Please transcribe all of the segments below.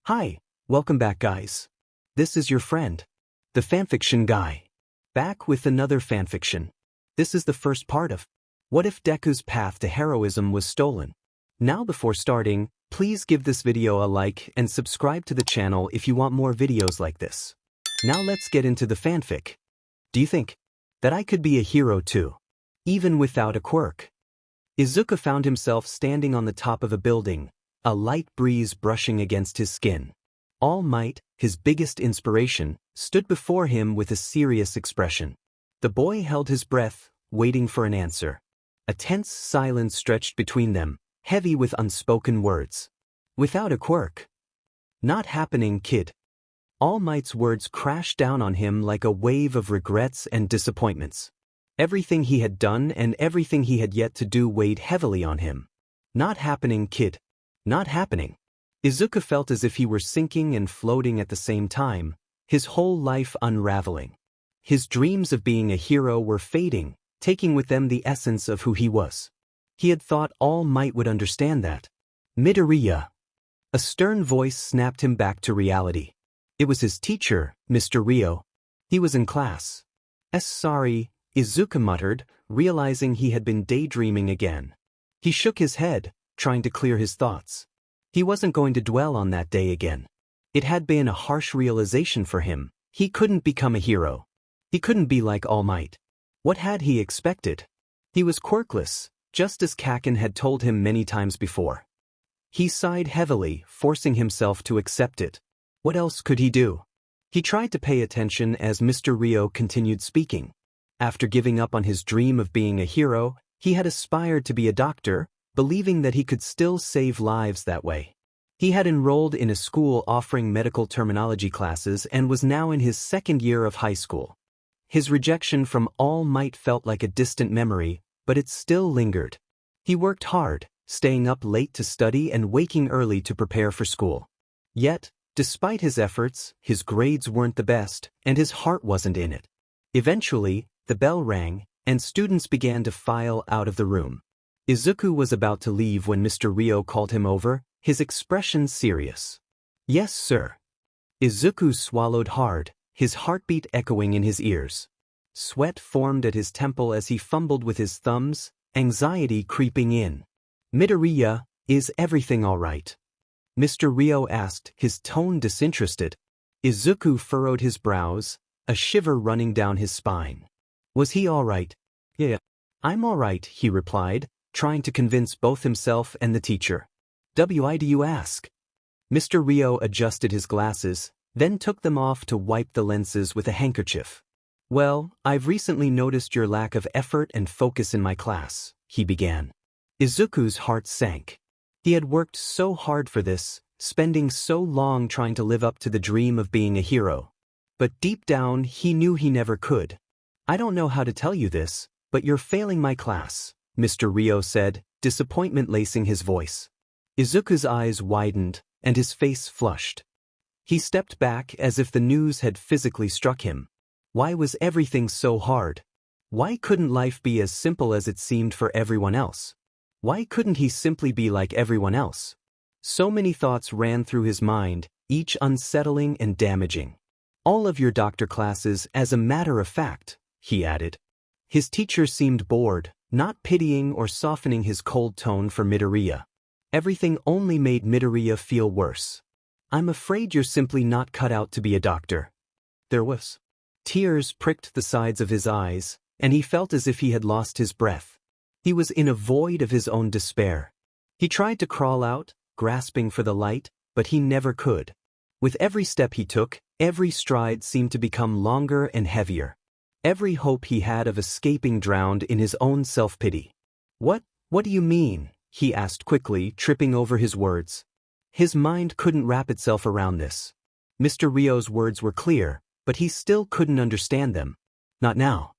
Hi, welcome back guys. This is your friend, the fanfiction guy. Back with another fanfiction. This is the first part of What If Deku's Path to Heroism Was Stolen? Now before starting, please give this video a like and subscribe to the channel if you want more videos like this. Now let's get into the fanfic. Do you think that I could be a hero too, even without a quirk? Izuku found himself standing on the top of a building, a light breeze brushing against his skin. All Might, his biggest inspiration, stood before him with a serious expression. The boy held his breath, waiting for an answer. A tense silence stretched between them, heavy with unspoken words. Without a quirk. Not happening, kid. All Might's words crashed down on him like a wave of regrets and disappointments. Everything he had done and everything he had yet to do weighed heavily on him. Not happening, kid. Not happening. Izuku felt as if he were sinking and floating at the same time, his whole life unraveling. His dreams of being a hero were fading, taking with them the essence of who he was. He had thought All Might would understand that. Midoriya. A stern voice snapped him back to reality. It was his teacher, Mr. Ryo. He was in class. Sorry, Izuku muttered, realizing he had been daydreaming again. He shook his head, trying to clear his thoughts. He wasn't going to dwell on that day again. It had been a harsh realization for him. He couldn't become a hero. He couldn't be like All Might. What had he expected? He was quirkless, just as Kaken had told him many times before. He sighed heavily, forcing himself to accept it. What else could he do? He tried to pay attention as Mr. Ryo continued speaking. After giving up on his dream of being a hero, he had aspired to be a doctor, believing that he could still save lives that way. He had enrolled in a school offering medical terminology classes and was now in his second year of high school. His rejection from All Might felt like a distant memory, but it still lingered. He worked hard, staying up late to study and waking early to prepare for school. Yet, despite his efforts, his grades weren't the best, and his heart wasn't in it. Eventually, the bell rang, and students began to file out of the room. Izuku was about to leave when Mr. Ryo called him over, his expression serious. Yes, sir. Izuku swallowed hard, his heartbeat echoing in his ears. Sweat formed at his temple as he fumbled with his thumbs, anxiety creeping in. Midoriya, is everything all right? Mr. Ryo asked, his tone disinterested. Izuku furrowed his brows, a shiver running down his spine. Was he all right? Yeah. I'm all right, he replied, trying to convince both himself and the teacher. Why do you ask? Mr. Ryo adjusted his glasses, then took them off to wipe the lenses with a handkerchief. Well, I've recently noticed your lack of effort and focus in my class, he began. Izuku's heart sank. He had worked so hard for this, spending so long trying to live up to the dream of being a hero. But deep down, he knew he never could. I don't know how to tell you this, but you're failing my class, Mr. Ryo said, disappointment lacing his voice. Izuku's eyes widened, and his face flushed. He stepped back as if the news had physically struck him. Why was everything so hard? Why couldn't life be as simple as it seemed for everyone else? Why couldn't he simply be like everyone else? So many thoughts ran through his mind, each unsettling and damaging. All of your doctor classes, as a matter of fact, he added. His teacher seemed bored, not pitying or softening his cold tone for Midoriya. Everything only made Midoriya feel worse. I'm afraid you're simply not cut out to be a doctor. There was. Tears pricked the sides of his eyes, and he felt as if he had lost his breath. He was in a void of his own despair. He tried to crawl out, grasping for the light, but he never could. With every step he took, every stride seemed to become longer and heavier. Every hope he had of escaping drowned in his own self-pity. What do you mean? He asked quickly, tripping over his words. His mind couldn't wrap itself around this. Mr. Ryo's words were clear, but he still couldn't understand them. Not now.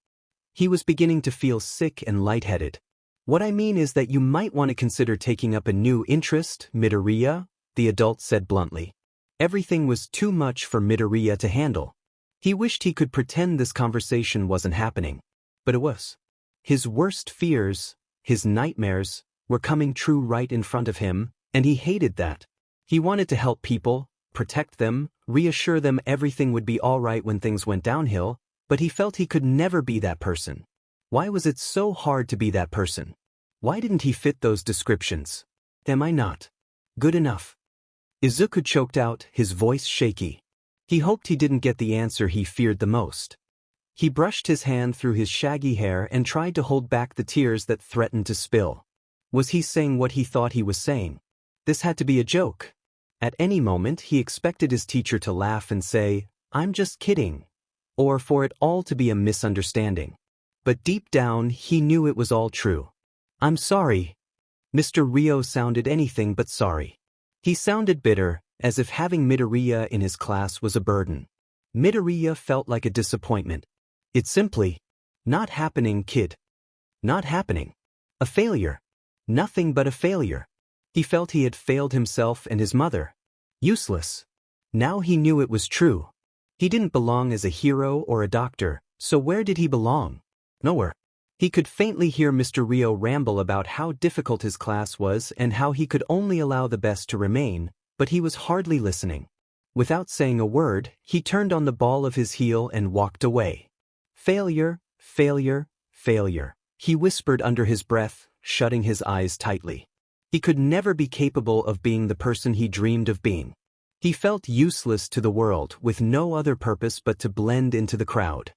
He was beginning to feel sick and lightheaded. What I mean is that you might want to consider taking up a new interest, Midoriya, the adult said bluntly. Everything was too much for Midoriya to handle. He wished he could pretend this conversation wasn't happening. But it was. His worst fears, his nightmares, were coming true right in front of him, and he hated that. He wanted to help people, protect them, reassure them everything would be alright when things went downhill, but he felt he could never be that person. Why was it so hard to be that person? Why didn't he fit those descriptions? Am I not good enough? Izuku choked out, his voice shaky. He hoped he didn't get the answer he feared the most. He brushed his hand through his shaggy hair and tried to hold back the tears that threatened to spill. Was he saying what he thought he was saying? This had to be a joke. At any moment he expected his teacher to laugh and say, "I'm just kidding," or for it all to be a misunderstanding. But deep down he knew it was all true. "I'm sorry." Mr. Rio sounded anything but sorry. He sounded bitter, as if having Midoriya in his class was a burden. Midoriya felt like a disappointment. It's simply not happening, kid. Not happening. A failure. Nothing but a failure. He felt he had failed himself and his mother. Useless. Now he knew it was true. He didn't belong as a hero or a doctor, so where did he belong? Nowhere. He could faintly hear Mr. Rio ramble about how difficult his class was and how he could only allow the best to remain, but he was hardly listening. Without saying a word, he turned on the ball of his heel and walked away. Failure, failure, failure, he whispered under his breath, shutting his eyes tightly. He could never be capable of being the person he dreamed of being. He felt useless to the world, with no other purpose but to blend into the crowd.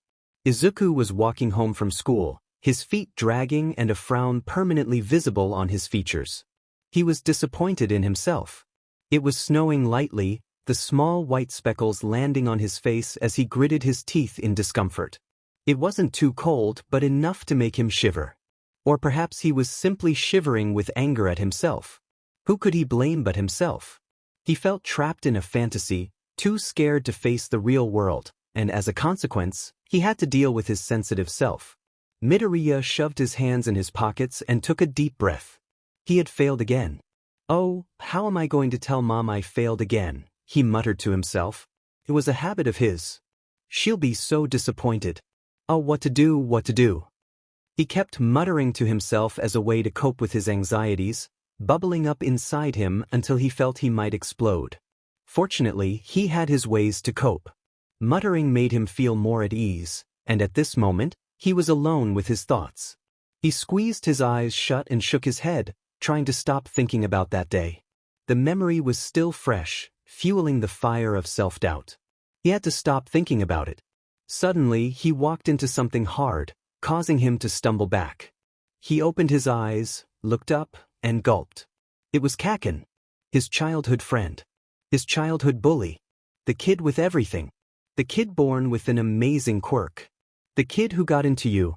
Izuku was walking home from school, his feet dragging and a frown permanently visible on his features. He was disappointed in himself. It was snowing lightly, the small white speckles landing on his face as he gritted his teeth in discomfort. It wasn't too cold, but enough to make him shiver. Or perhaps he was simply shivering with anger at himself. Who could he blame but himself? He felt trapped in a fantasy, too scared to face the real world, and as a consequence, he had to deal with his sensitive self. Midoriya shoved his hands in his pockets and took a deep breath. He had failed again. "Oh, how am I going to tell Mom I failed again?" he muttered to himself. It was a habit of his. "She'll be so disappointed. Oh, what to do, what to do." He kept muttering to himself as a way to cope with his anxieties, bubbling up inside him until he felt he might explode. Fortunately, he had his ways to cope. Muttering made him feel more at ease, and at this moment, he was alone with his thoughts. He squeezed his eyes shut and shook his head, trying to stop thinking about that day. The memory was still fresh, fueling the fire of self-doubt. He had to stop thinking about it. Suddenly, he walked into something hard, causing him to stumble back. He opened his eyes, looked up, and gulped. It was Kaken, his childhood friend, his childhood bully, the kid with everything, the kid born with an amazing quirk, the kid who got into you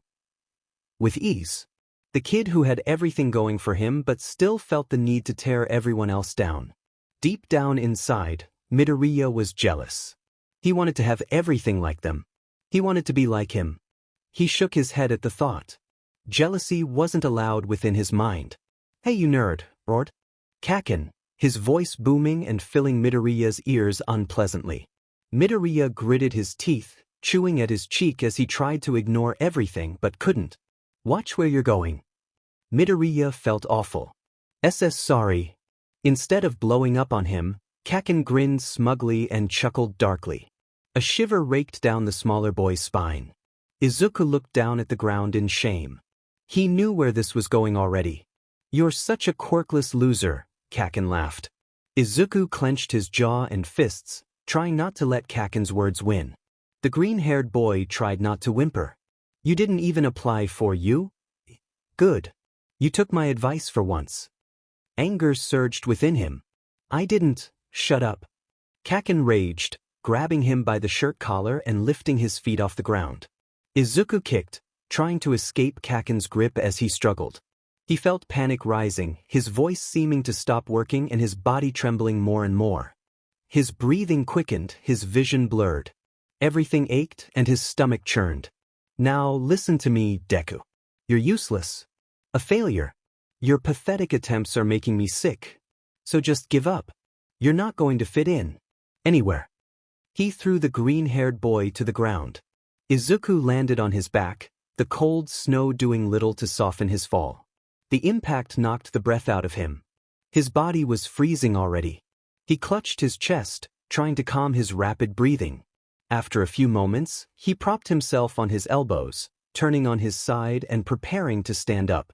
with ease, the kid who had everything going for him but still felt the need to tear everyone else down. Deep down inside, Midoriya was jealous. He wanted to have everything like them. He wanted to be like him. He shook his head at the thought. Jealousy wasn't allowed within his mind. "Hey you nerd," roared Kaken, his voice booming and filling Midoriya's ears unpleasantly. Midoriya gritted his teeth, chewing at his cheek as he tried to ignore everything but couldn't. "Watch where you're going." Midoriya felt awful. Sorry." Instead of blowing up on him, Kaken grinned smugly and chuckled darkly. A shiver raked down the smaller boy's spine. Izuku looked down at the ground in shame. He knew where this was going already. "You're such a quirkless loser," Kaken laughed. Izuku clenched his jaw and fists, trying not to let Kaken's words win. The green-haired boy tried not to whimper. "You didn't even apply for you? Good. You took my advice for once." Anger surged within him. "I didn't." "Shut up." Kaken raged, grabbing him by the shirt collar and lifting his feet off the ground. Izuku kicked, trying to escape Kaken's grip as he struggled. He felt panic rising, his voice seeming to stop working and his body trembling more and more. His breathing quickened, his vision blurred. Everything ached and his stomach churned. "Now listen to me, Deku. You're useless. A failure. Your pathetic attempts are making me sick. So just give up. You're not going to fit in anywhere." He threw the green-haired boy to the ground. Izuku landed on his back, the cold snow doing little to soften his fall. The impact knocked the breath out of him. His body was freezing already. He clutched his chest, trying to calm his rapid breathing. After a few moments, he propped himself on his elbows, turning on his side and preparing to stand up.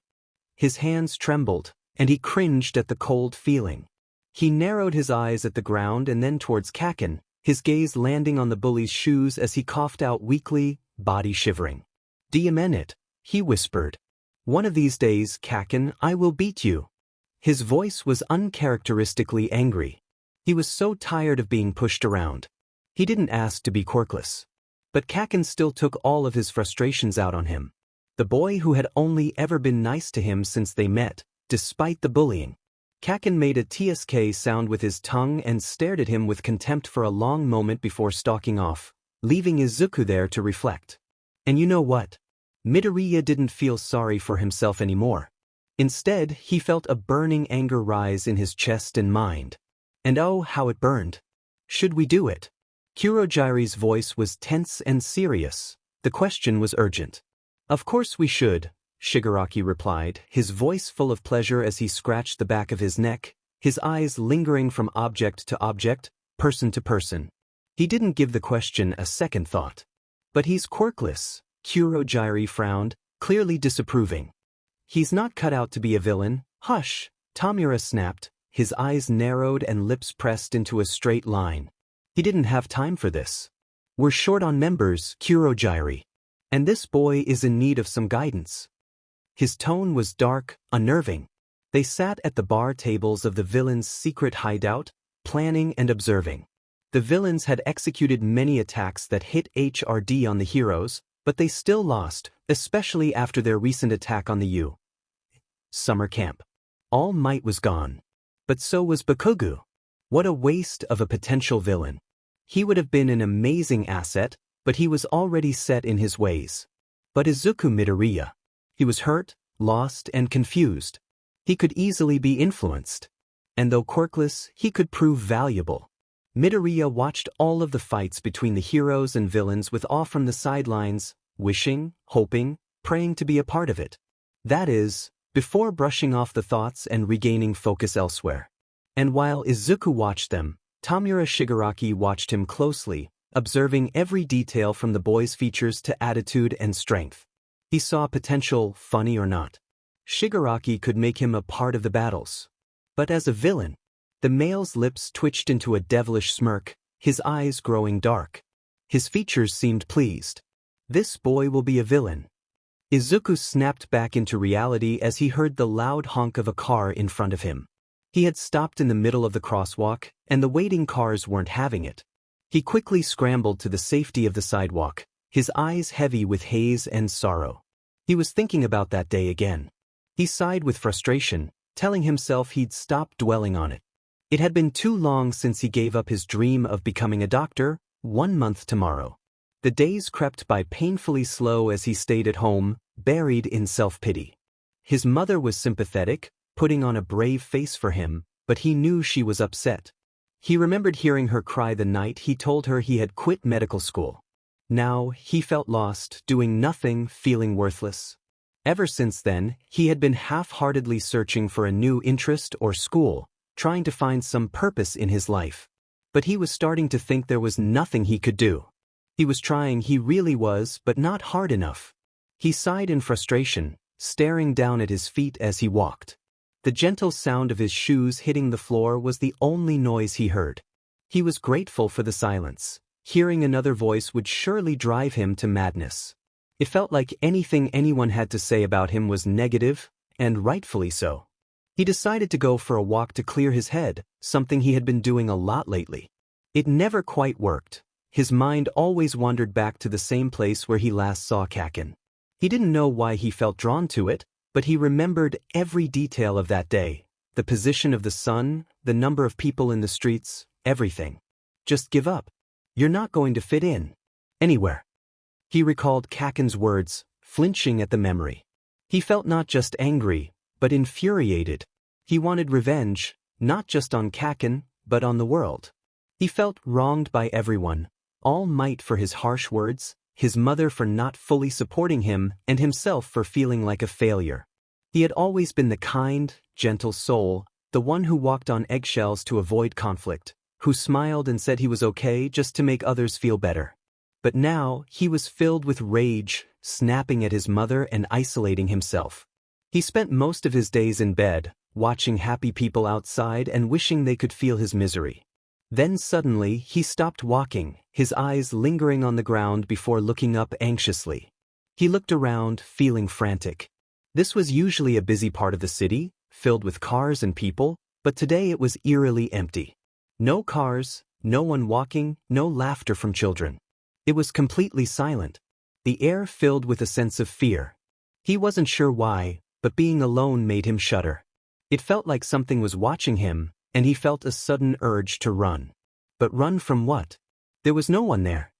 His hands trembled, and he cringed at the cold feeling. He narrowed his eyes at the ground and then towards Kaken, his gaze landing on the bully's shoes as he coughed out weakly, body shivering. "Do you mean it?" he whispered. "One of these days, Kaken, I will beat you." His voice was uncharacteristically angry. He was so tired of being pushed around. He didn't ask to be quirkless. But Kaken still took all of his frustrations out on him. The boy who had only ever been nice to him since they met, despite the bullying. Kaken made a tsk sound with his tongue and stared at him with contempt for a long moment before stalking off, leaving Izuku there to reflect. And you know what? Midoriya didn't feel sorry for himself anymore. Instead, he felt a burning anger rise in his chest and mind. And oh, how it burned. Should we do it? Kurogiri's voice was tense and serious. The question was urgent. Of course we should, Shigaraki replied, his voice full of pleasure as he scratched the back of his neck, his eyes lingering from object to object, person to person. He didn't give the question a second thought. But he's quirkless, Kurogiri frowned, clearly disapproving. He's not cut out to be a villain. Hush, Tamura snapped, his eyes narrowed and lips pressed into a straight line. He didn't have time for this. We're short on members, Kurogiri. And this boy is in need of some guidance. His tone was dark, unnerving. They sat at the bar tables of the villain's secret hideout, planning and observing. The villains had executed many attacks that hit HRD on the heroes, but they still lost, especially after their recent attack on the U. Summer camp. All Might was gone. But so was Bakugo. What a waste of a potential villain. He would have been an amazing asset, but he was already set in his ways. But Izuku Midoriya. He was hurt, lost, and confused. He could easily be influenced. And though quirkless, he could prove valuable. Midoriya watched all of the fights between the heroes and villains with awe from the sidelines, wishing, hoping, praying to be a part of it. That is, before brushing off the thoughts and regaining focus elsewhere. And while Izuku watched them, Tamura Shigaraki watched him closely, observing every detail from the boy's features to attitude and strength. He saw potential, funny or not. Shigaraki could make him a part of the battles. But as a villain, the male's lips twitched into a devilish smirk, his eyes growing dark. His features seemed pleased. This boy will be a villain. Izuku snapped back into reality as he heard the loud honk of a car in front of him. He had stopped in the middle of the crosswalk, and the waiting cars weren't having it. He quickly scrambled to the safety of the sidewalk, his eyes heavy with haze and sorrow. He was thinking about that day again. He sighed with frustration, telling himself he'd stop dwelling on it. It had been too long since he gave up his dream of becoming a doctor, 1 month tomorrow. The days crept by painfully slow as he stayed at home, buried in self-pity. His mother was sympathetic, putting on a brave face for him, but he knew she was upset. He remembered hearing her cry the night he told her he had quit medical school. Now, he felt lost, doing nothing, feeling worthless. Ever since then, he had been half-heartedly searching for a new interest or school, trying to find some purpose in his life. But he was starting to think there was nothing he could do. He was trying, he really was, but not hard enough. He sighed in frustration, staring down at his feet as he walked. The gentle sound of his shoes hitting the floor was the only noise he heard. He was grateful for the silence. Hearing another voice would surely drive him to madness. It felt like anything anyone had to say about him was negative, and rightfully so. He decided to go for a walk to clear his head, something he had been doing a lot lately. It never quite worked. His mind always wandered back to the same place where he last saw Kaken. He didn't know why he felt drawn to it, but he remembered every detail of that day. The position of the sun, the number of people in the streets, everything. Just give up. You're not going to fit in. Anywhere. He recalled Kaken's words, flinching at the memory. He felt not just angry, but infuriated. He wanted revenge, not just on Kaken, but on the world. He felt wronged by everyone. All Might for his harsh words, his mother for not fully supporting him, and himself for feeling like a failure. He had always been the kind, gentle soul, the one who walked on eggshells to avoid conflict, who smiled and said he was okay just to make others feel better. But now, he was filled with rage, snapping at his mother and isolating himself. He spent most of his days in bed, watching happy people outside and wishing they could feel his misery. Then suddenly, he stopped walking, his eyes lingering on the ground before looking up anxiously. He looked around, feeling frantic. This was usually a busy part of the city, filled with cars and people, but today it was eerily empty. No cars, no one walking, no laughter from children. It was completely silent. The air filled with a sense of fear. He wasn't sure why, but being alone made him shudder. It felt like something was watching him, and he felt a sudden urge to run. But run from what? There was no one there.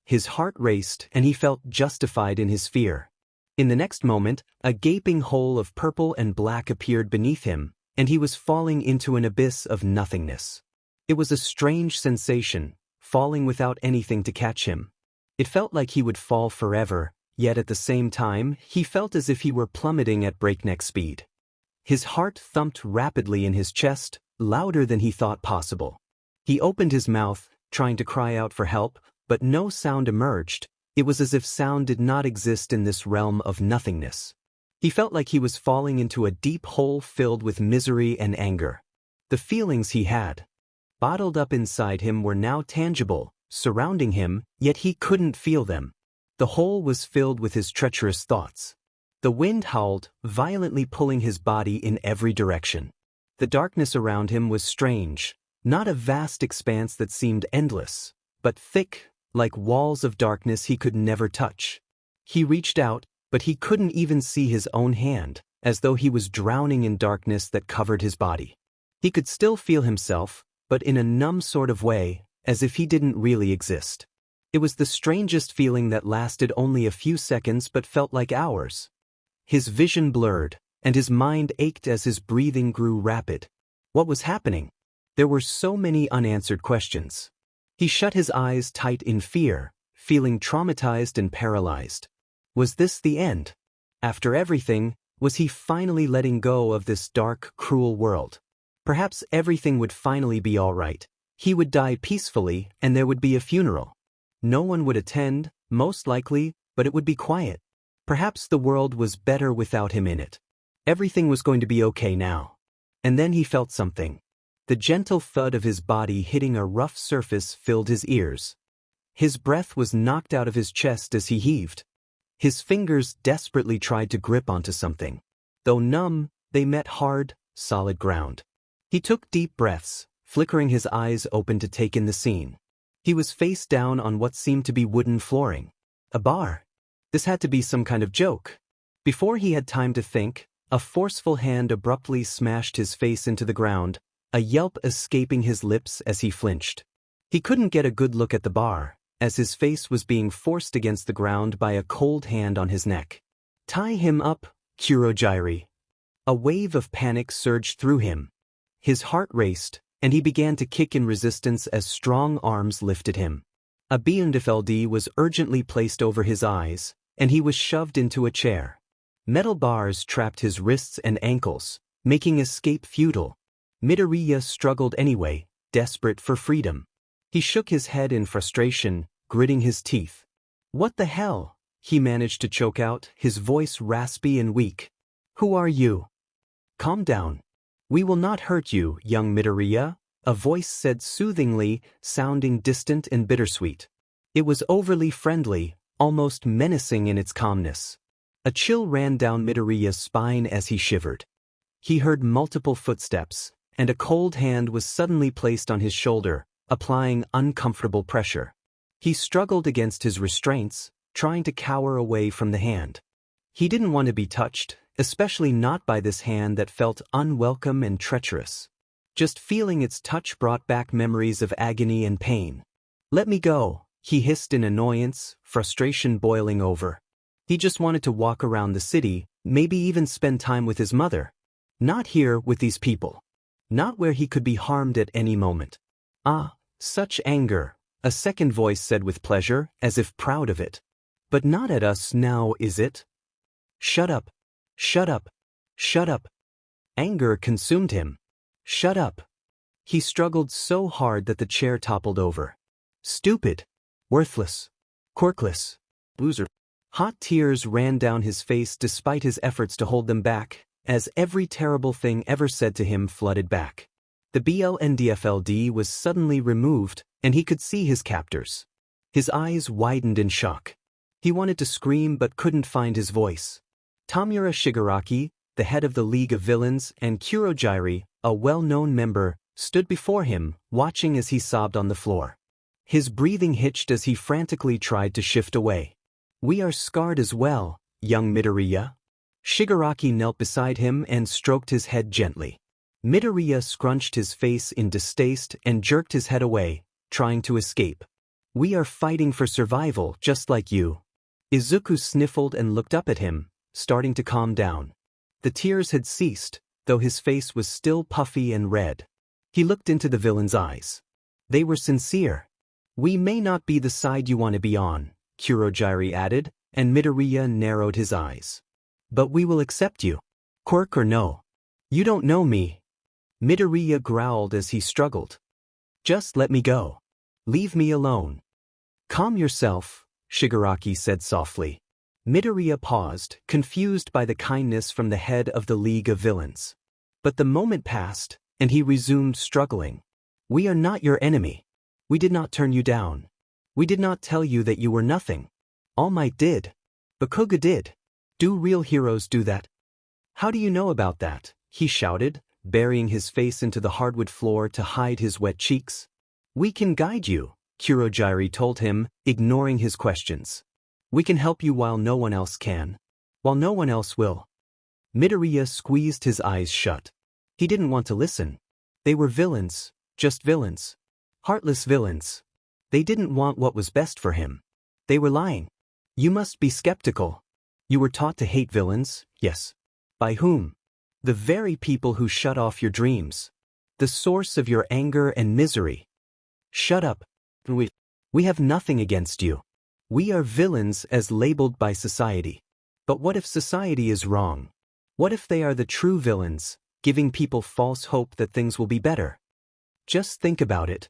His heart raced, and he felt justified in his fear. In the next moment, a gaping hole of purple and black appeared beneath him, and he was falling into an abyss of nothingness. It was a strange sensation, falling without anything to catch him. It felt like he would fall forever, yet at the same time, he felt as if he were plummeting at breakneck speed. His heart thumped rapidly in his chest, louder than he thought possible. He opened his mouth, trying to cry out for help, but no sound emerged. It was as if sound did not exist in this realm of nothingness. He felt like he was falling into a deep hole filled with misery and anger. The feelings he had bottled up inside him were now tangible, surrounding him, yet he couldn't feel them. The hole was filled with his treacherous thoughts. The wind howled, violently pulling his body in every direction. The darkness around him was strange, not a vast expanse that seemed endless, but thick, like walls of darkness he could never touch. He reached out, but he couldn't even see his own hand, as though he was drowning in darkness that covered his body. He could still feel himself, but in a numb sort of way, as if he didn't really exist. It was the strangest feeling that lasted only a few seconds but felt like hours. His vision blurred, and his mind ached as his breathing grew rapid. What was happening? There were so many unanswered questions. He shut his eyes tight in fear, feeling traumatized and paralyzed. Was this the end? After everything, was he finally letting go of this dark, cruel world? Perhaps everything would finally be all right. He would die peacefully, and there would be a funeral. No one would attend, most likely, but it would be quiet. Perhaps the world was better without him in it. Everything was going to be okay now. And then he felt something. The gentle thud of his body hitting a rough surface filled his ears. His breath was knocked out of his chest as he heaved. His fingers desperately tried to grip onto something. Though numb, they met hard, solid ground. He took deep breaths, flickering his eyes open to take in the scene. He was face down on what seemed to be wooden flooring. A bar. This had to be some kind of joke. Before he had time to think, a forceful hand abruptly smashed his face into the ground, a yelp escaping his lips as he flinched. He couldn't get a good look at the bar, as his face was being forced against the ground by a cold hand on his neck. Tie him up, Kurogiri. A wave of panic surged through him. His heart raced, and he began to kick in resistance as strong arms lifted him. A blindfold was urgently placed over his eyes, and he was shoved into a chair. Metal bars trapped his wrists and ankles, making escape futile. Midoriya struggled anyway, desperate for freedom. He shook his head in frustration, gritting his teeth. "What the hell?" he managed to choke out, his voice raspy and weak. "Who are you?" "Calm down. We will not hurt you, young Midoriya," a voice said soothingly, sounding distant and bittersweet. It was overly friendly, almost menacing in its calmness. A chill ran down Midoriya's spine as he shivered. He heard multiple footsteps, and a cold hand was suddenly placed on his shoulder, applying uncomfortable pressure. He struggled against his restraints, trying to cower away from the hand. He didn't want to be touched, especially not by this hand that felt unwelcome and treacherous. Just feeling its touch brought back memories of agony and pain. "Let me go," he hissed in annoyance, frustration boiling over. He just wanted to walk around the city, maybe even spend time with his mother. Not here with these people. Not where he could be harmed at any moment. "Ah, such anger," a second voice said with pleasure, as if proud of it. "But not at us now, is it?" "Shut up. Shut up. Shut up." Anger consumed him. "Shut up." He struggled so hard that the chair toppled over. Stupid. Worthless. Quirkless. Loser. Hot tears ran down his face despite his efforts to hold them back, as every terrible thing ever said to him flooded back. The BLNDFLD was suddenly removed, and he could see his captors. His eyes widened in shock. He wanted to scream but couldn't find his voice. Tamura Shigaraki, the head of the League of Villains, and Kurogiri, a well-known member, stood before him, watching as he sobbed on the floor. His breathing hitched as he frantically tried to shift away. "We are scarred as well, young Midoriya." Shigaraki knelt beside him and stroked his head gently. Midoriya scrunched his face in distaste and jerked his head away, trying to escape. "We are fighting for survival, just like you." Izuku sniffled and looked up at him, starting to calm down. The tears had ceased, though his face was still puffy and red. He looked into the villain's eyes. They were sincere. "We may not be the side you want to be on," Kurogiri added, and Midoriya narrowed his eyes. "But we will accept you. Quirk or no. You don't know me." Midoriya growled as he struggled. "Just let me go. Leave me alone." "Calm yourself," Shigaraki said softly. Midoriya paused, confused by the kindness from the head of the League of Villains. But the moment passed, and he resumed struggling. "We are not your enemy. We did not turn you down. We did not tell you that you were nothing. All Might did. Bakugo did. Do real heroes do that?" "How do you know about that?" he shouted, burying his face into the hardwood floor to hide his wet cheeks. "We can guide you," Kurogiri told him, ignoring his questions. "We can help you while no one else can. While no one else will." Midoriya squeezed his eyes shut. He didn't want to listen. They were villains, just villains. Heartless villains. They didn't want what was best for him. They were lying. "You must be skeptical. You were taught to hate villains, yes. By whom? The very people who shut off your dreams. The source of your anger and misery. Shut up. We have nothing against you. We are villains as labeled by society. But what if society is wrong? What if they are the true villains, giving people false hope that things will be better? Just think about it."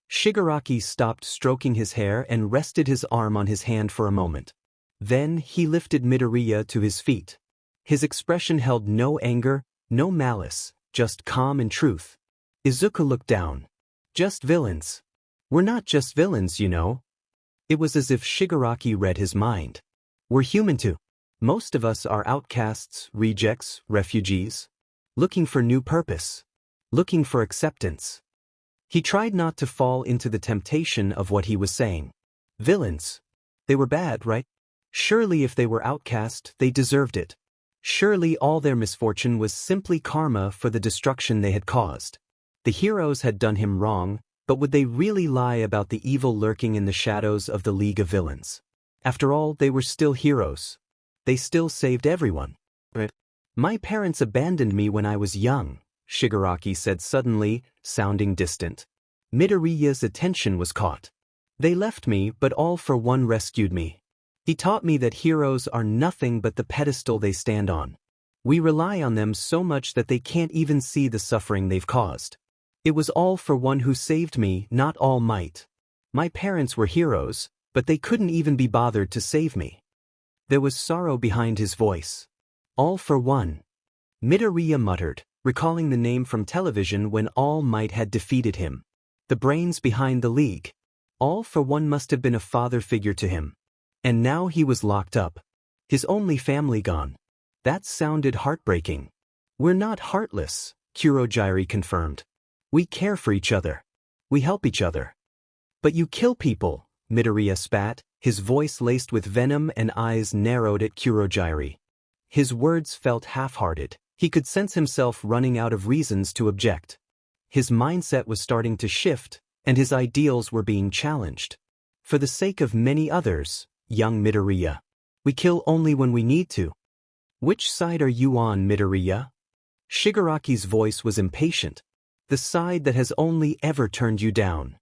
Shigaraki stopped stroking his hair and rested his arm on his hand for a moment. Then he lifted Midoriya to his feet. His expression held no anger, no malice, just calm and truth. Izuku looked down. "Just villains. We're not just villains, you know." It was as if Shigaraki read his mind. "We're human too. Most of us are outcasts, rejects, refugees. Looking for new purpose. Looking for acceptance." He tried not to fall into the temptation of what he was saying. Villains. They were bad, right? Surely if they were outcast, they deserved it. Surely all their misfortune was simply karma for the destruction they had caused. The heroes had done him wrong, but would they really lie about the evil lurking in the shadows of the League of Villains? After all, they were still heroes. They still saved everyone. Right? "My parents abandoned me when I was young," Shigaraki said suddenly, sounding distant. Midoriya's attention was caught. "They left me, but all for one rescued me. He taught me that heroes are nothing but the pedestal they stand on. We rely on them so much that they can't even see the suffering they've caused. It was all for one who saved me, not All Might. My parents were heroes, but they couldn't even be bothered to save me." There was sorrow behind his voice. "All for one." Midoriya muttered, recalling the name from television when All Might had defeated him. The brains behind the League. All for One must have been a father figure to him. And now he was locked up. His only family gone. That sounded heartbreaking. "We're not heartless," Kurogiri confirmed. "We care for each other. We help each other." "But you kill people," Midoriya spat, his voice laced with venom and eyes narrowed at Kurogiri. His words felt half-hearted. He could sense himself running out of reasons to object. His mindset was starting to shift, and his ideals were being challenged. "For the sake of many others, young Midoriya. We kill only when we need to." "Which side are you on, Midoriya?" Shigaraki's voice was impatient. "The side that has only ever turned you down.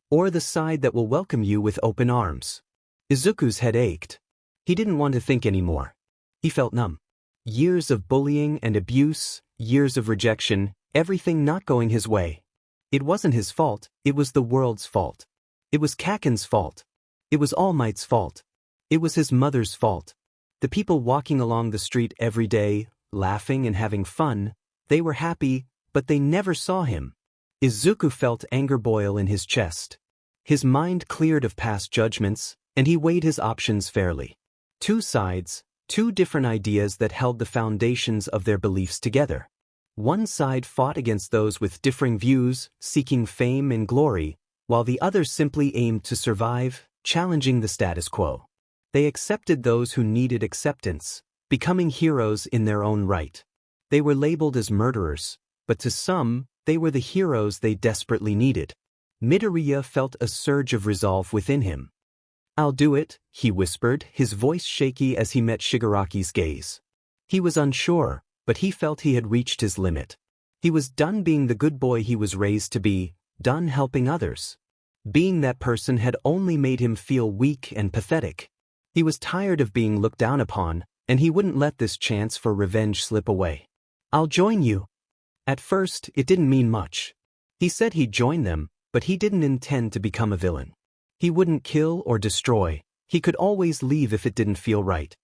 Or the side that will welcome you with open arms?" Izuku's head ached. He didn't want to think anymore. He felt numb. Years of bullying and abuse, years of rejection, everything not going his way. It wasn't his fault, it was the world's fault. It was Kaken's fault. It was All Might's fault. It was his mother's fault. The people walking along the street every day, laughing and having fun, they were happy, but they never saw him. Izuku felt anger boil in his chest. His mind cleared of past judgments, and he weighed his options fairly. Two sides, two different ideas that held the foundations of their beliefs together. One side fought against those with differing views, seeking fame and glory, while the other simply aimed to survive, challenging the status quo. They accepted those who needed acceptance, becoming heroes in their own right. They were labeled as murderers, but to some, they were the heroes they desperately needed. Midoriya felt a surge of resolve within him. "I'll do it," he whispered, his voice shaky as he met Shigaraki's gaze. He was unsure, but he felt he had reached his limit. He was done being the good boy he was raised to be, done helping others. Being that person had only made him feel weak and pathetic. He was tired of being looked down upon, and he wouldn't let this chance for revenge slip away. "I'll join you." At first, it didn't mean much. He said he'd join them, but he didn't intend to become a villain. He wouldn't kill or destroy, he could always leave if it didn't feel right.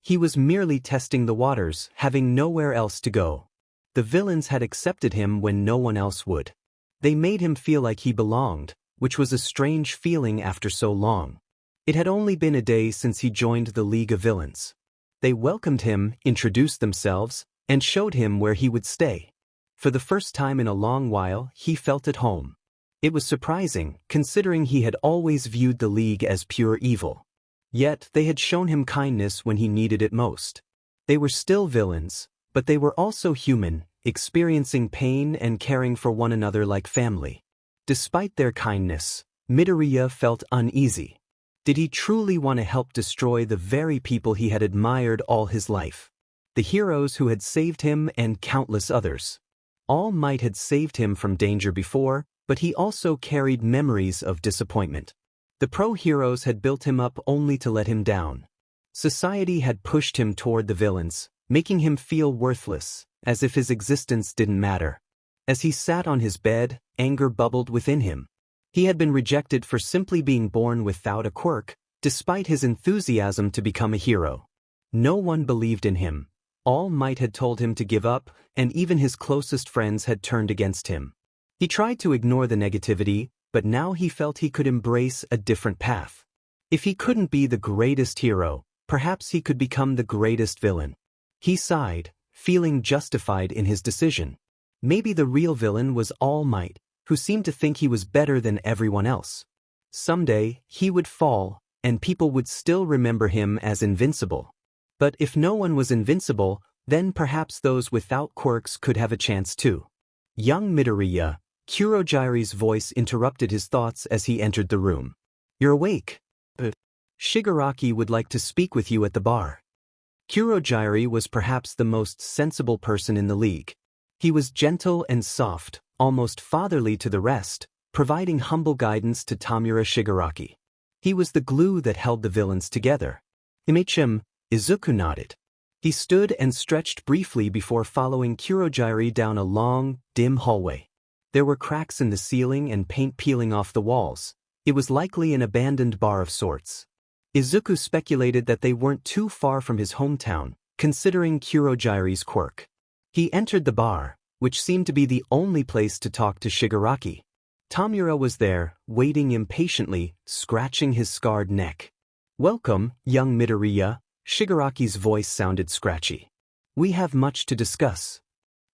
He was merely testing the waters, having nowhere else to go. The villains had accepted him when no one else would. They made him feel like he belonged, which was a strange feeling after so long. It had only been a day since he joined the League of Villains. They welcomed him, introduced themselves, and showed him where he would stay. For the first time in a long while, he felt at home. It was surprising, considering he had always viewed the League as pure evil. Yet, they had shown him kindness when he needed it most. They were still villains, but they were also human, experiencing pain and caring for one another like family. Despite their kindness, Midoriya felt uneasy. Did he truly want to help destroy the very people he had admired all his life? The heroes who had saved him and countless others. All Might had saved him from danger before, but he also carried memories of disappointment. The pro-heroes had built him up only to let him down. Society had pushed him toward the villains, making him feel worthless, as if his existence didn't matter. As he sat on his bed, anger bubbled within him. He had been rejected for simply being born without a quirk, despite his enthusiasm to become a hero. No one believed in him. All Might had told him to give up, and even his closest friends had turned against him. He tried to ignore the negativity, but now he felt he could embrace a different path. If he couldn't be the greatest hero, perhaps he could become the greatest villain. He sighed, feeling justified in his decision. Maybe the real villain was All Might, who seemed to think he was better than everyone else. Someday, he would fall, and people would still remember him as invincible. But if no one was invincible, then perhaps those without quirks could have a chance too. Young Midoriya, Kurogiri's voice interrupted his thoughts as he entered the room. "You're awake. Shigaraki would like to speak with you at the bar." Kurogiri was perhaps the most sensible person in the league. He was gentle and soft, almost fatherly to the rest, providing humble guidance to Tamura Shigaraki. He was the glue that held the villains together. Izuku nodded. He stood and stretched briefly before following Kurogiri down a long, dim hallway. There were cracks in the ceiling and paint peeling off the walls. It was likely an abandoned bar of sorts. Izuku speculated that they weren't too far from his hometown, considering Kurogiri's quirk. He entered the bar, which seemed to be the only place to talk to Shigaraki. Tamura was there, waiting impatiently, scratching his scarred neck. "Welcome, young Midoriya." Shigaraki's voice sounded scratchy. "We have much to discuss."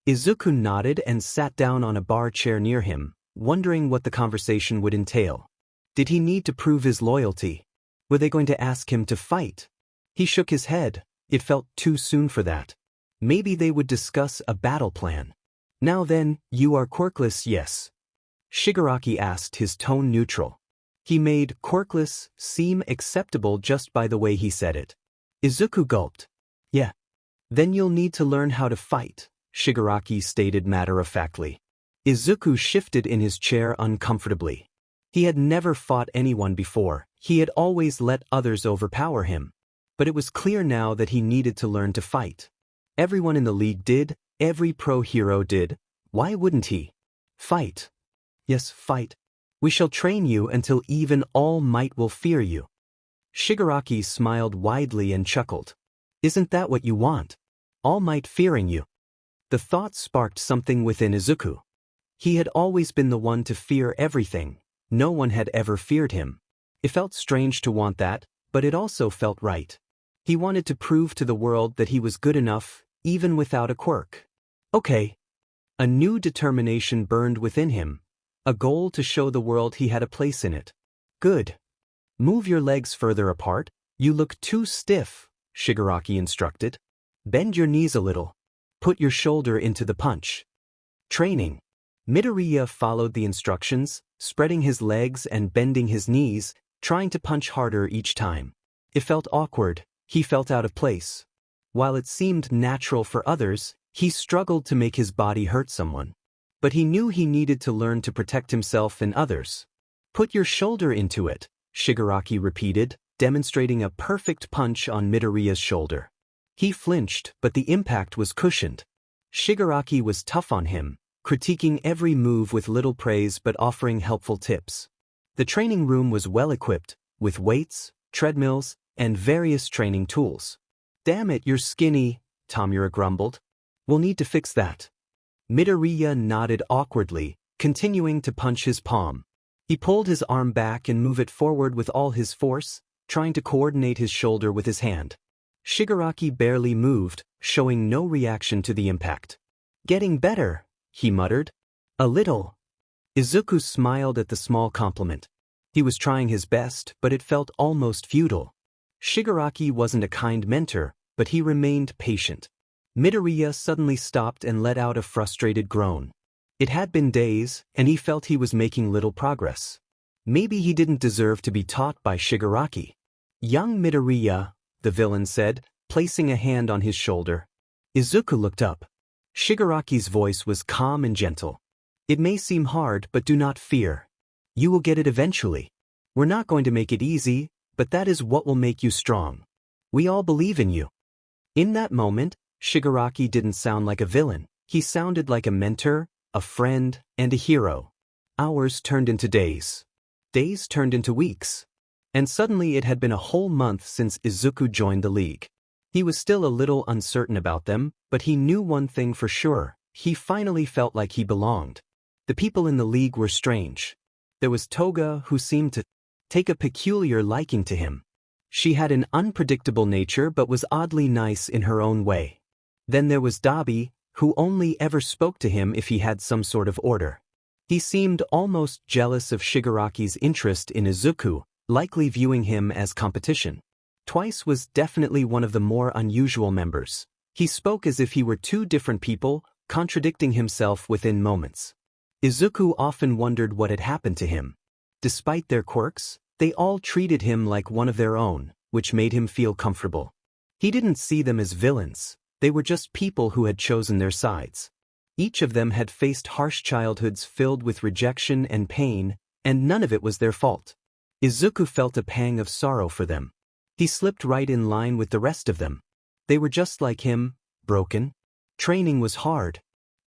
Izuku nodded and sat down on a bar chair near him, wondering what the conversation would entail. Did he need to prove his loyalty? Were they going to ask him to fight? He shook his head. It felt too soon for that. Maybe they would discuss a battle plan. "Now then, you are quirkless, yes?" Shigaraki asked, his tone neutral. He made quirkless seem acceptable just by the way he said it. Izuku gulped. "Yeah. Then you'll need to learn how to fight," Shigaraki stated matter-of-factly. Izuku shifted in his chair uncomfortably. He had never fought anyone before, he had always let others overpower him. But it was clear now that he needed to learn to fight. Everyone in the league did, every pro-hero did, why wouldn't he? Fight. Yes, fight. We shall train you until even All Might will fear you. Shigaraki smiled widely and chuckled. Isn't that what you want? All Might fearing you. The thought sparked something within Izuku. He had always been the one to fear everything. No one had ever feared him. It felt strange to want that, but it also felt right. He wanted to prove to the world that he was good enough, even without a quirk. Okay. A new determination burned within him. A goal to show the world he had a place in it. Good. Move your legs further apart. You look too stiff, Shigaraki instructed. Bend your knees a little. Put your shoulder into the punch. Training. Midoriya followed the instructions, spreading his legs and bending his knees, trying to punch harder each time. It felt awkward. He felt out of place. While it seemed natural for others, he struggled to make his body hurt someone. But he knew he needed to learn to protect himself and others. Put your shoulder into it, Shigaraki repeated, demonstrating a perfect punch on Midoriya's shoulder. He flinched, but the impact was cushioned. Shigaraki was tough on him, critiquing every move with little praise but offering helpful tips. The training room was well equipped, with weights, treadmills, and various training tools. Damn it, you're skinny, Tamura grumbled. We'll need to fix that. Midoriya nodded awkwardly, continuing to punch his palm. He pulled his arm back and moved it forward with all his force, trying to coordinate his shoulder with his hand. Shigaraki barely moved, showing no reaction to the impact. Getting better, he muttered. A little. Izuku smiled at the small compliment. He was trying his best, but it felt almost futile. Shigaraki wasn't a kind mentor, but he remained patient. Midoriya suddenly stopped and let out a frustrated groan. It had been days, and he felt he was making little progress. Maybe he didn't deserve to be taught by Shigaraki. Young Midoriya, the villain said, placing a hand on his shoulder. Izuku looked up. Shigaraki's voice was calm and gentle. It may seem hard, but do not fear. You will get it eventually. We're not going to make it easy, but that is what will make you strong. We all believe in you. In that moment, Shigaraki didn't sound like a villain. He sounded like a mentor, a friend, and a hero. Hours turned into days. Days turned into weeks. And suddenly it had been a whole month since Izuku joined the league. He was still a little uncertain about them, but he knew one thing for sure. He finally felt like he belonged. The people in the league were strange. There was Toga, who seemed to take a peculiar liking to him. She had an unpredictable nature but was oddly nice in her own way. Then there was Dabi, who only ever spoke to him if he had some sort of order. He seemed almost jealous of Shigaraki's interest in Izuku, likely viewing him as competition. Twice was definitely one of the more unusual members. He spoke as if he were two different people, contradicting himself within moments. Izuku often wondered what had happened to him. Despite their quirks, they all treated him like one of their own, which made him feel comfortable. He didn't see them as villains. They were just people who had chosen their sides. Each of them had faced harsh childhoods filled with rejection and pain, and none of it was their fault. Izuku felt a pang of sorrow for them. He slipped right in line with the rest of them. They were just like him, broken. Training was hard.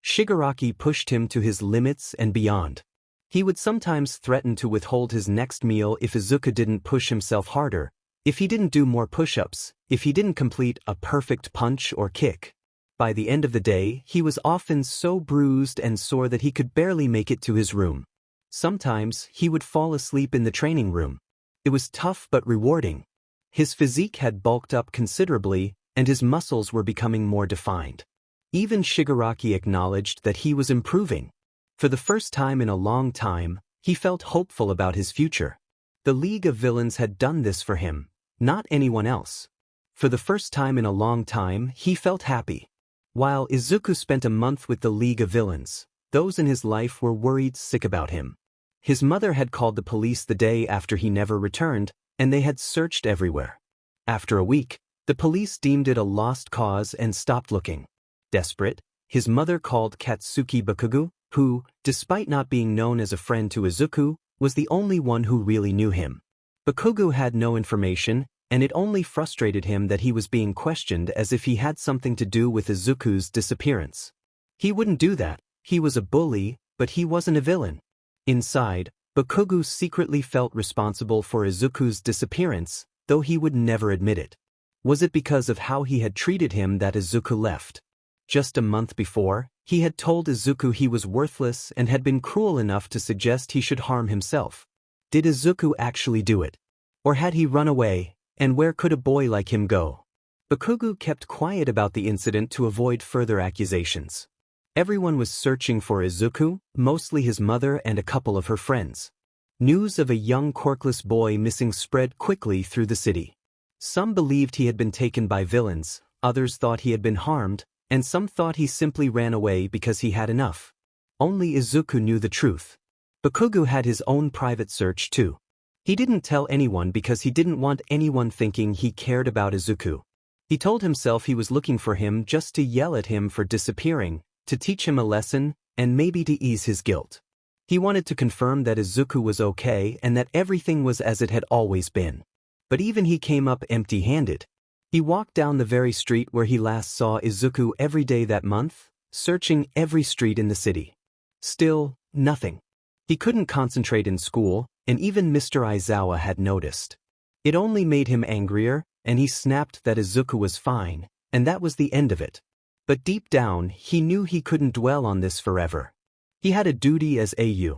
Shigaraki pushed him to his limits and beyond. He would sometimes threaten to withhold his next meal if Izuku didn't push himself harder, if he didn't do more push-ups, if he didn't complete a perfect punch or kick. By the end of the day, he was often so bruised and sore that he could barely make it to his room. Sometimes, he would fall asleep in the training room. It was tough but rewarding. His physique had bulked up considerably, and his muscles were becoming more defined. Even Shigaraki acknowledged that he was improving. For the first time in a long time, he felt hopeful about his future. The League of Villains had done this for him, not anyone else. For the first time in a long time, he felt happy. While Izuku spent a month with the League of Villains, those in his life were worried sick about him. His mother had called the police the day after he never returned, and they had searched everywhere. After a week, the police deemed it a lost cause and stopped looking. Desperate, his mother called Katsuki Bakugo, who, despite not being known as a friend to Izuku, was the only one who really knew him. Bakugo had no information, and it only frustrated him that he was being questioned as if he had something to do with Izuku's disappearance. He wouldn't do that. He was a bully, but he wasn't a villain. Inside, Bakugo secretly felt responsible for Izuku's disappearance, though he would never admit it. Was it because of how he had treated him that Izuku left? Just a month before, he had told Izuku he was worthless and had been cruel enough to suggest he should harm himself. Did Izuku actually do it? Or had he run away, and where could a boy like him go? Bakugo kept quiet about the incident to avoid further accusations. Everyone was searching for Izuku, mostly his mother and a couple of her friends. News of a young quirkless boy missing spread quickly through the city. Some believed he had been taken by villains, others thought he had been harmed, and some thought he simply ran away because he had enough. Only Izuku knew the truth. Bakugo had his own private search too. He didn't tell anyone because he didn't want anyone thinking he cared about Izuku. He told himself he was looking for him just to yell at him for disappearing, to teach him a lesson, and maybe to ease his guilt. He wanted to confirm that Izuku was okay and that everything was as it had always been. But even he came up empty-handed. He walked down the very street where he last saw Izuku every day that month, searching every street in the city. Still, nothing. He couldn't concentrate in school, and even Mr. Aizawa had noticed. It only made him angrier, and he snapped that Izuku was fine, and that was the end of it. But deep down, he knew he couldn't dwell on this forever. He had a duty as a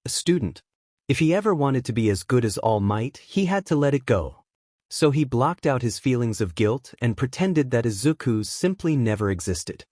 student. If he ever wanted to be as good as All Might, he had to let it go. So he blocked out his feelings of guilt and pretended that Izuku simply never existed.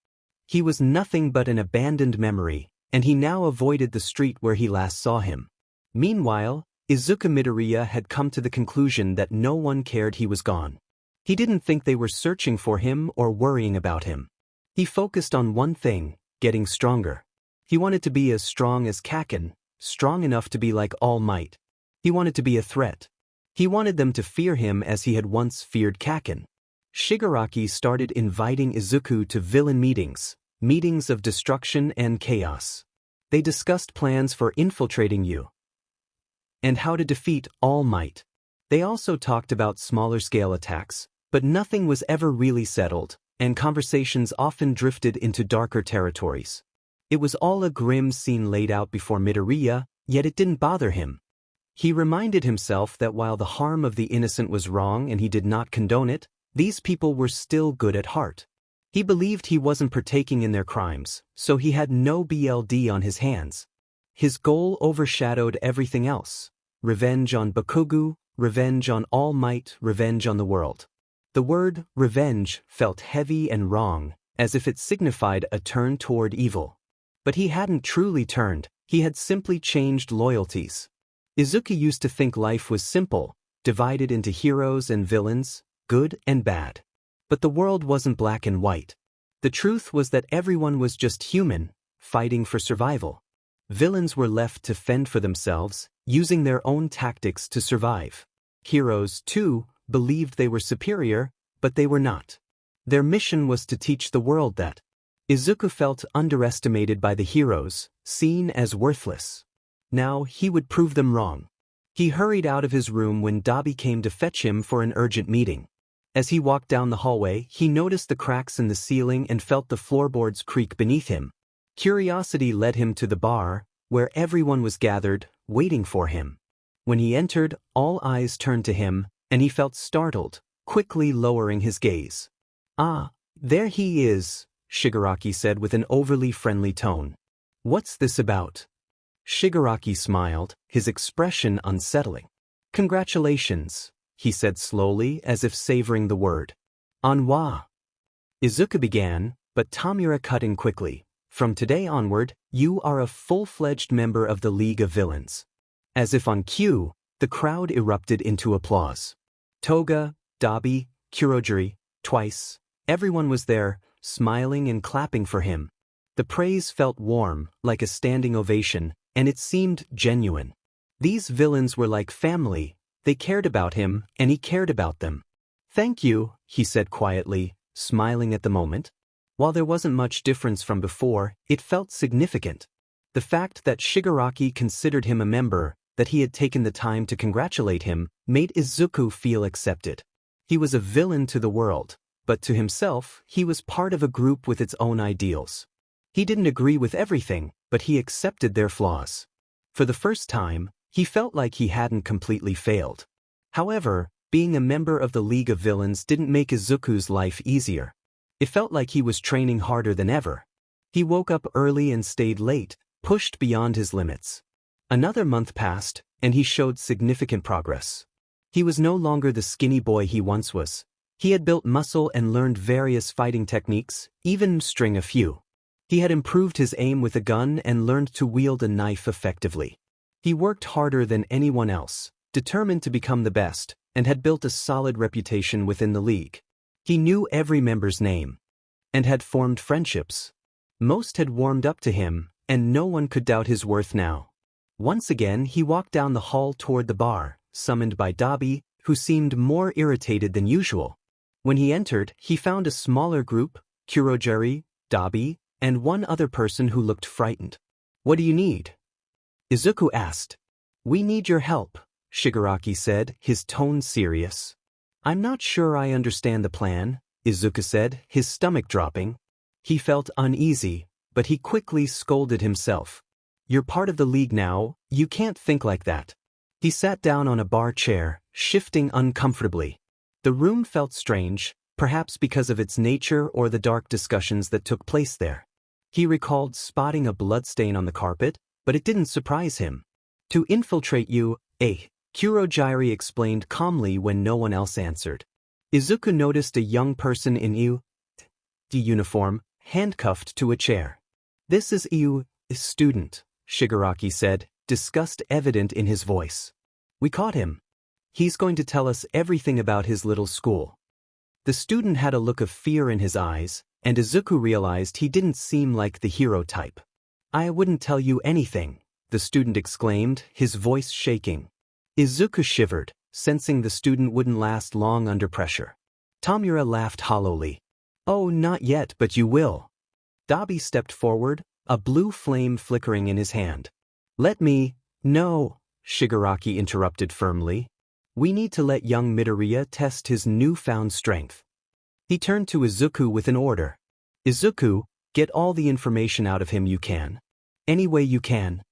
He was nothing but an abandoned memory, and he now avoided the street where he last saw him. Meanwhile, Izuku Midoriya had come to the conclusion that no one cared he was gone. He didn't think they were searching for him or worrying about him. He focused on one thing, getting stronger. He wanted to be as strong as Kaken, strong enough to be like All Might. He wanted to be a threat. He wanted them to fear him as he had once feared Kaken. Shigaraki started inviting Izuku to villain meetings of destruction and chaos. They discussed plans for infiltrating UA and how to defeat All Might. They also talked about smaller-scale attacks, but nothing was ever really settled, and conversations often drifted into darker territories. It was all a grim scene laid out before Midoriya, yet it didn't bother him. He reminded himself that while the harm of the innocent was wrong and he did not condone it, these people were still good at heart. He believed he wasn't partaking in their crimes, so he had no BLD on his hands. His goal overshadowed everything else. Revenge on Bakugo, revenge on All Might, revenge on the world. The word revenge felt heavy and wrong, as if it signified a turn toward evil. But he hadn't truly turned, he had simply changed loyalties. Izuku used to think life was simple, divided into heroes and villains, good and bad. But the world wasn't black and white. The truth was that everyone was just human, fighting for survival. Villains were left to fend for themselves, using their own tactics to survive. Heroes, too, believed they were superior, but they were not. Their mission was to teach the world that. Izuku felt underestimated by the heroes, seen as worthless. Now he would prove them wrong. He hurried out of his room when Dabi came to fetch him for an urgent meeting. As he walked down the hallway, he noticed the cracks in the ceiling and felt the floorboards creak beneath him. Curiosity led him to the bar, where everyone was gathered, waiting for him. When he entered, all eyes turned to him, and he felt startled, quickly lowering his gaze. "Ah, there he is," Shigaraki said with an overly friendly tone. "What's this about?" Shigaraki smiled, his expression unsettling. "Congratulations," he said slowly as if savoring the word. "On what?" Izuku began, but Tamura cut in quickly. "From today onward, you are a full-fledged member of the League of Villains." As if on cue, the crowd erupted into applause. Toga, Dabi, Kurogiri, Twice, everyone was there, smiling and clapping for him. The praise felt warm, like a standing ovation, and it seemed genuine. These villains were like family, they cared about him, and he cared about them. "Thank you," he said quietly, smiling at the moment. While there wasn't much difference from before, it felt significant. The fact that Shigaraki considered him a member, that he had taken the time to congratulate him, made Izuku feel accepted. He was a villain to the world, but to himself, he was part of a group with its own ideals. He didn't agree with everything, but he accepted their flaws. For the first time, he felt like he hadn't completely failed. However, being a member of the League of Villains didn't make Izuku's life easier. It felt like he was training harder than ever. He woke up early and stayed late, pushed beyond his limits. Another month passed, and he showed significant progress. He was no longer the skinny boy he once was. He had built muscle and learned various fighting techniques, even string a few. He had improved his aim with a gun and learned to wield a knife effectively. He worked harder than anyone else, determined to become the best, and had built a solid reputation within the league. He knew every member's name and had formed friendships. Most had warmed up to him, and no one could doubt his worth now. Once again he walked down the hall toward the bar, summoned by Dabi, who seemed more irritated than usual. When he entered, he found a smaller group, Kurogiri, Dabi, and one other person who looked frightened. "What do you need?" Izuku asked. "We need your help," Shigaraki said, his tone serious. "I'm not sure I understand the plan," Izuku said, his stomach dropping. He felt uneasy, but he quickly scolded himself. "You're part of the league now, you can't think like that." He sat down on a bar chair, shifting uncomfortably. The room felt strange, perhaps because of its nature or the dark discussions that took place there. He recalled spotting a bloodstain on the carpet, but it didn't surprise him. "To infiltrate UA," Kurogiri explained calmly when no one else answered. Izuku noticed a young person in UA uniform, handcuffed to a chair. "This is UA's student," Shigaraki said, disgust evident in his voice. "We caught him. He's going to tell us everything about his little school." The student had a look of fear in his eyes, and Izuku realized he didn't seem like the hero type. "I wouldn't tell you anything," the student exclaimed, his voice shaking. Izuku shivered, sensing the student wouldn't last long under pressure. Tamura laughed hollowly. "Oh, not yet, but you will." Dabi stepped forward, a blue flame flickering in his hand. "Let me—" "No," Shigaraki interrupted firmly. "We need to let young Midoriya test his newfound strength." He turned to Izuku with an order. "Izuku, get all the information out of him you can. Any way you can."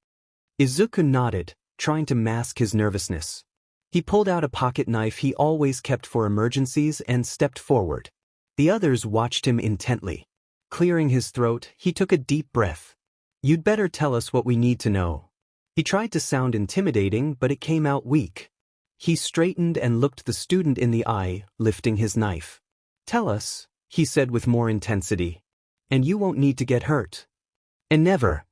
Izuku nodded, trying to mask his nervousness. He pulled out a pocket knife he always kept for emergencies and stepped forward. The others watched him intently. Clearing his throat, he took a deep breath. "You'd better tell us what we need to know." He tried to sound intimidating, but it came out weak. He straightened and looked the student in the eye, lifting his knife. "Tell us," he said with more intensity. "And you won't need to get hurt." "And never."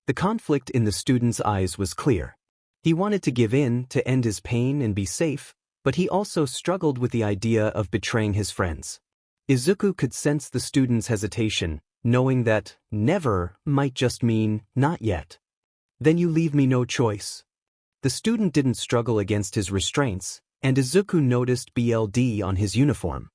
The conflict in the student's eyes was clear. He wanted to give in, to end his pain and be safe, but he also struggled with the idea of betraying his friends. Izuku could sense the student's hesitation, knowing that "never" might just mean "not yet." "Then you leave me no choice." The student didn't struggle against his restraints, and Izuku noticed BLD on his uniform.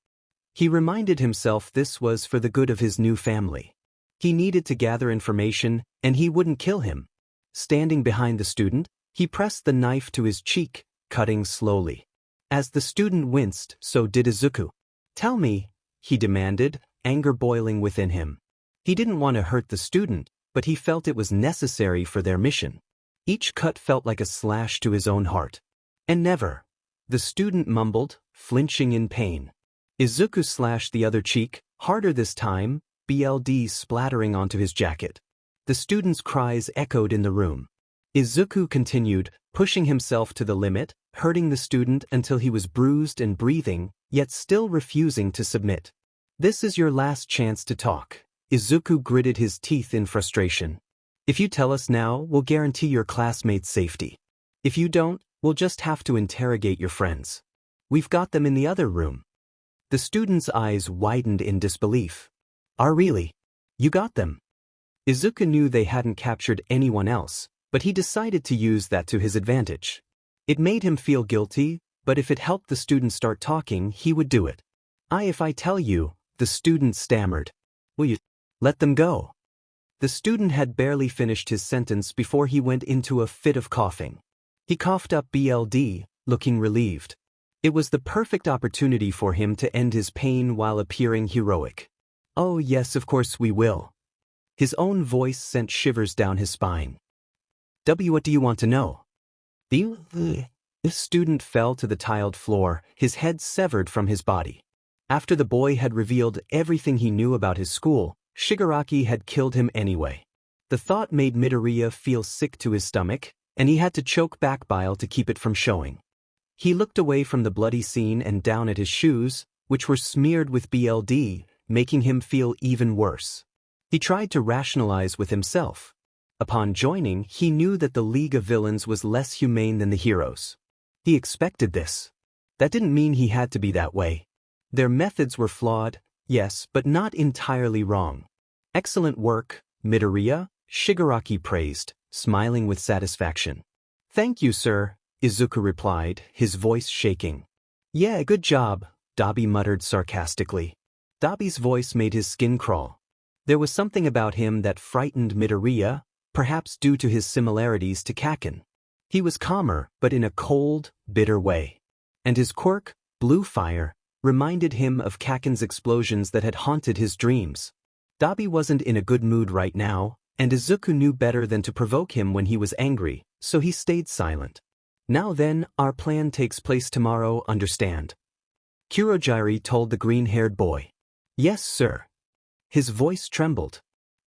He reminded himself this was for the good of his new family. He needed to gather information, and he wouldn't kill him. Standing behind the student, he pressed the knife to his cheek, cutting slowly. As the student winced, so did Izuku. "Tell me," he demanded, anger boiling within him. He didn't want to hurt the student, but he felt it was necessary for their mission. Each cut felt like a slash to his own heart. "And never," the student mumbled, flinching in pain. Izuku slashed the other cheek, harder this time, BLD splattering onto his jacket. The student's cries echoed in the room. Izuku continued, pushing himself to the limit, hurting the student until he was bruised and breathing, yet still refusing to submit. "This is your last chance to talk." Izuku gritted his teeth in frustration. "If you tell us now, we'll guarantee your classmates' safety. If you don't, we'll just have to interrogate your friends. We've got them in the other room." The student's eyes widened in disbelief. Really? You got them?" Izuku knew they hadn't captured anyone else, but he decided to use that to his advantage. It made him feel guilty, but if it helped the student start talking, he would do it. If I tell you," the student stammered. "Will you let them go?" The student had barely finished his sentence before he went into a fit of coughing. He coughed up BLD, looking relieved. It was the perfect opportunity for him to end his pain while appearing heroic. "Oh yes, of course we will." His own voice sent shivers down his spine. What do you want to know? The student fell to the tiled floor, his head severed from his body. After the boy had revealed everything he knew about his school, Shigaraki had killed him anyway. The thought made Midoriya feel sick to his stomach, and he had to choke back bile to keep it from showing. He looked away from the bloody scene and down at his shoes, which were smeared with blood, making him feel even worse. He tried to rationalize with himself. Upon joining, he knew that the League of Villains was less humane than the heroes. He expected this. That didn't mean he had to be that way. Their methods were flawed, yes, but not entirely wrong. Excellent work, Midoriya, Shigaraki praised, smiling with satisfaction. Thank you, sir, Izuku replied, his voice shaking. Yeah, good job, Dabi muttered sarcastically. Dabi's voice made his skin crawl. There was something about him that frightened Midoriya, perhaps due to his similarities to Kaken. He was calmer, but in a cold, bitter way. And his quirk, blue fire, reminded him of Kaken's explosions that had haunted his dreams. Dabi wasn't in a good mood right now, and Izuku knew better than to provoke him when he was angry, so he stayed silent. Now then, our plan takes place tomorrow, understand? Kurogiri told the green-haired boy. Yes, sir. His voice trembled.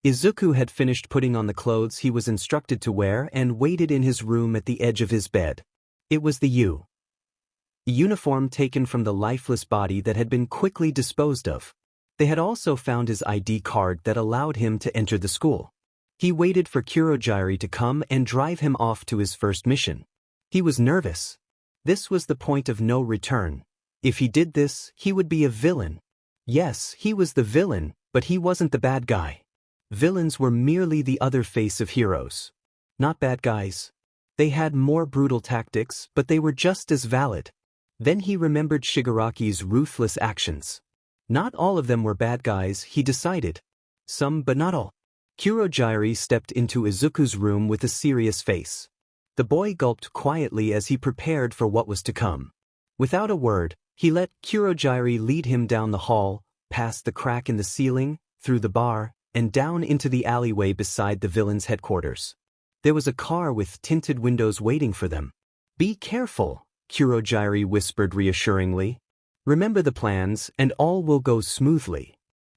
Izuku had finished putting on the clothes he was instructed to wear and waited in his room at the edge of his bed. It was the uniform taken from the lifeless body that had been quickly disposed of. They had also found his ID card that allowed him to enter the school. He waited for Kurogiri to come and drive him off to his first mission. He was nervous. This was the point of no return. If he did this, he would be a villain. Yes, he was the villain, but he wasn't the bad guy. Villains were merely the other face of heroes. Not bad guys. They had more brutal tactics, but they were just as valid. Then he remembered Shigaraki's ruthless actions. Not all of them were bad guys, he decided. Some, but not all. Kurogiri stepped into Izuku's room with a serious face. The boy gulped quietly as he prepared for what was to come. Without a word, he let Kurogiri lead him down the hall, past the crack in the ceiling, through the bar, and down into the alleyway beside the villain's headquarters. There was a car with tinted windows waiting for them. Be careful, Kurogiri whispered reassuringly. Remember the plans, and all will go smoothly.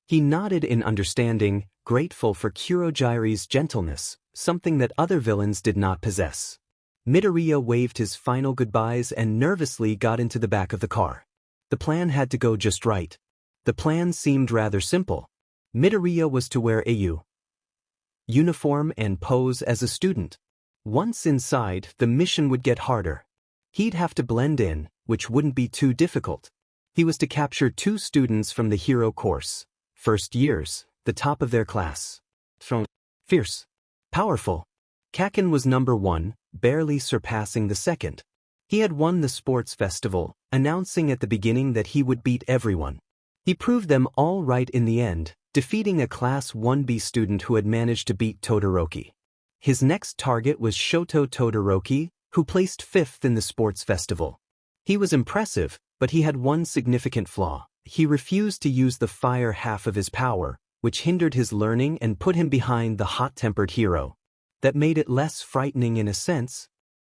He nodded in understanding, grateful for Kurogiri's gentleness, something that other villains did not possess. Midoriya waved his final goodbyes and nervously got into the back of the car. The plan had to go just right. The plan seemed rather simple. Midoriya was to wear a uniform and pose as a student. Once inside, the mission would get harder. He'd have to blend in, which wouldn't be too difficult. He was to capture 2 students from the hero course, first years, the top of their class. Fierce. Powerful. Kaken was number 1, barely surpassing the second. He had won the sports festival, announcing at the beginning that he would beat everyone. He proved them all right in the end, defeating a Class 1B student who had managed to beat Todoroki. His next target was Shoto Todoroki, who placed 5th in the sports festival. He was impressive, but he had one significant flaw. He refused to use the fire half of his power, which hindered his learning and put him behind the hot-tempered hero. That made it less frightening in a sense,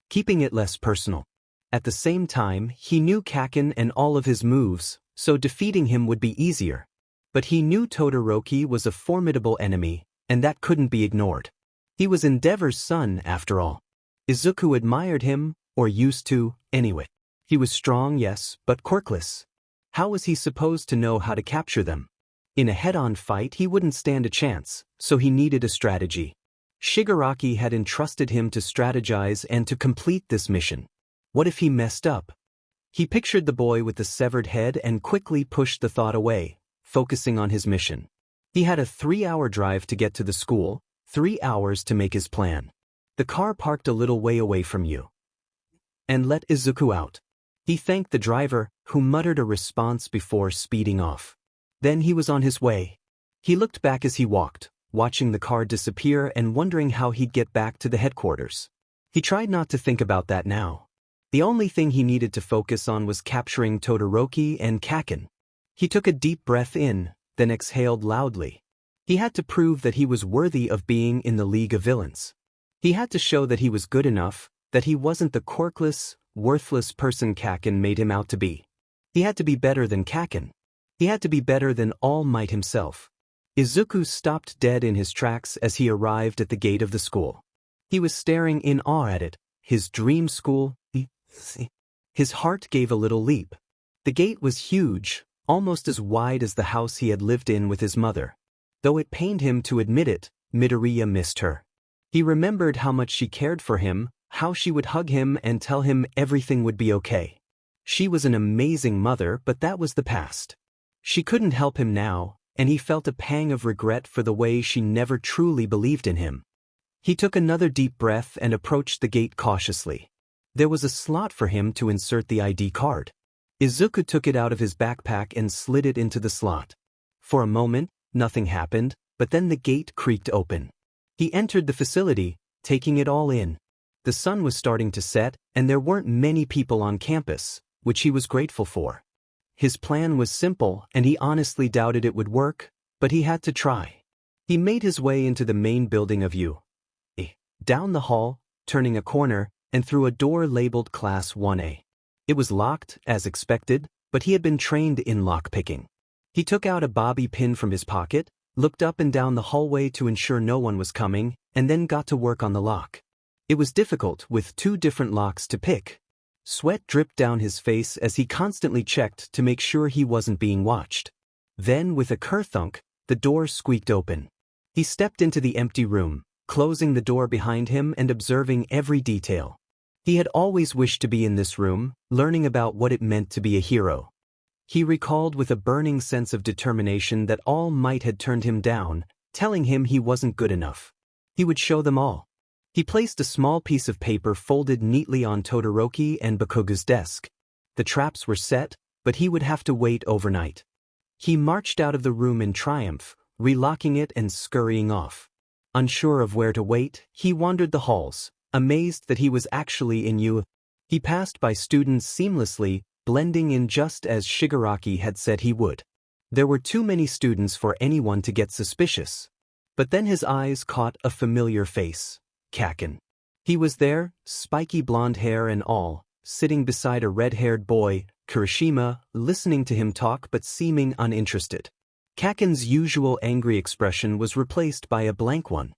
keeping it less personal. At the same time, he knew Kaken and all of his moves, so defeating him would be easier. But he knew Todoroki was a formidable enemy, and that couldn't be ignored. He was Endeavor's son, after all. Izuku admired him, or used to, anyway. He was strong, yes, but quirkless. How was he supposed to know how to capture them? In a head-on fight he wouldn't stand a chance, so he needed a strategy. Shigaraki had entrusted him to strategize and to complete this mission. What if he messed up? He pictured the boy with the severed head and quickly pushed the thought away, focusing on his mission. He had a 3-hour drive to get to the school, 3 hours to make his plan. The car parked a little way away from you. And let Izuku out. He thanked the driver, who muttered a response before speeding off. Then he was on his way. He looked back as he walked, watching the car disappear and wondering how he'd get back to the headquarters. He tried not to think about that now. The only thing he needed to focus on was capturing Todoroki and Kaken. He took a deep breath in, then exhaled loudly. He had to prove that he was worthy of being in the League of Villains. He had to show that he was good enough, that he wasn't the quirkless, worthless person Kakin made him out to be. He had to be better than Kakin. He had to be better than All Might himself. Izuku stopped dead in his tracks as he arrived at the gate of the school. He was staring in awe at it, his dream school. His heart gave a little leap. The gate was huge, almost as wide as the house he had lived in with his mother. Though it pained him to admit it, Midoriya missed her. He remembered how much she cared for him, how she would hug him and tell him everything would be okay. She was an amazing mother, but that was the past. She couldn't help him now, and he felt a pang of regret for the way she never truly believed in him. He took another deep breath and approached the gate cautiously. There was a slot for him to insert the ID card. Izuku took it out of his backpack and slid it into the slot. For a moment, nothing happened, but then the gate creaked open. He entered the facility, taking it all in. The sun was starting to set, and there weren't many people on campus, which he was grateful for. His plan was simple, and he honestly doubted it would work, but he had to try. He made his way into the main building of UA. Down the hall, turning a corner, and through a door labeled Class 1A. It was locked, as expected, but he had been trained in lockpicking. He took out a bobby pin from his pocket, looked up and down the hallway to ensure no one was coming, and then got to work on the lock. It was difficult, with 2 different locks to pick. Sweat dripped down his face as he constantly checked to make sure he wasn't being watched. Then, with a kerthunk, the door squeaked open. He stepped into the empty room, closing the door behind him and observing every detail. He had always wished to be in this room, learning about what it meant to be a hero. He recalled with a burning sense of determination that All Might had turned him down, telling him he wasn't good enough. He would show them all. He placed a small piece of paper folded neatly on Todoroki and Bakugo's desk. The traps were set, but he would have to wait overnight. He marched out of the room in triumph, relocking it and scurrying off. Unsure of where to wait, he wandered the halls, amazed that he was actually in UA. He passed by students seamlessly, blending in just as Shigaraki had said he would. There were too many students for anyone to get suspicious. But then his eyes caught a familiar face. Kakin. He was there, spiky blonde hair and all, sitting beside a red-haired boy, Kirishima, listening to him talk but seeming uninterested. Kakin's usual angry expression was replaced by a blank one.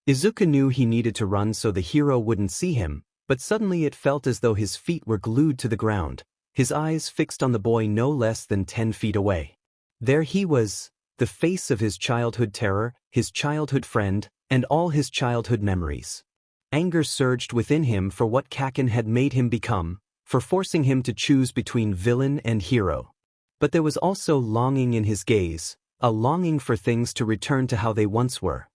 Izuku knew he needed to run so the hero wouldn't see him, but suddenly it felt as though his feet were glued to the ground, his eyes fixed on the boy no less than 10 feet away. There he was, the face of his childhood terror, his childhood friend, and all his childhood memories. Anger surged within him for what Kakin had made him become, for forcing him to choose between villain and hero. But there was also longing in his gaze, a longing for things to return to how they once were.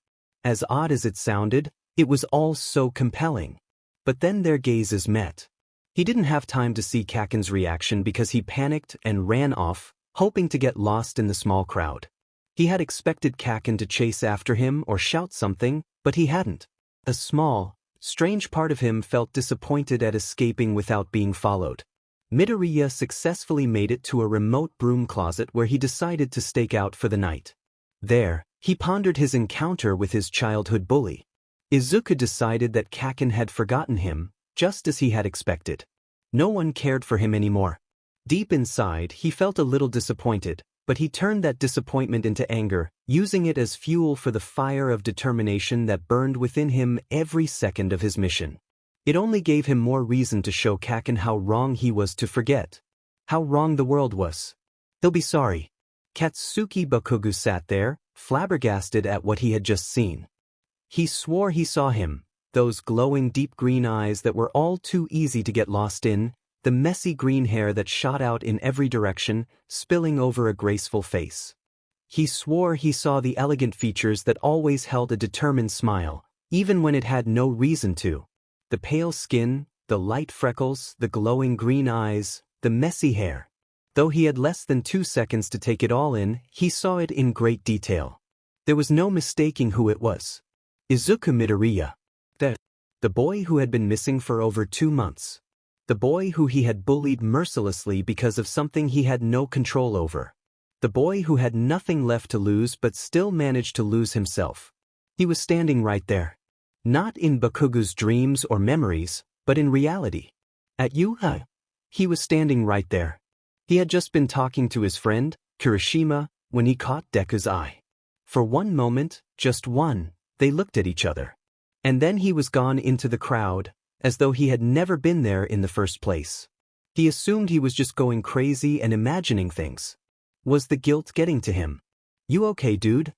As odd as it sounded, it was all so compelling. But then their gazes met. He didn't have time to see Kakin's reaction because he panicked and ran off, hoping to get lost in the small crowd. He had expected Kakin to chase after him or shout something, but he hadn't. A small, strange part of him felt disappointed at escaping without being followed. Midoriya successfully made it to a remote broom closet where he decided to stake out for the night. There, he pondered his encounter with his childhood bully. Izuku decided that Kakin had forgotten him, just as he had expected. No one cared for him anymore. Deep inside, he felt a little disappointed, but he turned that disappointment into anger, using it as fuel for the fire of determination that burned within him every second of his mission. It only gave him more reason to show Kakin how wrong he was to forget. How wrong the world was. He'll be sorry. Katsuki Bakugo sat there, flabbergasted at what he had just seen. He swore he saw him, those glowing deep green eyes that were all too easy to get lost in, the messy green hair that shot out in every direction, spilling over a graceful face. He swore he saw the elegant features that always held a determined smile, even when it had no reason to. The pale skin, the light freckles, the glowing green eyes, the messy hair. Though he had less than 2 seconds to take it all in, he saw it in great detail. There was no mistaking who it was. Izuku Midoriya. The boy who had been missing for over 2 months. The boy who he had bullied mercilessly because of something he had no control over. The boy who had nothing left to lose but still managed to lose himself. He was standing right there. Not in Bakugo's dreams or memories, but in reality. At UA. He was standing right there. He had just been talking to his friend, Kirishima, when he caught Deku's eye. For one moment, just one, they looked at each other. And then he was gone into the crowd, as though he had never been there in the first place. He assumed he was just going crazy and imagining things. Was the guilt getting to him? You okay, dude?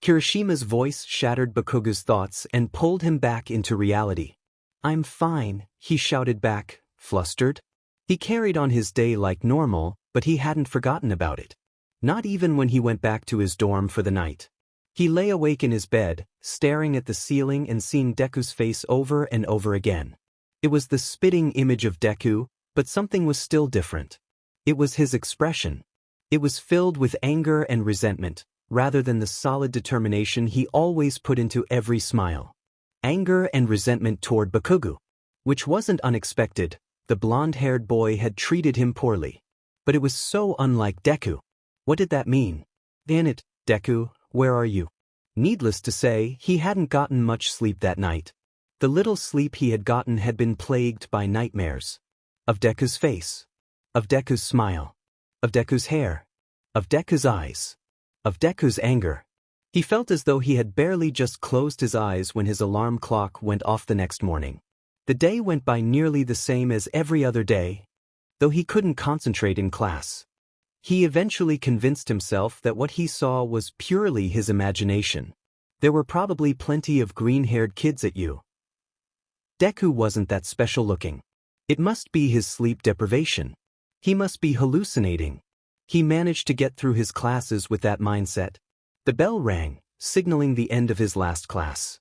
Kirishima's voice shattered Bakugo's thoughts and pulled him back into reality. I'm fine, he shouted back, flustered. He carried on his day like normal, but he hadn't forgotten about it. Not even when he went back to his dorm for the night. He lay awake in his bed, staring at the ceiling and seeing Deku's face over and over again. It was the spitting image of Deku, but something was still different. It was his expression. It was filled with anger and resentment, rather than the solid determination he always put into every smile. Anger and resentment toward Bakugo. Which wasn't unexpected, the blonde-haired boy had treated him poorly. But it was so unlike Deku. What did that mean? Damn it, Deku, where are you? Needless to say, he hadn't gotten much sleep that night. The little sleep he had gotten had been plagued by nightmares. Of Deku's face. Of Deku's smile. Of Deku's hair. Of Deku's eyes. Of Deku's anger. He felt as though he had barely just closed his eyes when his alarm clock went off the next morning. The day went by nearly the same as every other day, though he couldn't concentrate in class. He eventually convinced himself that what he saw was purely his imagination. There were probably plenty of green-haired kids at UA. Deku wasn't that special looking. It must be his sleep deprivation. He must be hallucinating. He managed to get through his classes with that mindset. The bell rang, signaling the end of his last class.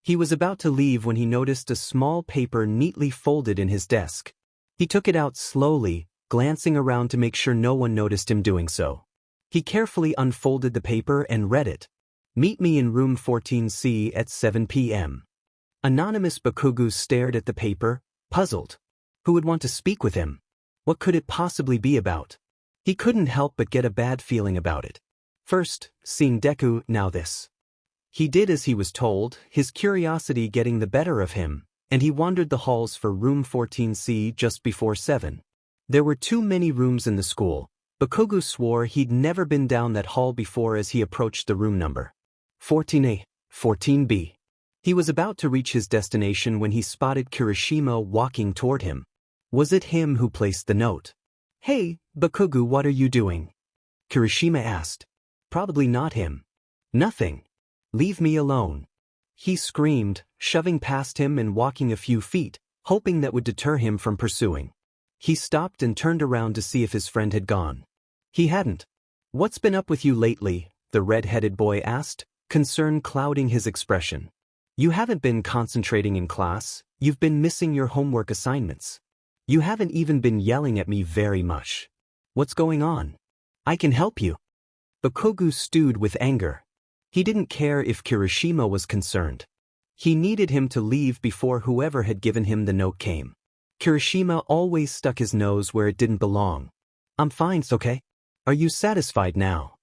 He was about to leave when he noticed a small paper neatly folded in his desk. He took it out slowly, glancing around to make sure no one noticed him doing so. He carefully unfolded the paper and read it. Meet me in room 14C at 7 p.m. Anonymous Bakugo stared at the paper, puzzled. Who would want to speak with him? What could it possibly be about? He couldn't help but get a bad feeling about it. First, seeing Deku, now this. He did as he was told, his curiosity getting the better of him, and he wandered the halls for room 14C just before 7. There were too many rooms in the school. Bakugo swore he'd never been down that hall before as he approached the room number. 14A, 14B. He was about to reach his destination when he spotted Kirishima walking toward him. Was it him who placed the note? Hey, Bakugo, what are you doing? Kirishima asked. Probably not him. Nothing. Leave me alone. He screamed, shoving past him and walking a few feet, hoping that would deter him from pursuing. He stopped and turned around to see if his friend had gone. He hadn't. What's been up with you lately? The red-headed boy asked, concern clouding his expression. You haven't been concentrating in class, you've been missing your homework assignments. You haven't even been yelling at me very much. What's going on? I can help you. Bakugo stewed with anger. He didn't care if Kirishima was concerned. He needed him to leave before whoever had given him the note came. Kirishima always stuck his nose where it didn't belong. I'm fine, okay? Are you satisfied now?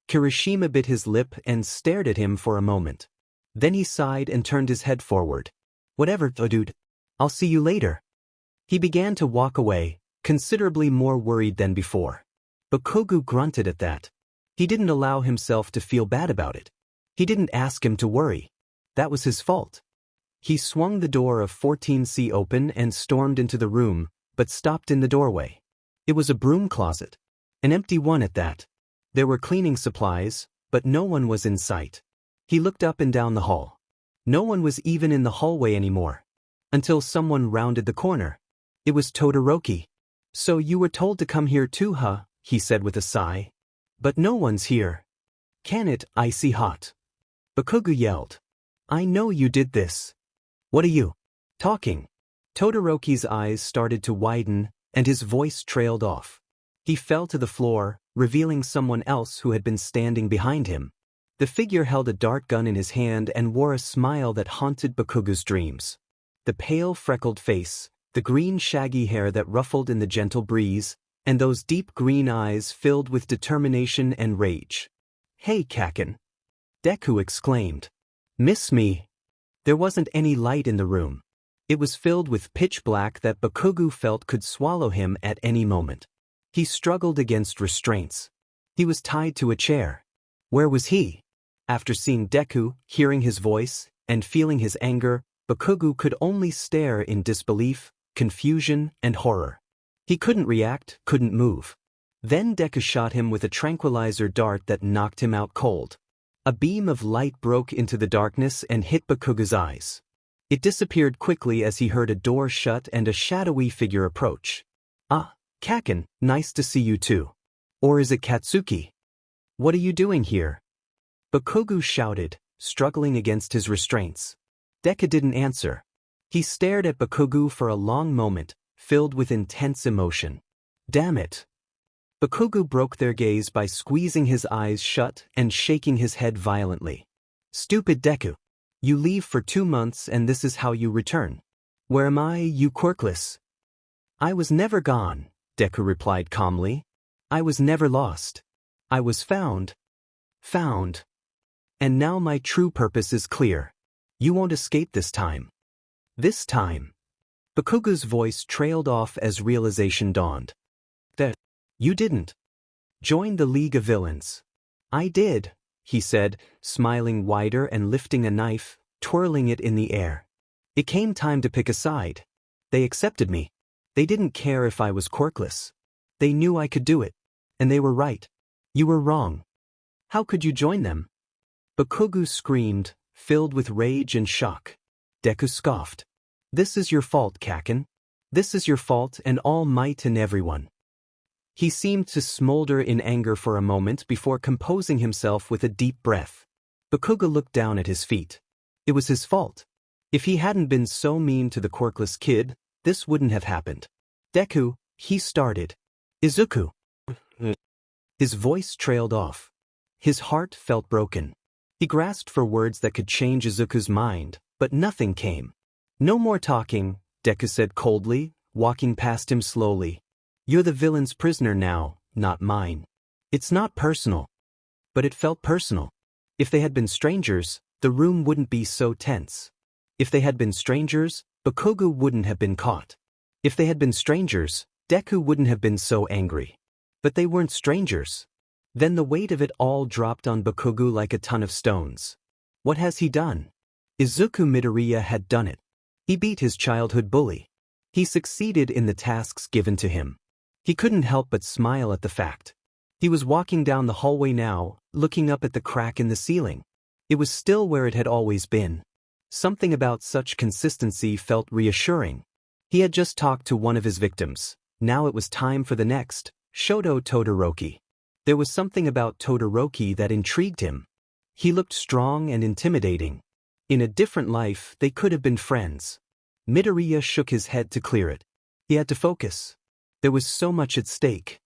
Kirishima bit his lip and stared at him for a moment. Then he sighed and turned his head forward. Whatever, dude. I'll see you later. He began to walk away, considerably more worried than before. Bakugo grunted at that. He didn't allow himself to feel bad about it. He didn't ask him to worry. That was his fault. He swung the door of 14C open and stormed into the room, but stopped in the doorway. It was a broom closet. An empty one at that. There were cleaning supplies, but no one was in sight. He looked up and down the hall. No one was even in the hallway anymore. Until someone rounded the corner. It was Todoroki. So you were told to come here too, huh? He said with a sigh. But no one's here. Can it, icy hot? Bakugo yelled. I know you did this. What are you talking? Todoroki's eyes started to widen, and his voice trailed off. He fell to the floor, revealing someone else who had been standing behind him. The figure held a dart gun in his hand and wore a smile that haunted Bakugo's dreams. The pale, freckled face, the green shaggy hair that ruffled in the gentle breeze, and those deep green eyes filled with determination and rage. Hey, Kaken! Deku exclaimed. Miss me? There wasn't any light in the room. It was filled with pitch black that Bakugo felt could swallow him at any moment. He struggled against restraints. He was tied to a chair. Where was he? After seeing Deku, hearing his voice, and feeling his anger, Bakugo could only stare in disbelief, confusion, and horror. He couldn't react, couldn't move. Then Deku shot him with a tranquilizer dart that knocked him out cold. A beam of light broke into the darkness and hit Bakugo's eyes. It disappeared quickly as he heard a door shut and a shadowy figure approach. "Ah, Kaken, nice to see you too. Or is it Katsuki? What are you doing here?" Bakugo shouted, struggling against his restraints. Deku didn't answer. He stared at Bakugo for a long moment, filled with intense emotion. "Damn it." Bakugo broke their gaze by squeezing his eyes shut and shaking his head violently. "Stupid Deku. You leave for 2 months and this is how you return. Where am I, you quirkless?" "I was never gone," Deku replied calmly. "I was never lost. I was found. Found. And now my true purpose is clear. You won't escape this time. This time." Bakugo's voice trailed off as realization dawned. "That you didn't join the League of Villains." "I did," he said, smiling wider and lifting a knife, twirling it in the air. "It came time to pick a side. They accepted me. They didn't care if I was quirkless. They knew I could do it. And they were right. You were wrong. How could you join them?" Bakugo screamed, filled with rage and shock. Deku scoffed. "This is your fault, Kaken. This is your fault and All Might and everyone." He seemed to smolder in anger for a moment before composing himself with a deep breath. Bakugo looked down at his feet. It was his fault. If he hadn't been so mean to the quirkless kid, this wouldn't have happened. "Deku," he started. "Izuku." His voice trailed off. His heart felt broken. He grasped for words that could change Izuku's mind, but nothing came. "No more talking," Deku said coldly, walking past him slowly. "You're the villain's prisoner now, not mine. It's not personal." But it felt personal. If they had been strangers, the room wouldn't be so tense. If they had been strangers, Bakugo wouldn't have been caught. If they had been strangers, Deku wouldn't have been so angry. But they weren't strangers. Then the weight of it all dropped on Bakugo like a ton of stones. What has he done? Izuku Midoriya had done it. He beat his childhood bully. He succeeded in the tasks given to him. He couldn't help but smile at the fact. He was walking down the hallway now, looking up at the crack in the ceiling. It was still where it had always been. Something about such consistency felt reassuring. He had just talked to one of his victims. Now it was time for the next, Todoroki. There was something about Todoroki that intrigued him. He looked strong and intimidating. In a different life, they could have been friends. Midoriya shook his head to clear it. He had to focus. There was so much at stake.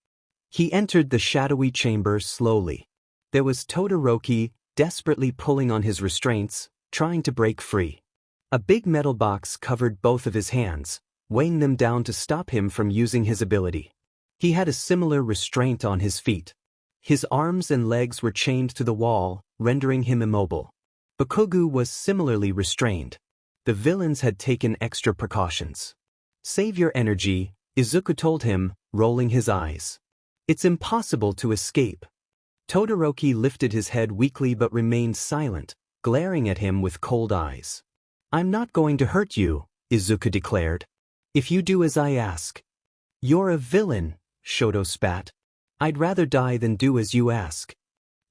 He entered the shadowy chamber slowly. There was Todoroki, desperately pulling on his restraints, trying to break free. A big metal box covered both of his hands, weighing them down to stop him from using his ability. He had a similar restraint on his feet. His arms and legs were chained to the wall, rendering him immobile. Bakugo was similarly restrained. The villains had taken extra precautions. "Save your energy," Izuku told him, rolling his eyes. "It's impossible to escape." Todoroki lifted his head weakly but remained silent, glaring at him with cold eyes. "I'm not going to hurt you," Izuku declared. "If you do as I ask." "You're a villain," Shoto spat. "I'd rather die than do as you ask."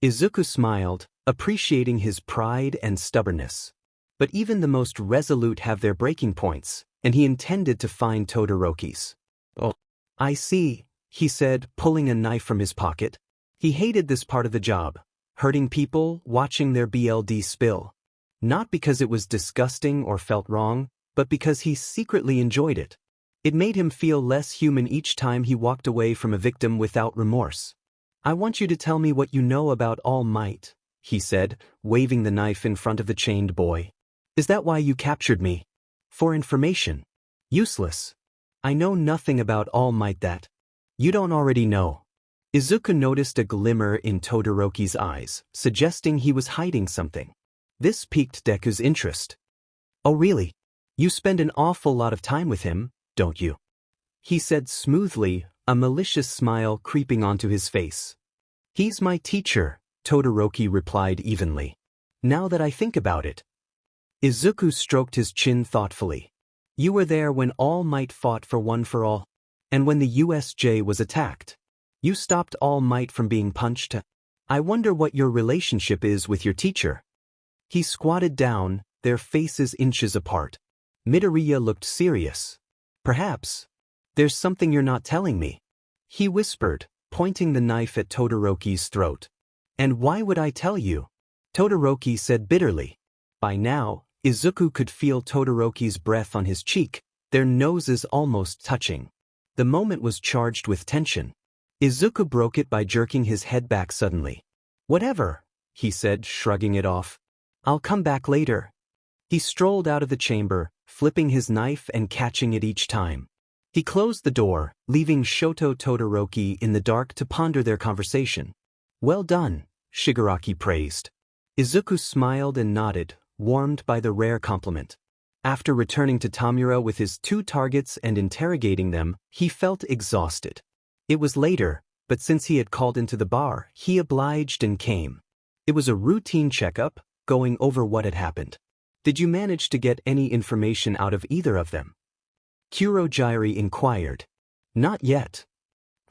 Izuku smiled, appreciating his pride and stubbornness. But even the most resolute have their breaking points, and he intended to find Todoroki's. "Oh, I see," he said, pulling a knife from his pocket. He hated this part of the job, hurting people, watching their blood spill. Not because it was disgusting or felt wrong, but because he secretly enjoyed it. It made him feel less human each time he walked away from a victim without remorse. "I want you to tell me what you know about All Might," he said, waving the knife in front of the chained boy. "Is that why you captured me? For information? Useless. I know nothing about All Might that you don't already know." Izuku noticed a glimmer in Todoroki's eyes, suggesting he was hiding something. This piqued Deku's interest. Oh really? You spend an awful lot of time with him, don't you? He said smoothly, a malicious smile creeping onto his face. He's my teacher, Todoroki replied evenly. Now that I think about it. Izuku stroked his chin thoughtfully. You were there when All Might fought for One for All. And when the USJ was attacked. You stopped All Might from being punched. I wonder what your relationship is with your teacher. He squatted down, their faces inches apart. Midoriya looked serious. Perhaps. There's something you're not telling me. He whispered, pointing the knife at Todoroki's throat. And why would I tell you? Todoroki said bitterly. By now, Izuku could feel Todoroki's breath on his cheek, their noses almost touching. The moment was charged with tension. Izuku broke it by jerking his head back suddenly. Whatever, he said, shrugging it off. I'll come back later. He strolled out of the chamber, flipping his knife and catching it each time. He closed the door, leaving Shoto Todoroki in the dark to ponder their conversation. Well done, Shigaraki praised. Izuku smiled and nodded, warmed by the rare compliment. After returning to Tamura with his 2 targets and interrogating them, he felt exhausted. It was later, but since he had called into the bar, he obliged and came. It was a routine checkup, going over what had happened. Did you manage to get any information out of either of them? Kurojiiri inquired. Not yet.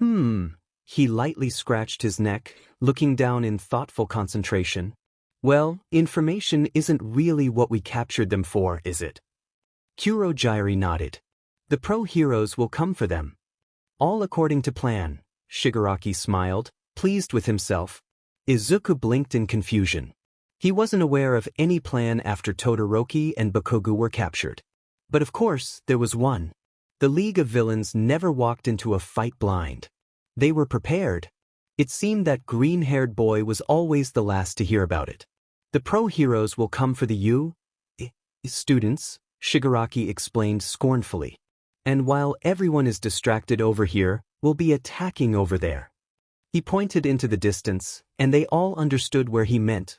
He lightly scratched his neck, looking down in thoughtful concentration. Well, information isn't really what we captured them for, is it? Kurojiiri nodded. The pro-heroes will come for them. All according to plan, Shigaraki smiled, pleased with himself. Izuku blinked in confusion. He wasn't aware of any plan after Todoroki and Bakugo were captured. But of course, there was one. The League of Villains never walked into a fight blind. They were prepared. It seemed that green-haired boy was always the last to hear about it. The pro-heroes will come for the students, Shigaraki explained scornfully. And while everyone is distracted over here, we'll be attacking over there. He pointed into the distance, and they all understood where he meant.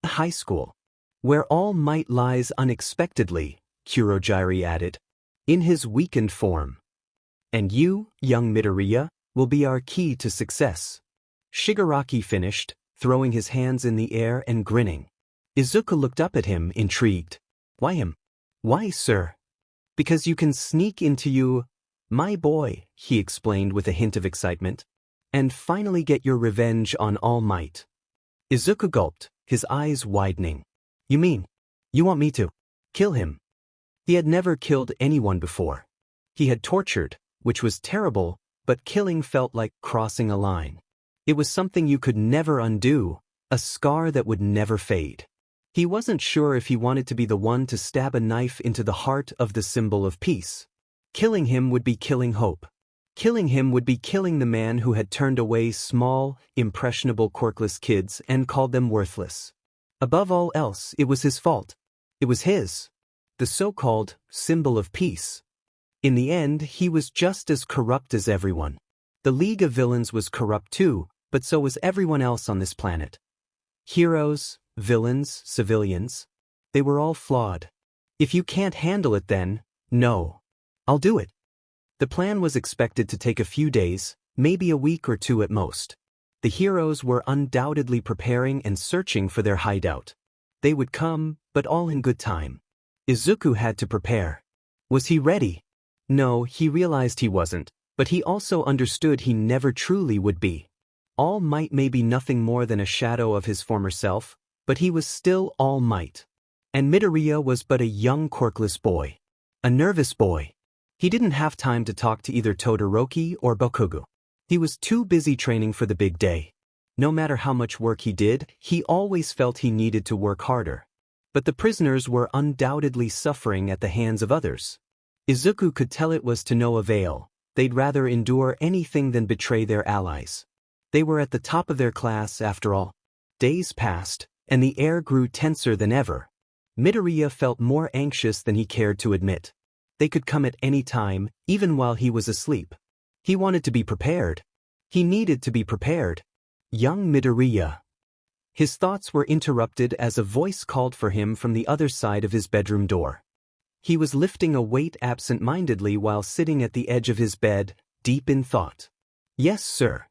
High school. Where All Might lies unexpectedly, Kurojiiri added. In his weakened form. And you, young Midoriya, will be our key to success. Shigaraki finished, throwing his hands in the air and grinning. Izuku looked up at him, intrigued. Why him? Why, sir? Because you can sneak into my boy, he explained with a hint of excitement. And finally get your revenge on All Might. Izuku gulped, his eyes widening. You mean, you want me to kill him? He had never killed anyone before. He had tortured, which was terrible, but killing felt like crossing a line. It was something you could never undo, a scar that would never fade. He wasn't sure if he wanted to be the one to stab a knife into the heart of the symbol of peace. Killing him would be killing hope. Killing him would be killing the man who had turned away small, impressionable quirkless kids and called them worthless. Above all else, it was his fault. It was his. The so-called symbol of peace. In the end, he was just as corrupt as everyone. The League of Villains was corrupt too, but so was everyone else on this planet. Heroes, villains, civilians. They were all flawed. If you can't handle it then, no. I'll do it. The plan was expected to take a few days, maybe a week or 2 at most. The heroes were undoubtedly preparing and searching for their hideout. They would come, but all in good time. Izuku had to prepare. Was he ready? No, he realized he wasn't, but he also understood he never truly would be. All Might may be nothing more than a shadow of his former self, but he was still All Might. And Midoriya was but a young quirkless boy. A nervous boy. He didn't have time to talk to either Todoroki or Bakugo. He was too busy training for the big day. No matter how much work he did, he always felt he needed to work harder. But the prisoners were undoubtedly suffering at the hands of others. Izuku could tell it was to no avail. They'd rather endure anything than betray their allies. They were at the top of their class after all. Days passed, and the air grew tenser than ever. Midoriya felt more anxious than he cared to admit. They could come at any time, even while he was asleep. He wanted to be prepared. He needed to be prepared. Young Midoriya. His thoughts were interrupted as a voice called for him from the other side of his bedroom door. He was lifting a weight absent-mindedly while sitting at the edge of his bed, deep in thought. "Yes, sir."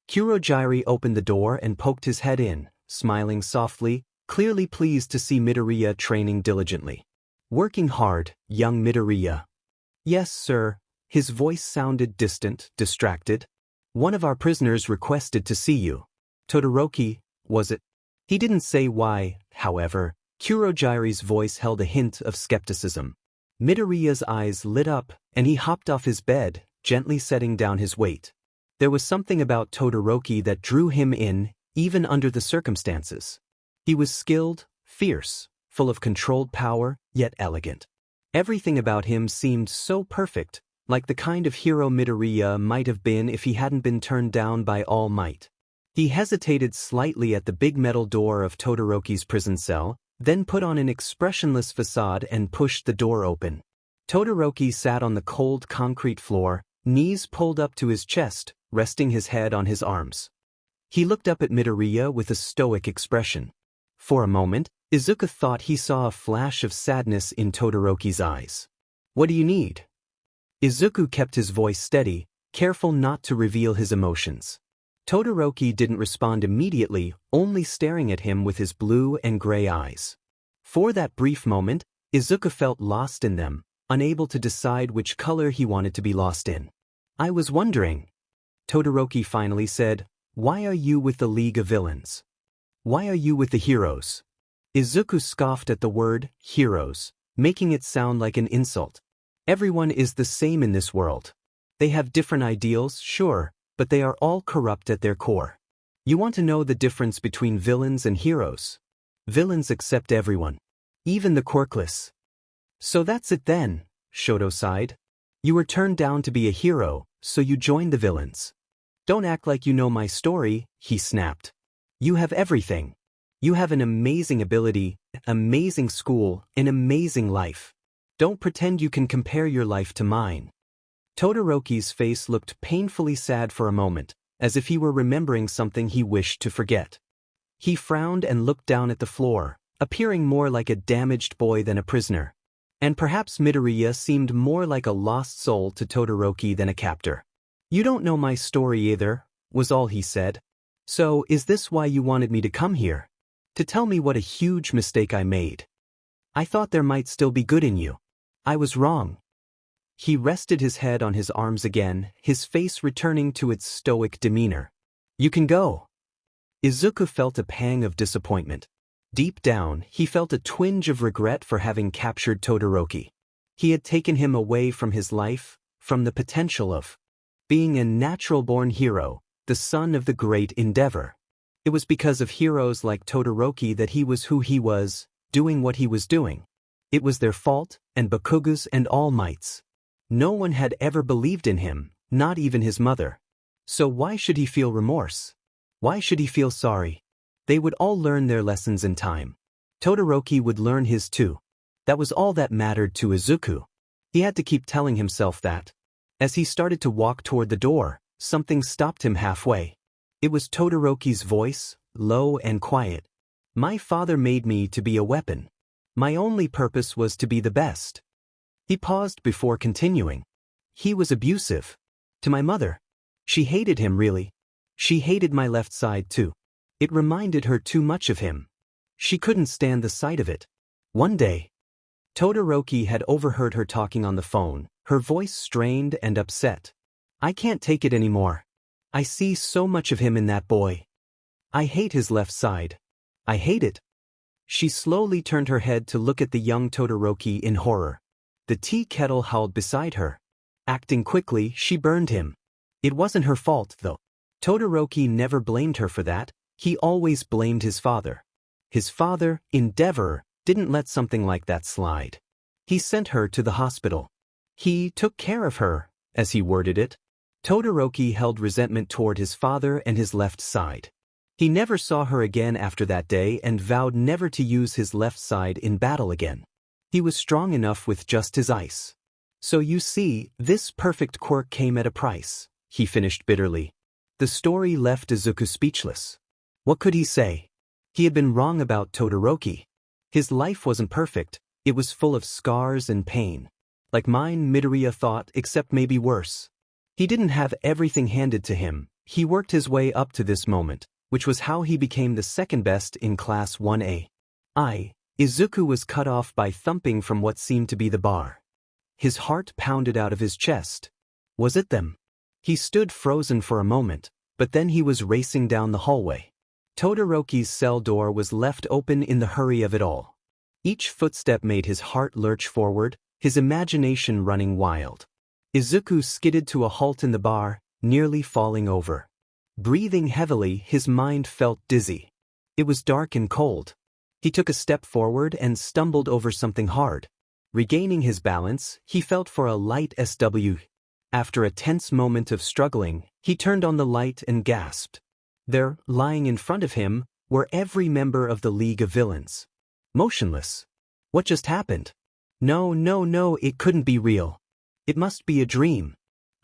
Kurogiri opened the door and poked his head in, smiling softly, clearly pleased to see Midoriya training diligently. "Working hard, young Midoriya." "Yes, sir." His voice sounded distant, distracted. "One of our prisoners requested to see you." "Todoroki, was it?" He didn't say why, however. Kurogiri's voice held a hint of skepticism. Midoriya's eyes lit up, and he hopped off his bed, gently setting down his weight. There was something about Todoroki that drew him in, even under the circumstances. He was skilled, fierce, full of controlled power, yet elegant. Everything about him seemed so perfect, like the kind of hero Midoriya might have been if he hadn't been turned down by All Might. He hesitated slightly at the big metal door of Todoroki's prison cell, then put on an expressionless facade and pushed the door open. Todoroki sat on the cold concrete floor, knees pulled up to his chest, resting his head on his arms. He looked up at Midoriya with a stoic expression. For a moment, Izuku thought he saw a flash of sadness in Todoroki's eyes. "What do you need?" Izuku kept his voice steady, careful not to reveal his emotions. Todoroki didn't respond immediately, only staring at him with his blue and gray eyes. For that brief moment, Izuku felt lost in them, unable to decide which color he wanted to be lost in. "I was wondering," Todoroki finally said, "why are you with the League of Villains? Why are you with the heroes?" Izuku scoffed at the word, heroes, making it sound like an insult. "Everyone is the same in this world. They have different ideals, sure, but they are all corrupt at their core. You want to know the difference between villains and heroes? Villains accept everyone, even the quirkless." "So that's it then," Shoto sighed. "You were turned down to be a hero, so you joined the villains." "Don't act like you know my story," he snapped. "You have everything. You have an amazing ability, amazing school, an amazing life. Don't pretend you can compare your life to mine." Todoroki's face looked painfully sad for a moment, as if he were remembering something he wished to forget. He frowned and looked down at the floor, appearing more like a damaged boy than a prisoner. And perhaps Midoriya seemed more like a lost soul to Todoroki than a captor. "You don't know my story either," was all he said. "So is this why you wanted me to come here? To tell me what a huge mistake I made? I thought there might still be good in you. I was wrong." He rested his head on his arms again, his face returning to its stoic demeanor. "You can go." Izuku felt a pang of disappointment. Deep down, he felt a twinge of regret for having captured Todoroki. He had taken him away from his life, from the potential of being a natural-born hero, the son of the great endeavor. It was because of heroes like Todoroki that he was who he was, doing what he was doing. It was their fault, and Bakugo's and All Might's. No one had ever believed in him, not even his mother. So why should he feel remorse? Why should he feel sorry? They would all learn their lessons in time. Todoroki would learn his too. That was all that mattered to Izuku. He had to keep telling himself that. As he started to walk toward the door, something stopped him halfway. It was Todoroki's voice, low and quiet. "My father made me to be a weapon. My only purpose was to be the best." He paused before continuing. "He was abusive. To my mother. She hated him really. She hated my left side too. It reminded her too much of him. She couldn't stand the sight of it. One day." Todoroki had overheard her talking on the phone, her voice strained and upset. "I can't take it anymore. I see so much of him in that boy. I hate his left side. I hate it." She slowly turned her head to look at the young Todoroki in horror. The tea kettle howled beside her. Acting quickly, she burned him. It wasn't her fault, though. Todoroki never blamed her for that. He always blamed his father. His father, Endeavor, didn't let something like that slide. He sent her to the hospital. He took care of her, as he worded it. Todoroki held resentment toward his father and his left side. He never saw her again after that day and vowed never to use his left side in battle again. He was strong enough with just his ice. "So you see, this perfect quirk came at a price," he finished bitterly. The story left Izuku speechless. What could he say? He had been wrong about Todoroki. His life wasn't perfect, it was full of scars and pain. Like mine, Midoriya thought, except maybe worse. He didn't have everything handed to him, he worked his way up to this moment, which was how he became the second best in Class 1A. Izuku was cut off by thumping from what seemed to be the bar. His heart pounded out of his chest. Was it them? He stood frozen for a moment, but then he was racing down the hallway. Todoroki's cell door was left open in the hurry of it all. Each footstep made his heart lurch forward, his imagination running wild. Izuku skidded to a halt in the bar, nearly falling over. Breathing heavily, his mind felt dizzy. It was dark and cold. He took a step forward and stumbled over something hard. Regaining his balance, he felt for a light SW. After a tense moment of struggling, he turned on the light and gasped. There, lying in front of him, were every member of the League of Villains. Motionless. What just happened? No, it couldn't be real. It must be a dream.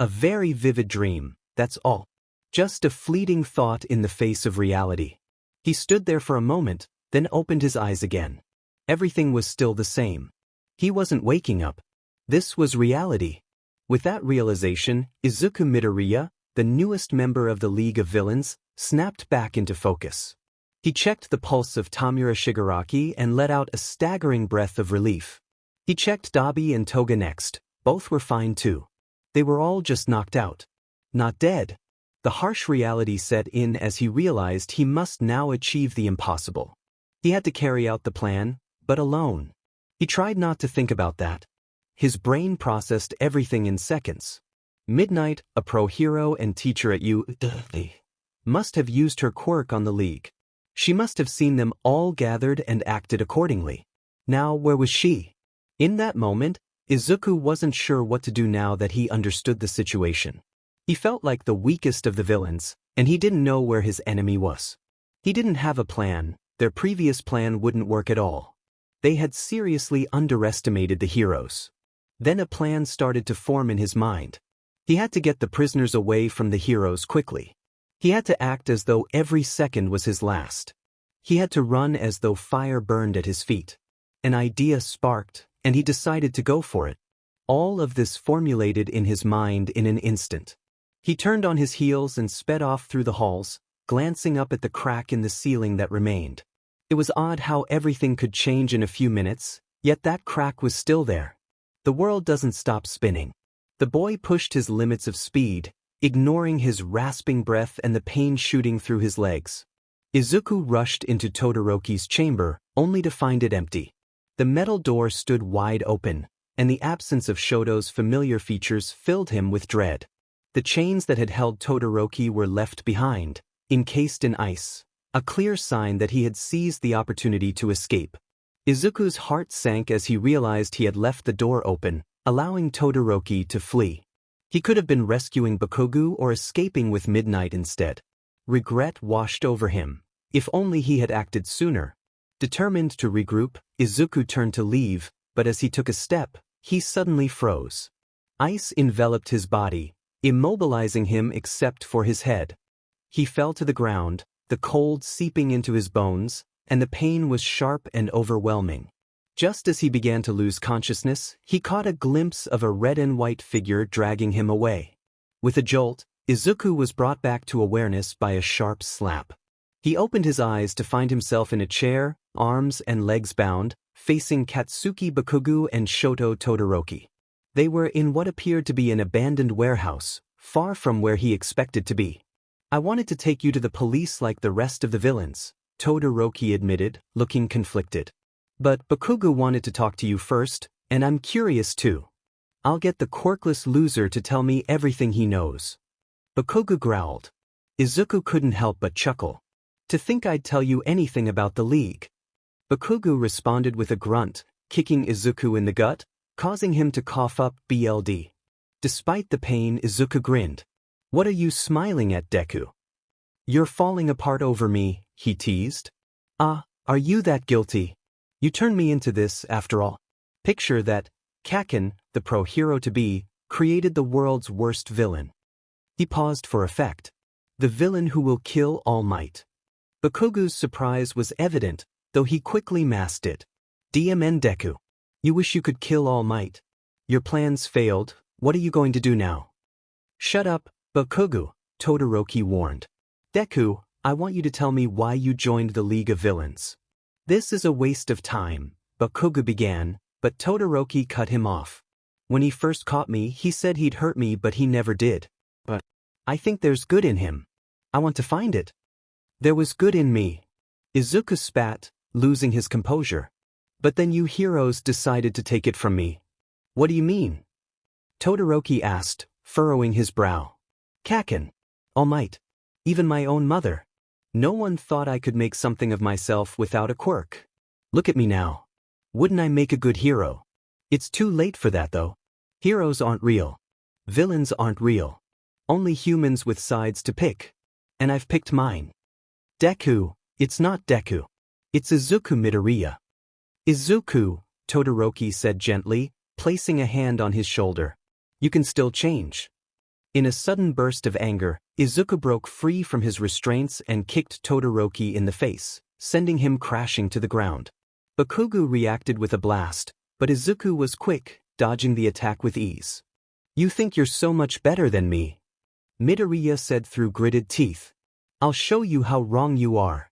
A very vivid dream, that's all. Just a fleeting thought in the face of reality. He stood there for a moment, then opened his eyes again. Everything was still the same. He wasn't waking up. This was reality. With that realization, Izuku Midoriya, the newest member of the League of Villains, snapped back into focus. He checked the pulse of Tamura Shigaraki and let out a staggering breath of relief. He checked Dabi and Toga next. Both were fine too. They were all just knocked out. Not dead. The harsh reality set in as he realized he must now achieve the impossible. He had to carry out the plan, but alone. He tried not to think about that. His brain processed everything in seconds. Midnight, a pro hero and teacher at UA, must have used her quirk on the League. She must have seen them all gathered and acted accordingly. Now where was she? In that moment, Izuku wasn't sure what to do now that he understood the situation. He felt like the weakest of the villains, and he didn't know where his enemy was. He didn't have a plan, their previous plan wouldn't work at all. They had seriously underestimated the heroes. Then a plan started to form in his mind. He had to get the prisoners away from the heroes quickly. He had to act as though every second was his last. He had to run as though fire burned at his feet. An idea sparked, and he decided to go for it. All of this formulated in his mind in an instant. He turned on his heels and sped off through the halls, glancing up at the crack in the ceiling that remained. It was odd how everything could change in a few minutes, yet that crack was still there. The world doesn't stop spinning. The boy pushed his limits of speed, ignoring his rasping breath and the pain shooting through his legs. Izuku rushed into Todoroki's chamber, only to find it empty. The metal door stood wide open, and the absence of Shoto's familiar features filled him with dread. The chains that had held Todoroki were left behind, encased in ice, a clear sign that he had seized the opportunity to escape. Izuku's heart sank as he realized he had left the door open, allowing Todoroki to flee. He could have been rescuing Bakugo or escaping with Midnight instead. Regret washed over him. If only he had acted sooner. Determined to regroup, Izuku turned to leave, but as he took a step, he suddenly froze. Ice enveloped his body, immobilizing him except for his head. He fell to the ground, the cold seeping into his bones, and the pain was sharp and overwhelming. Just as he began to lose consciousness, he caught a glimpse of a red and white figure dragging him away. With a jolt, Izuku was brought back to awareness by a sharp slap. He opened his eyes to find himself in a chair, arms and legs bound, facing Katsuki Bakugo and Shoto Todoroki. They were in what appeared to be an abandoned warehouse, far from where he expected to be. "I wanted to take you to the police like the rest of the villains," Todoroki admitted, looking conflicted. "But Bakugo wanted to talk to you first, and I'm curious too. I'll get the quirkless loser to tell me everything he knows." Bakugo growled. Izuku couldn't help but chuckle. "To think I'd tell you anything about the League." Bakugo responded with a grunt, kicking Izuku in the gut, causing him to cough up BLD. Despite the pain, Izuku grinned. "What are you smiling at, Deku? You're falling apart over me," he teased. "Ah, are you that guilty? You turned me into this, after all." Picture that Kaken, the pro-hero-to-be, created the world's worst villain. He paused for effect. The villain who will kill All Might. Bakugo's surprise was evident, though he quickly masked it. DMN Deku. You wish you could kill All Might. Your plans failed, what are you going to do now? Shut up, Bakugo, Todoroki warned. Deku, I want you to tell me why you joined the League of Villains. This is a waste of time, Bakugo began, but Todoroki cut him off. When he first caught me, he said he'd hurt me, but he never did. But I think there's good in him. I want to find it. There was good in me. Izuku spat, losing his composure. But then you heroes decided to take it from me. What do you mean? Todoroki asked, furrowing his brow. Kaken. All Might. Even my own mother. No one thought I could make something of myself without a quirk. Look at me now. Wouldn't I make a good hero? It's too late for that though. Heroes aren't real. Villains aren't real. Only humans with sides to pick. And I've picked mine. Deku, it's not Deku. It's Izuku Midoriya. Izuku, Todoroki said gently, placing a hand on his shoulder. You can still change. In a sudden burst of anger, Izuku broke free from his restraints and kicked Todoroki in the face, sending him crashing to the ground. Bakugo reacted with a blast, but Izuku was quick, dodging the attack with ease. You think you're so much better than me? Midoriya said through gritted teeth. I'll show you how wrong you are.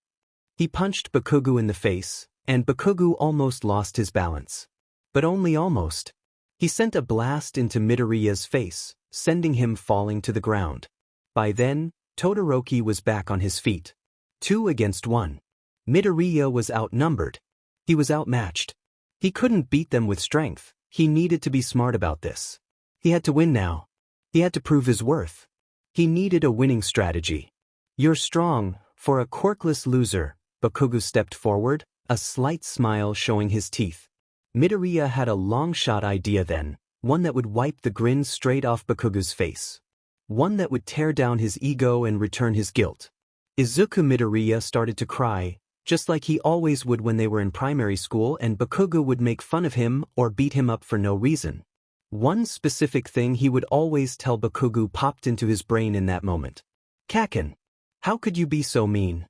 He punched Bakugo in the face, and Bakugo almost lost his balance. But only almost. He sent a blast into Midoriya's face, sending him falling to the ground. By then, Todoroki was back on his feet. 2 against 1. Midoriya was outnumbered. He was outmatched. He couldn't beat them with strength. He needed to be smart about this. He had to win now. He had to prove his worth. He needed a winning strategy. You're strong, for a quirkless loser, Bakugo stepped forward, a slight smile showing his teeth. Midoriya had a long-shot idea then, one that would wipe the grin straight off Bakugo's face. One that would tear down his ego and return his guilt. Izuku Midoriya started to cry, just like he always would when they were in primary school and Bakugo would make fun of him or beat him up for no reason. One specific thing he would always tell Bakugo popped into his brain in that moment. Kaken. How could you be so mean?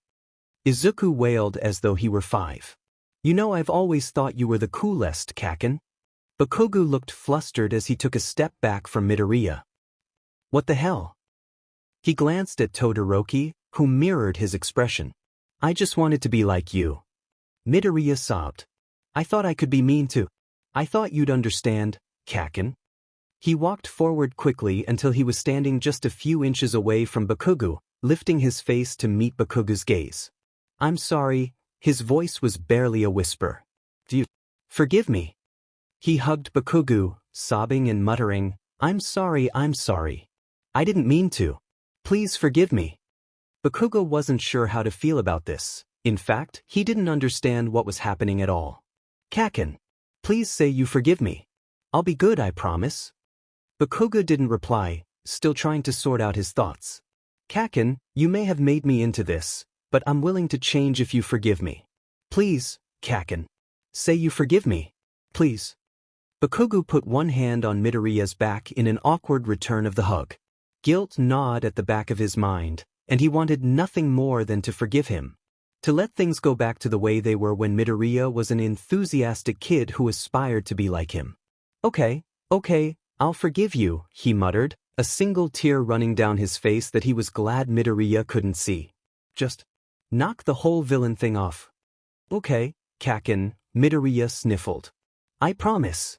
Izuku wailed as though he were 5. You know I've always thought you were the coolest, Kaken. Bakugo looked flustered as he took a step back from Midoriya. What the hell? He glanced at Todoroki, who mirrored his expression. I just wanted to be like you. Midoriya sobbed. I thought I could be mean too. I thought you'd understand, Kaken. He walked forward quickly until he was standing just a few inches away from Bakugo, lifting his face to meet Bakugo's gaze. I'm sorry, his voice was barely a whisper. Do you forgive me? He hugged Bakugo, sobbing and muttering, I'm sorry. I didn't mean to. Please forgive me. Bakugo wasn't sure how to feel about this. In fact, he didn't understand what was happening at all. Kaken, please say you forgive me. I'll be good, I promise. Bakugo didn't reply, still trying to sort out his thoughts. Kaken, you may have made me into this, but I'm willing to change if you forgive me. Please, Kaken. Say you forgive me. Please. Bakugo put one hand on Midoriya's back in an awkward return of the hug. Guilt gnawed at the back of his mind, and he wanted nothing more than to forgive him. To let things go back to the way they were when Midoriya was an enthusiastic kid who aspired to be like him. Okay, I'll forgive you, he muttered, a single tear running down his face that he was glad Midoriya couldn't see. Just knock the whole villain thing off. Okay, Kaken, Midoriya sniffled. I promise.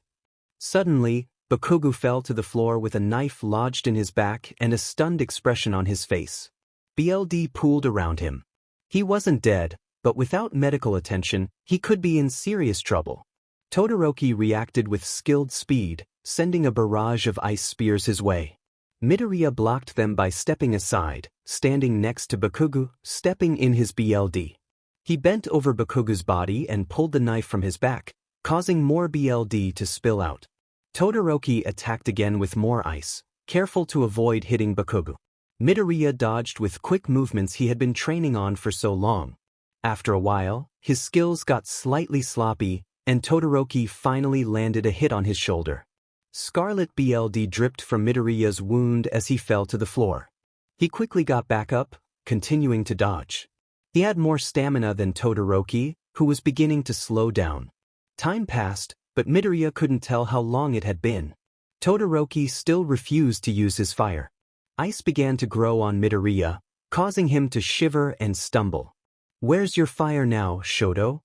Suddenly, Bakugo fell to the floor with a knife lodged in his back and a stunned expression on his face. BLD pooled around him. He wasn't dead, but without medical attention, he could be in serious trouble. Todoroki reacted with skilled speed, sending a barrage of ice spears his way. Midoriya blocked them by stepping aside, standing next to Bakugo, stepping in his BLD. He bent over Bakugo's body and pulled the knife from his back, causing more BLD to spill out. Todoroki attacked again with more ice, careful to avoid hitting Bakugo. Midoriya dodged with quick movements he had been training on for so long. After a while, his skills got slightly sloppy, and Todoroki finally landed a hit on his shoulder. Scarlet BLD dripped from Midoriya's wound as he fell to the floor. He quickly got back up, continuing to dodge. He had more stamina than Todoroki, who was beginning to slow down. Time passed, but Midoriya couldn't tell how long it had been. Todoroki still refused to use his fire. Ice began to grow on Midoriya, causing him to shiver and stumble. "Where's your fire now, Shoto?"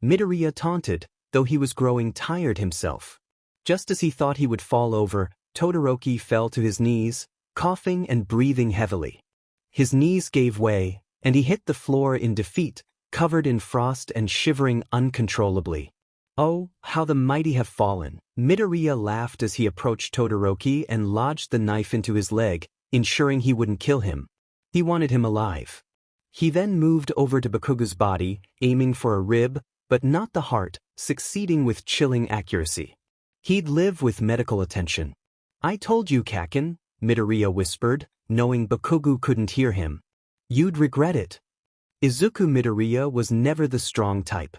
Midoriya taunted, though he was growing tired himself. Just as he thought he would fall over, Todoroki fell to his knees, coughing and breathing heavily. His knees gave way, and he hit the floor in defeat, covered in frost and shivering uncontrollably. "Oh, how the mighty have fallen." Midoriya laughed as he approached Todoroki and lodged the knife into his leg, ensuring he wouldn't kill him. He wanted him alive. He then moved over to Bakugo's body, aiming for a rib, but not the heart, succeeding with chilling accuracy. He'd live with medical attention. "I told you, Kaken," Midoriya whispered, knowing Bakugo couldn't hear him. "You'd regret it." Izuku Midoriya was never the strong type.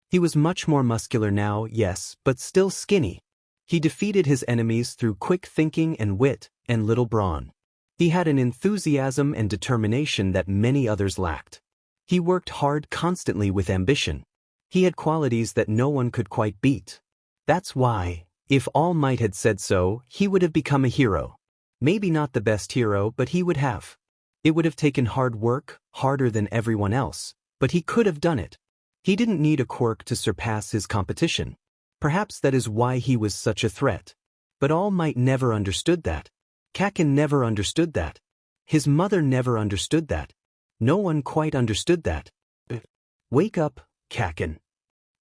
He was much more muscular now, yes, but still skinny. He defeated his enemies through quick thinking and wit, and little brawn. He had an enthusiasm and determination that many others lacked. He worked hard constantly with ambition. He had qualities that no one could quite beat. That's why, if All Might had said so, he would have become a hero. Maybe not the best hero, but he would have. It would have taken hard work, harder than everyone else, but he could have done it. He didn't need a quirk to surpass his competition. Perhaps that is why he was such a threat. But All Might never understood that. Kaken never understood that. His mother never understood that. No one quite understood that. "Wake up, Kaken."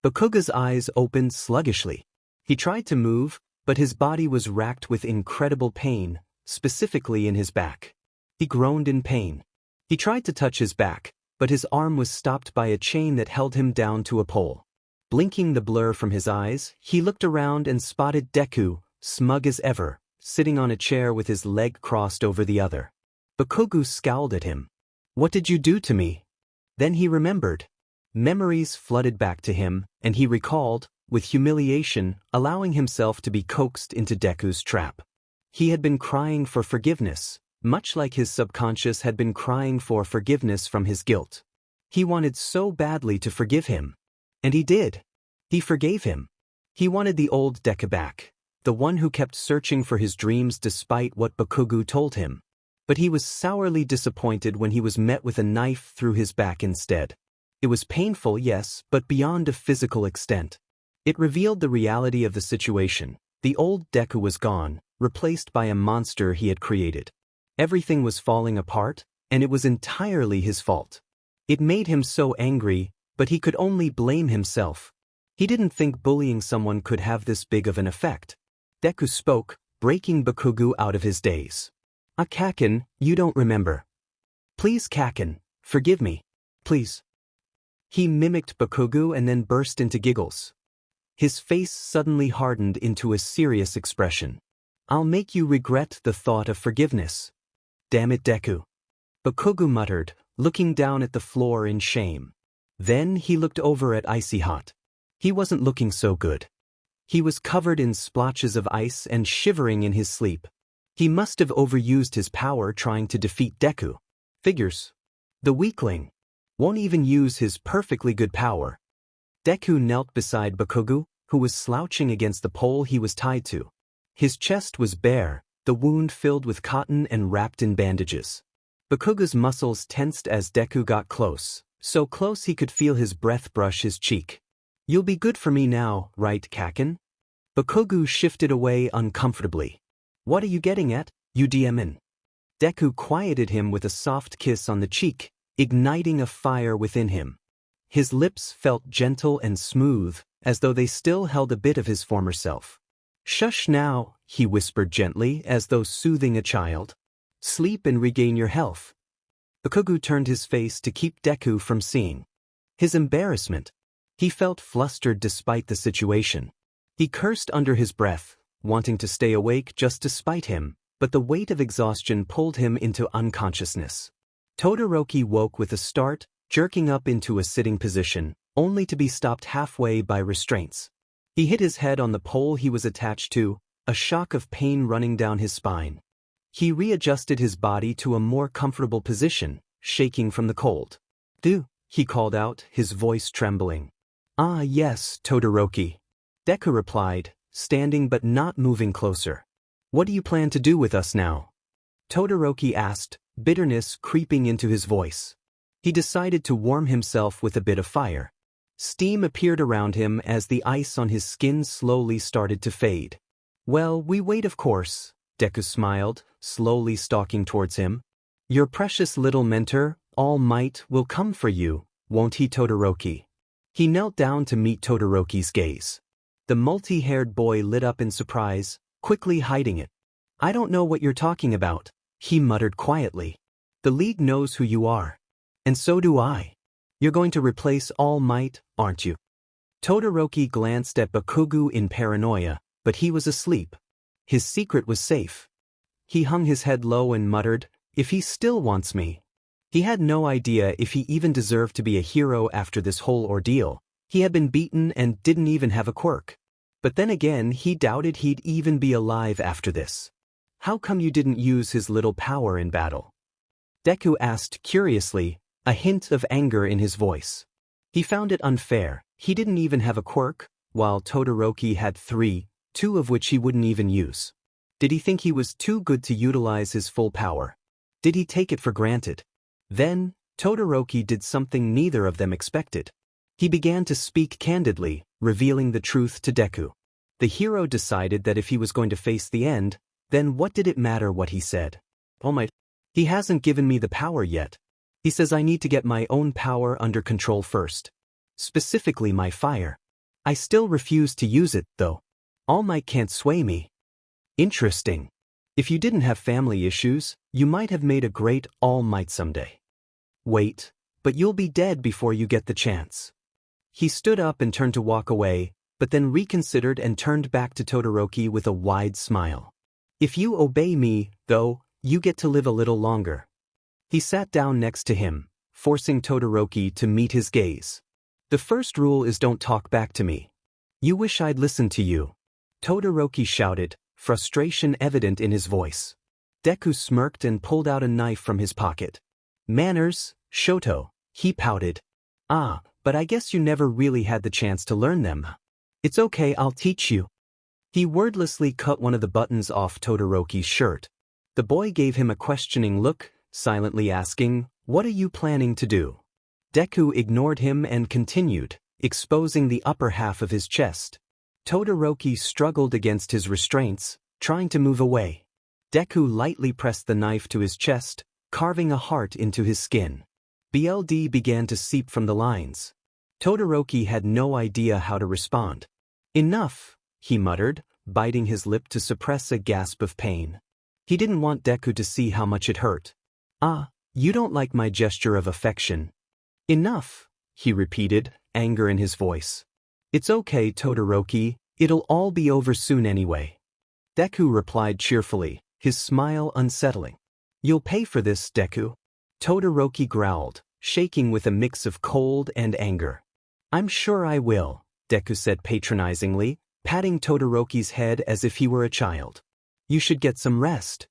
Bakugo's eyes opened sluggishly. He tried to move, but his body was racked with incredible pain, specifically in his back. He groaned in pain. He tried to touch his back, but his arm was stopped by a chain that held him down to a pole. Blinking the blur from his eyes, he looked around and spotted Deku, smug as ever, sitting on a chair with his leg crossed over the other. Bakugo scowled at him. "What did you do to me?" Then he remembered. Memories flooded back to him, and he recalled, with humiliation, allowing himself to be coaxed into Deku's trap. He had been crying for forgiveness, much like his subconscious had been crying for forgiveness from his guilt. He wanted so badly to forgive him. And he did. He forgave him. He wanted the old Deku back, the one who kept searching for his dreams despite what Bakugo told him. But he was sourly disappointed when he was met with a knife through his back instead. It was painful, yes, but beyond a physical extent. It revealed the reality of the situation. The old Deku was gone, replaced by a monster he had created. Everything was falling apart, and it was entirely his fault. It made him so angry, but he could only blame himself. He didn't think bullying someone could have this big of an effect. Deku spoke, breaking Bakugo out of his daze. Kaken, you don't remember. Please, Kaken, forgive me. Please." He mimicked Bakugo and then burst into giggles. His face suddenly hardened into a serious expression. "I'll make you regret the thought of forgiveness." "Damn it, Deku." Bakugo muttered, looking down at the floor in shame. Then he looked over at Icy Hot. He wasn't looking so good. He was covered in splotches of ice and shivering in his sleep. He must have overused his power trying to defeat Deku. Figures. The weakling won't even use his perfectly good power. Deku knelt beside Bakugo, who was slouching against the pole he was tied to. His chest was bare, the wound filled with cotton and wrapped in bandages. Bakugo's muscles tensed as Deku got close, so close he could feel his breath brush his cheek. "You'll be good for me now, right, Kaken?" Bakugo shifted away uncomfortably. "What are you getting at, you demon?" Deku quieted him with a soft kiss on the cheek, igniting a fire within him. His lips felt gentle and smooth, as though they still held a bit of his former self. "Shush now," he whispered gently, as though soothing a child. "Sleep and regain your health." Bakugo turned his face to keep Deku from seeing his embarrassment. He felt flustered despite the situation. He cursed under his breath, wanting to stay awake just to spite him, but the weight of exhaustion pulled him into unconsciousness. Todoroki woke with a start, jerking up into a sitting position, only to be stopped halfway by restraints. He hit his head on the pole he was attached to, a shock of pain running down his spine. He readjusted his body to a more comfortable position, shaking from the cold. "Do he called out, his voice trembling. Ah yes, Todoroki. Deku replied, standing but not moving closer. What do you plan to do with us now? Todoroki asked, bitterness creeping into his voice. He decided to warm himself with a bit of fire. Steam appeared around him as the ice on his skin slowly started to fade. Well, we wait of course, Deku smiled, slowly stalking towards him. Your precious little mentor, All Might, will come for you, won't he, Todoroki? He knelt down to meet Todoroki's gaze. The multi-haired boy lit up in surprise, quickly hiding it. I don't know what you're talking about, he muttered quietly. The League knows who you are. And so do I. You're going to replace All Might, aren't you? Todoroki glanced at Bakugo in paranoia, but he was asleep. His secret was safe. He hung his head low and muttered, if he still wants me. He had no idea if he even deserved to be a hero after this whole ordeal. He had been beaten and didn't even have a quirk. But then again, he doubted he'd even be alive after this. How come you didn't use his little power in battle? Deku asked curiously, a hint of anger in his voice. He found it unfair. He didn't even have a quirk, while Todoroki had 3, 2 of which he wouldn't even use. Did he think he was too good to utilize his full power? Did he take it for granted? Then, Todoroki did something neither of them expected. He began to speak candidly, revealing the truth to Deku. The hero decided that if he was going to face the end, then what did it matter what he said? All Might. He hasn't given me the power yet. He says I need to get my own power under control first. Specifically my fire. I still refuse to use it, though. All Might can't sway me. Interesting. If you didn't have family issues, you might have made a great All Might someday. Wait, but you'll be dead before you get the chance. He stood up and turned to walk away, but then reconsidered and turned back to Todoroki with a wide smile. If you obey me, though, you get to live a little longer. He sat down next to him, forcing Todoroki to meet his gaze. The first rule is don't talk back to me. You wish I'd listened to you. Todoroki shouted, frustration evident in his voice. Deku smirked and pulled out a knife from his pocket. Manners, Shoto, he pouted. Ah, but I guess you never really had the chance to learn them. It's okay, I'll teach you. He wordlessly cut one of the buttons off Todoroki's shirt. The boy gave him a questioning look, silently asking, what are you planning to do? Deku ignored him and continued, exposing the upper half of his chest. Todoroki struggled against his restraints, trying to move away. Deku lightly pressed the knife to his chest, carving a heart into his skin. BLD began to seep from the lines. Todoroki had no idea how to respond. Enough, he muttered, biting his lip to suppress a gasp of pain. He didn't want Deku to see how much it hurt. Ah, you don't like my gesture of affection. Enough, he repeated, anger in his voice. It's okay, Todoroki, it'll all be over soon anyway. Deku replied cheerfully, his smile unsettling. You'll pay for this, Deku. Todoroki growled, shaking with a mix of cold and anger. I'm sure I will, Deku said patronizingly, patting Todoroki's head as if he were a child. You should get some rest.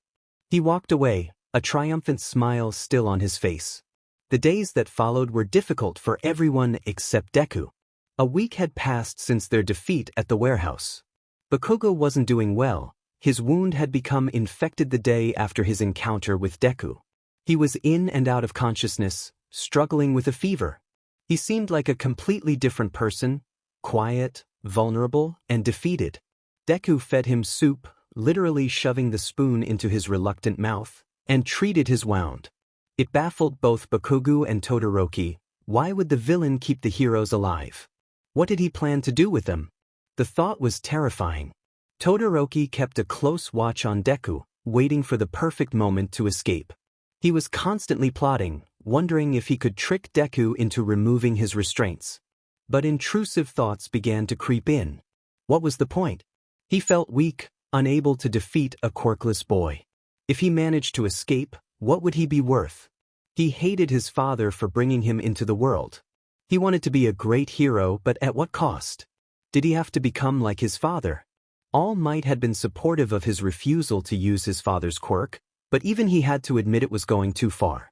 He walked away, a triumphant smile still on his face. The days that followed were difficult for everyone except Deku. A week had passed since their defeat at the warehouse. Bakugo wasn't doing well. His wound had become infected the day after his encounter with Deku. He was in and out of consciousness, struggling with a fever. He seemed like a completely different person, quiet, vulnerable, and defeated. Deku fed him soup, literally shoving the spoon into his reluctant mouth, and treated his wound. It baffled both Bakugo and Todoroki. Why would the villain keep the heroes alive? What did he plan to do with them? The thought was terrifying. Todoroki kept a close watch on Deku, waiting for the perfect moment to escape. He was constantly plotting, wondering if he could trick Deku into removing his restraints. But intrusive thoughts began to creep in. What was the point? He felt weak, unable to defeat a quirkless boy. If he managed to escape, what would he be worth? He hated his father for bringing him into the world. He wanted to be a great hero, but at what cost? Did he have to become like his father? All Might had been supportive of his refusal to use his father's quirk, but even he had to admit it was going too far.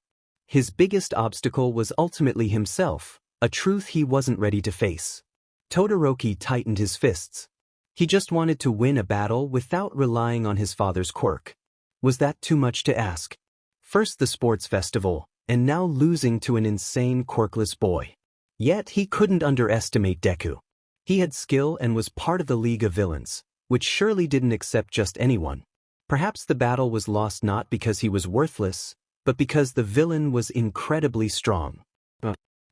His biggest obstacle was ultimately himself, a truth he wasn't ready to face. Todoroki tightened his fists. He just wanted to win a battle without relying on his father's quirk. Was that too much to ask? First the sports festival, and now losing to an insane quirkless boy. Yet he couldn't underestimate Deku. He had skill and was part of the League of Villains, which surely didn't accept just anyone. Perhaps the battle was lost not because he was worthless, but because the villain was incredibly strong.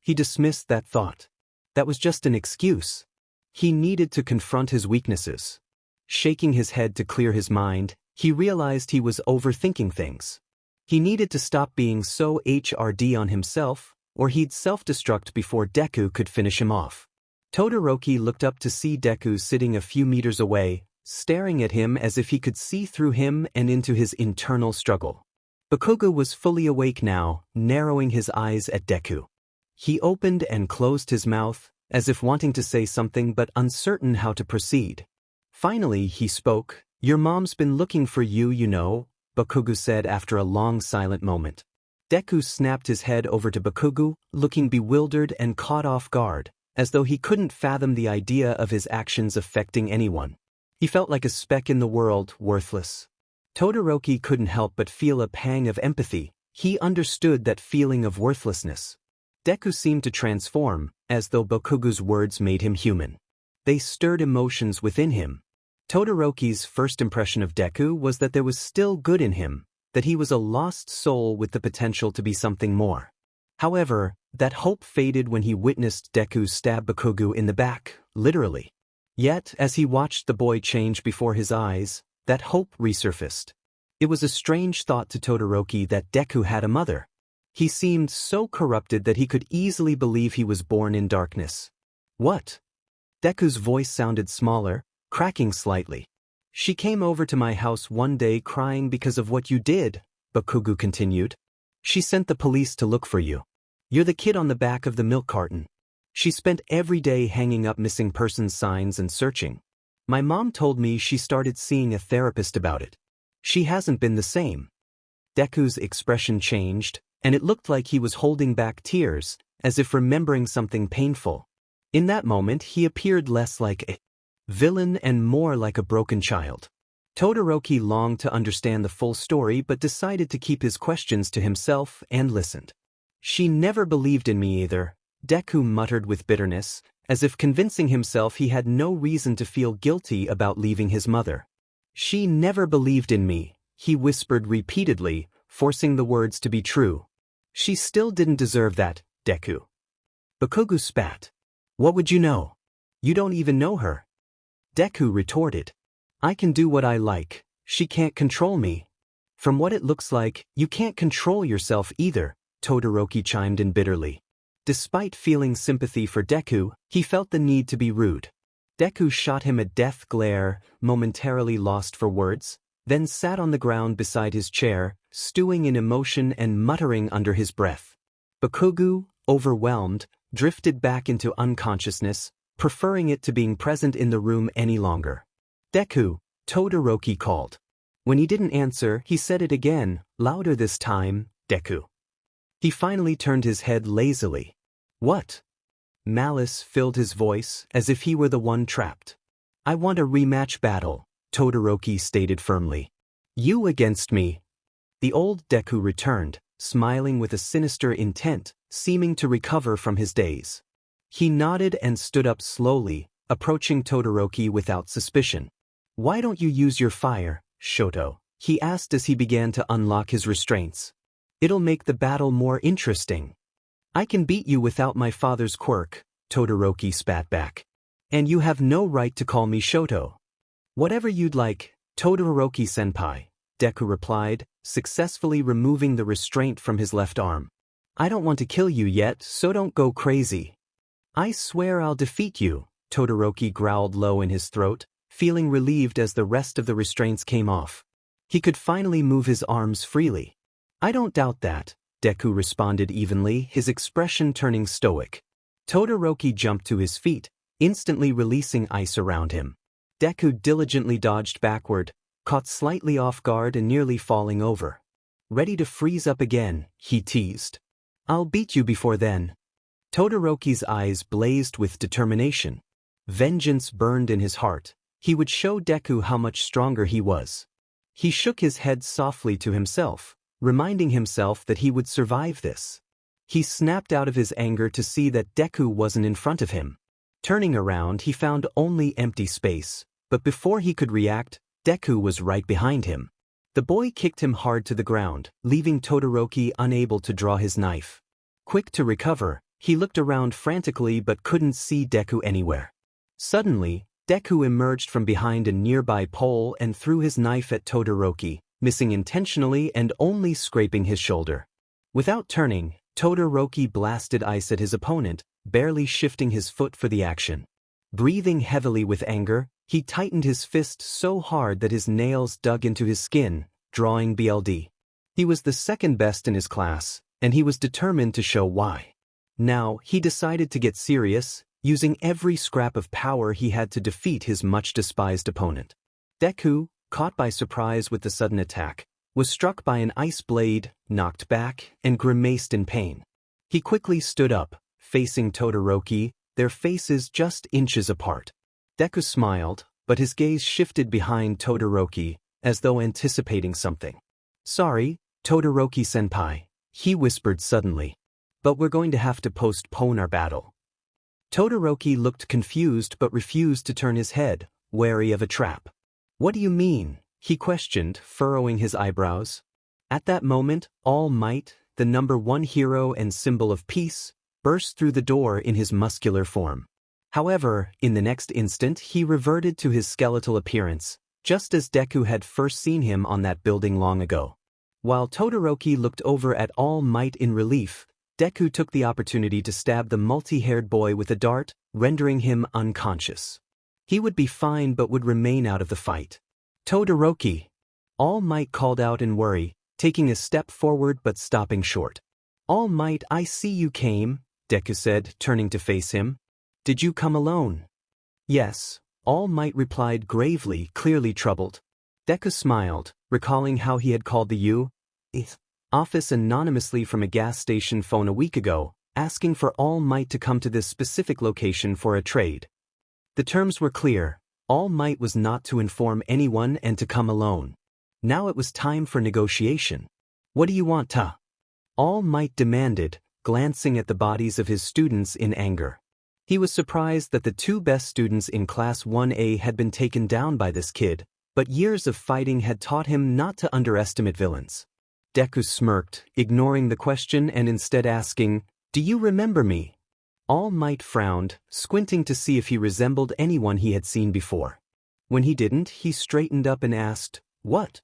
He dismissed that thought. That was just an excuse. He needed to confront his weaknesses. Shaking his head to clear his mind, he realized he was overthinking things. He needed to stop being so HRD on himself, or he'd self-destruct before Deku could finish him off. Todoroki looked up to see Deku sitting a few meters away, staring at him as if he could see through him and into his internal struggle. Bakugo was fully awake now, narrowing his eyes at Deku. He opened and closed his mouth, as if wanting to say something but uncertain how to proceed. Finally, he spoke. "Your mom's been looking for you, you know," Bakugo said after a long silent moment. Deku snapped his head over to Bakugo, looking bewildered and caught off guard, as though he couldn't fathom the idea of his actions affecting anyone. He felt like a speck in the world, worthless. Todoroki couldn't help but feel a pang of empathy. He understood that feeling of worthlessness. Deku seemed to transform, as though Bakugo's words made him human. They stirred emotions within him. Todoroki's first impression of Deku was that there was still good in him, that he was a lost soul with the potential to be something more. However, that hope faded when he witnessed Deku stab Bakugo in the back, literally. Yet, as he watched the boy change before his eyes, that hope resurfaced. It was a strange thought to Todoroki that Deku had a mother. He seemed so corrupted that he could easily believe he was born in darkness. "What?" Deku's voice sounded smaller, cracking slightly. "She came over to my house one day crying because of what you did," Bakugo continued. "She sent the police to look for you. You're the kid on the back of the milk carton. She spent every day hanging up missing persons signs and searching. My mom told me she started seeing a therapist about it. She hasn't been the same." Deku's expression changed, and it looked like he was holding back tears, as if remembering something painful. In that moment he appeared less like a villain and more like a broken child. Todoroki longed to understand the full story but decided to keep his questions to himself and listened. "She never believed in me either," Deku muttered with bitterness, as if convincing himself he had no reason to feel guilty about leaving his mother. "She never believed in me," he whispered repeatedly, forcing the words to be true. "She still didn't deserve that, Deku." Bakugo spat. "What would you know? You don't even know her." Deku retorted. "I can do what I like. She can't control me." "From what it looks like, you can't control yourself either," Todoroki chimed in bitterly. Despite feeling sympathy for Deku, he felt the need to be rude. Deku shot him a death glare, momentarily lost for words, then sat on the ground beside his chair, stewing in emotion and muttering under his breath. Bakugo, overwhelmed, drifted back into unconsciousness, preferring it to being present in the room any longer. "Deku," Todoroki called. When he didn't answer, he said it again, louder this time, "Deku." He finally turned his head lazily. "What?" Malice filled his voice, as if he were the one trapped. "I want a rematch battle," Todoroki stated firmly. "You against me." The old Deku returned, smiling with a sinister intent, seeming to recover from his daze. He nodded and stood up slowly, approaching Todoroki without suspicion. "Why don't you use your fire, Shoto?" he asked as he began to unlock his restraints. "It'll make the battle more interesting." "I can beat you without my father's quirk," Todoroki spat back. "And you have no right to call me Shoto." "Whatever you'd like, Todoroki-senpai," Deku replied, successfully removing the restraint from his left arm. "I don't want to kill you yet, so don't go crazy." "I swear I'll defeat you," Todoroki growled low in his throat, feeling relieved as the rest of the restraints came off. He could finally move his arms freely. "I don't doubt that," Deku responded evenly, his expression turning stoic. Todoroki jumped to his feet, instantly releasing ice around him. Deku diligently dodged backward, caught slightly off guard and nearly falling over. "Ready to freeze up again," he teased. I'll beat you before then. Todoroki's eyes blazed with determination. Vengeance burned in his heart. He would show Deku how much stronger he was. He shook his head softly to himself, reminding himself that he would survive this. He snapped out of his anger to see that Deku wasn't in front of him. Turning around, he found only empty space, but before he could react, Deku was right behind him. The boy kicked him hard to the ground, leaving Todoroki unable to draw his knife. Quick to recover, he looked around frantically but couldn't see Deku anywhere. Suddenly, Deku emerged from behind a nearby pole and threw his knife at Todoroki, missing intentionally and only scraping his shoulder. Without turning, Todoroki blasted ice at his opponent, barely shifting his foot for the action. Breathing heavily with anger, he tightened his fist so hard that his nails dug into his skin, drawing blood. He was the second best in his class, and he was determined to show why. Now, he decided to get serious, using every scrap of power he had to defeat his much-despised opponent. Deku, caught by surprise with the sudden attack, was struck by an ice blade, knocked back, and grimaced in pain. He quickly stood up, facing Todoroki, their faces just inches apart. Deku smiled, but his gaze shifted behind Todoroki, as though anticipating something. "Sorry, Todoroki-senpai," he whispered suddenly. "But we're going to have to postpone our battle." Todoroki looked confused but refused to turn his head, wary of a trap. "What do you mean?" he questioned, furrowing his eyebrows. At that moment, All Might, the #1 hero and symbol of peace, burst through the door in his muscular form. However, in the next instant he reverted to his skeletal appearance, just as Deku had first seen him on that building long ago. While Todoroki looked over at All Might in relief, Deku took the opportunity to stab the multi-haired boy with a dart, rendering him unconscious. He would be fine but would remain out of the fight. "Todoroki!" All Might called out in worry, taking a step forward but stopping short. "All Might, I see you came," Deku said, turning to face him. "Did you come alone?" "Yes," All Might replied gravely, clearly troubled. Deku smiled, recalling how he had called the UA office anonymously from a gas station phone a week ago, asking for All Might to come to this specific location for a trade. The terms were clear. All Might was not to inform anyone and to come alone. Now it was time for negotiation. "What do you want, Ta?" All Might demanded, glancing at the bodies of his students in anger. He was surprised that the two best students in Class 1A had been taken down by this kid, but years of fighting had taught him not to underestimate villains. Deku smirked, ignoring the question and instead asking, "Do you remember me?" All Might frowned, squinting to see if he resembled anyone he had seen before. When he didn't, he straightened up and asked, "What?"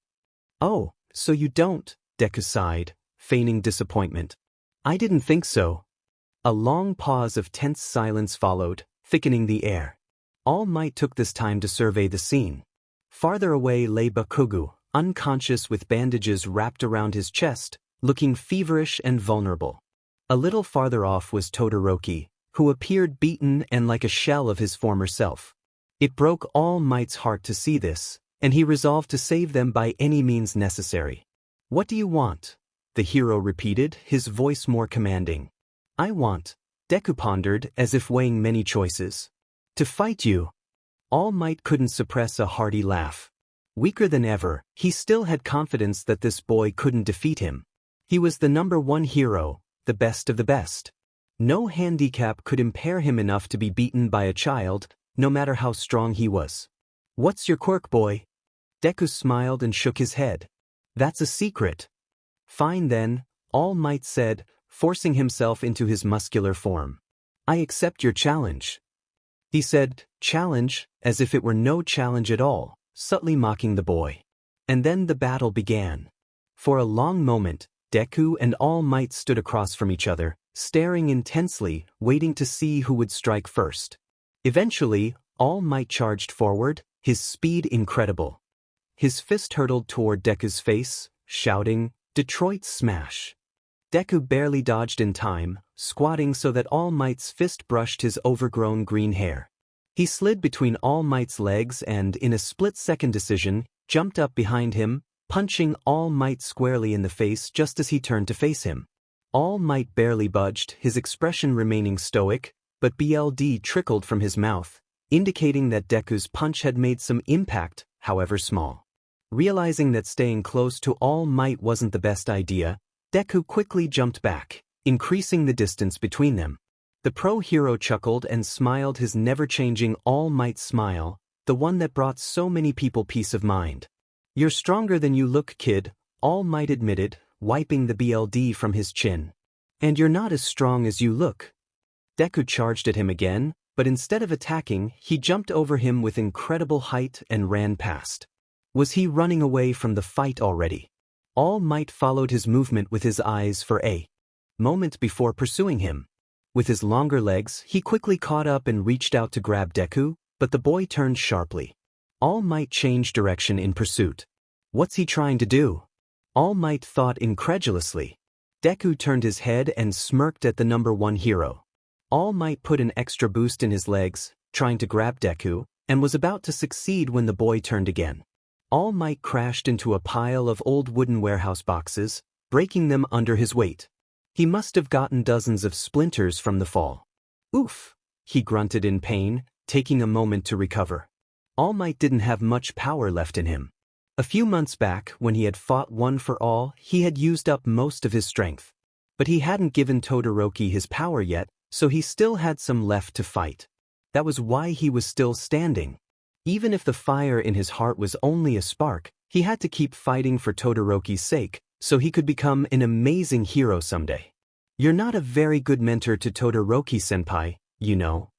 "Oh, so you don't," Deku sighed, feigning disappointment. "I didn't think so." A long pause of tense silence followed, thickening the air. All Might took this time to survey the scene. Farther away lay Bakugo, unconscious with bandages wrapped around his chest, looking feverish and vulnerable. A little farther off was Todoroki, who appeared beaten and like a shell of his former self. It broke All Might's heart to see this, and he resolved to save them by any means necessary. "What do you want?" the hero repeated, his voice more commanding. "I want," Deku pondered, as if weighing many choices. "To fight you." All Might couldn't suppress a hearty laugh. Weaker than ever, he still had confidence that this boy couldn't defeat him. He was the #1 hero, the best of the best. No handicap could impair him enough to be beaten by a child, no matter how strong he was. "What's your quirk, boy?" Deku smiled and shook his head. "That's a secret." "Fine then," All Might said, forcing himself into his muscular form. "I accept your challenge." He said, "Challenge," as if it were no challenge at all, subtly mocking the boy. And then the battle began. For a long moment, Deku and All Might stood across from each other, staring intensely, waiting to see who would strike first. Eventually, All Might charged forward, his speed incredible. His fist hurtled toward Deku's face, shouting, "Detroit Smash!" Deku barely dodged in time, squatting so that All Might's fist brushed his overgrown green hair. He slid between All Might's legs and, in a split-second decision, jumped up behind him, punching All Might squarely in the face just as he turned to face him. All Might barely budged, his expression remaining stoic, but blood trickled from his mouth, indicating that Deku's punch had made some impact, however small. Realizing that staying close to All Might wasn't the best idea, Deku quickly jumped back, increasing the distance between them. The pro-hero chuckled and smiled his never-changing All Might smile, the one that brought so many people peace of mind. "You're stronger than you look, kid," All Might admitted, wiping the blood from his chin. "And you're not as strong as you look." Deku charged at him again, but instead of attacking, he jumped over him with incredible height and ran past. Was he running away from the fight already? All Might followed his movement with his eyes for a moment before pursuing him. With his longer legs, he quickly caught up and reached out to grab Deku, but the boy turned sharply. All Might changed direction in pursuit. What's he trying to do? All Might thought incredulously. Deku turned his head and smirked at the number 1 hero. All Might put an extra boost in his legs, trying to grab Deku, and was about to succeed when the boy turned again. All Might crashed into a pile of old wooden warehouse boxes, breaking them under his weight. He must have gotten dozens of splinters from the fall. "Oof," he grunted in pain, taking a moment to recover. All Might didn't have much power left in him. A few months back, when he had fought One for All, he had used up most of his strength. But he hadn't given Todoroki his power yet, so he still had some left to fight. That was why he was still standing. Even if the fire in his heart was only a spark, he had to keep fighting for Todoroki's sake, so he could become an amazing hero someday. "You're not a very good mentor to Todoroki-senpai, you know."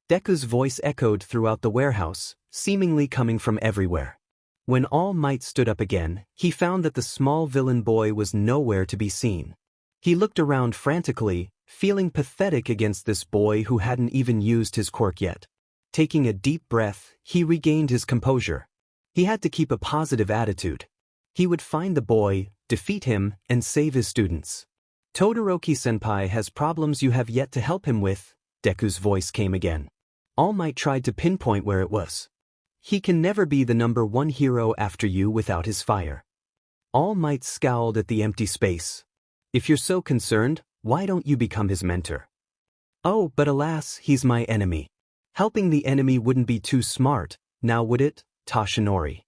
Deku's voice echoed throughout the warehouse, seemingly coming from everywhere. When All Might stood up again, he found that the small villain boy was nowhere to be seen. He looked around frantically, feeling pathetic against this boy who hadn't even used his quirk yet. Taking a deep breath, he regained his composure. He had to keep a positive attitude. He would find the boy, defeat him, and save his students. "Todoroki-senpai has problems you have yet to help him with," Deku's voice came again. All Might tried to pinpoint where it was. "He can never be the number 1 hero after you without his fire." All Might scowled at the empty space. "If you're so concerned, why don't you become his mentor?" "Oh, but alas, he's my enemy." "Helping the enemy wouldn't be too smart, now would it, Toshinori?"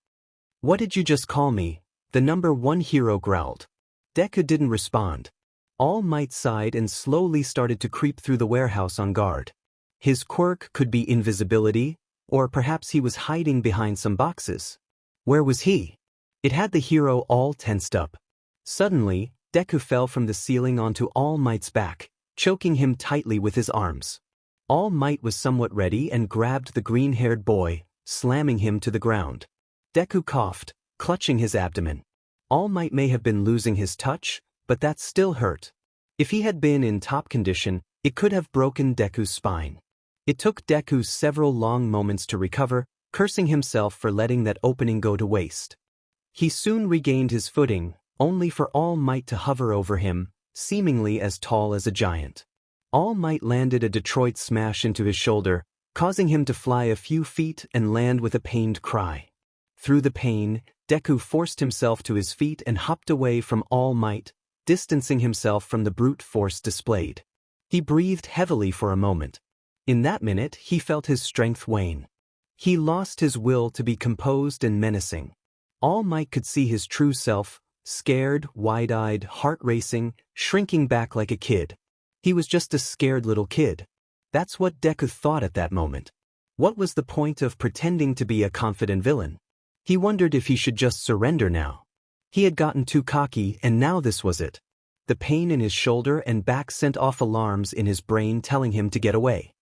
"What did you just call me?" the number 1 hero growled. Deku didn't respond. All Might sighed and slowly started to creep through the warehouse on guard. His quirk could be invisibility, or perhaps he was hiding behind some boxes. Where was he? It had the hero all tensed up. Suddenly, Deku fell from the ceiling onto All Might's back, choking him tightly with his arms. All Might was somewhat ready and grabbed the green-haired boy, slamming him to the ground. Deku coughed, clutching his abdomen. All Might may have been losing his touch, but that still hurt. If he had been in top condition, it could have broken Deku's spine. It took Deku several long moments to recover, cursing himself for letting that opening go to waste. He soon regained his footing, only for All Might to hover over him, seemingly as tall as a giant. All Might landed a Detroit smash into his shoulder, causing him to fly a few feet and land with a pained cry. Through the pain, Deku forced himself to his feet and hopped away from All Might, distancing himself from the brute force displayed. He breathed heavily for a moment. In that minute, he felt his strength wane. He lost his will to be composed and menacing. All Might could see his true self, scared, wide-eyed, heart-racing, shrinking back like a kid. He was just a scared little kid. That's what Deku thought at that moment. What was the point of pretending to be a confident villain? He wondered if he should just surrender now. He had gotten too cocky, and now this was it. The pain in his shoulder and back sent off alarms in his brain telling him to get away.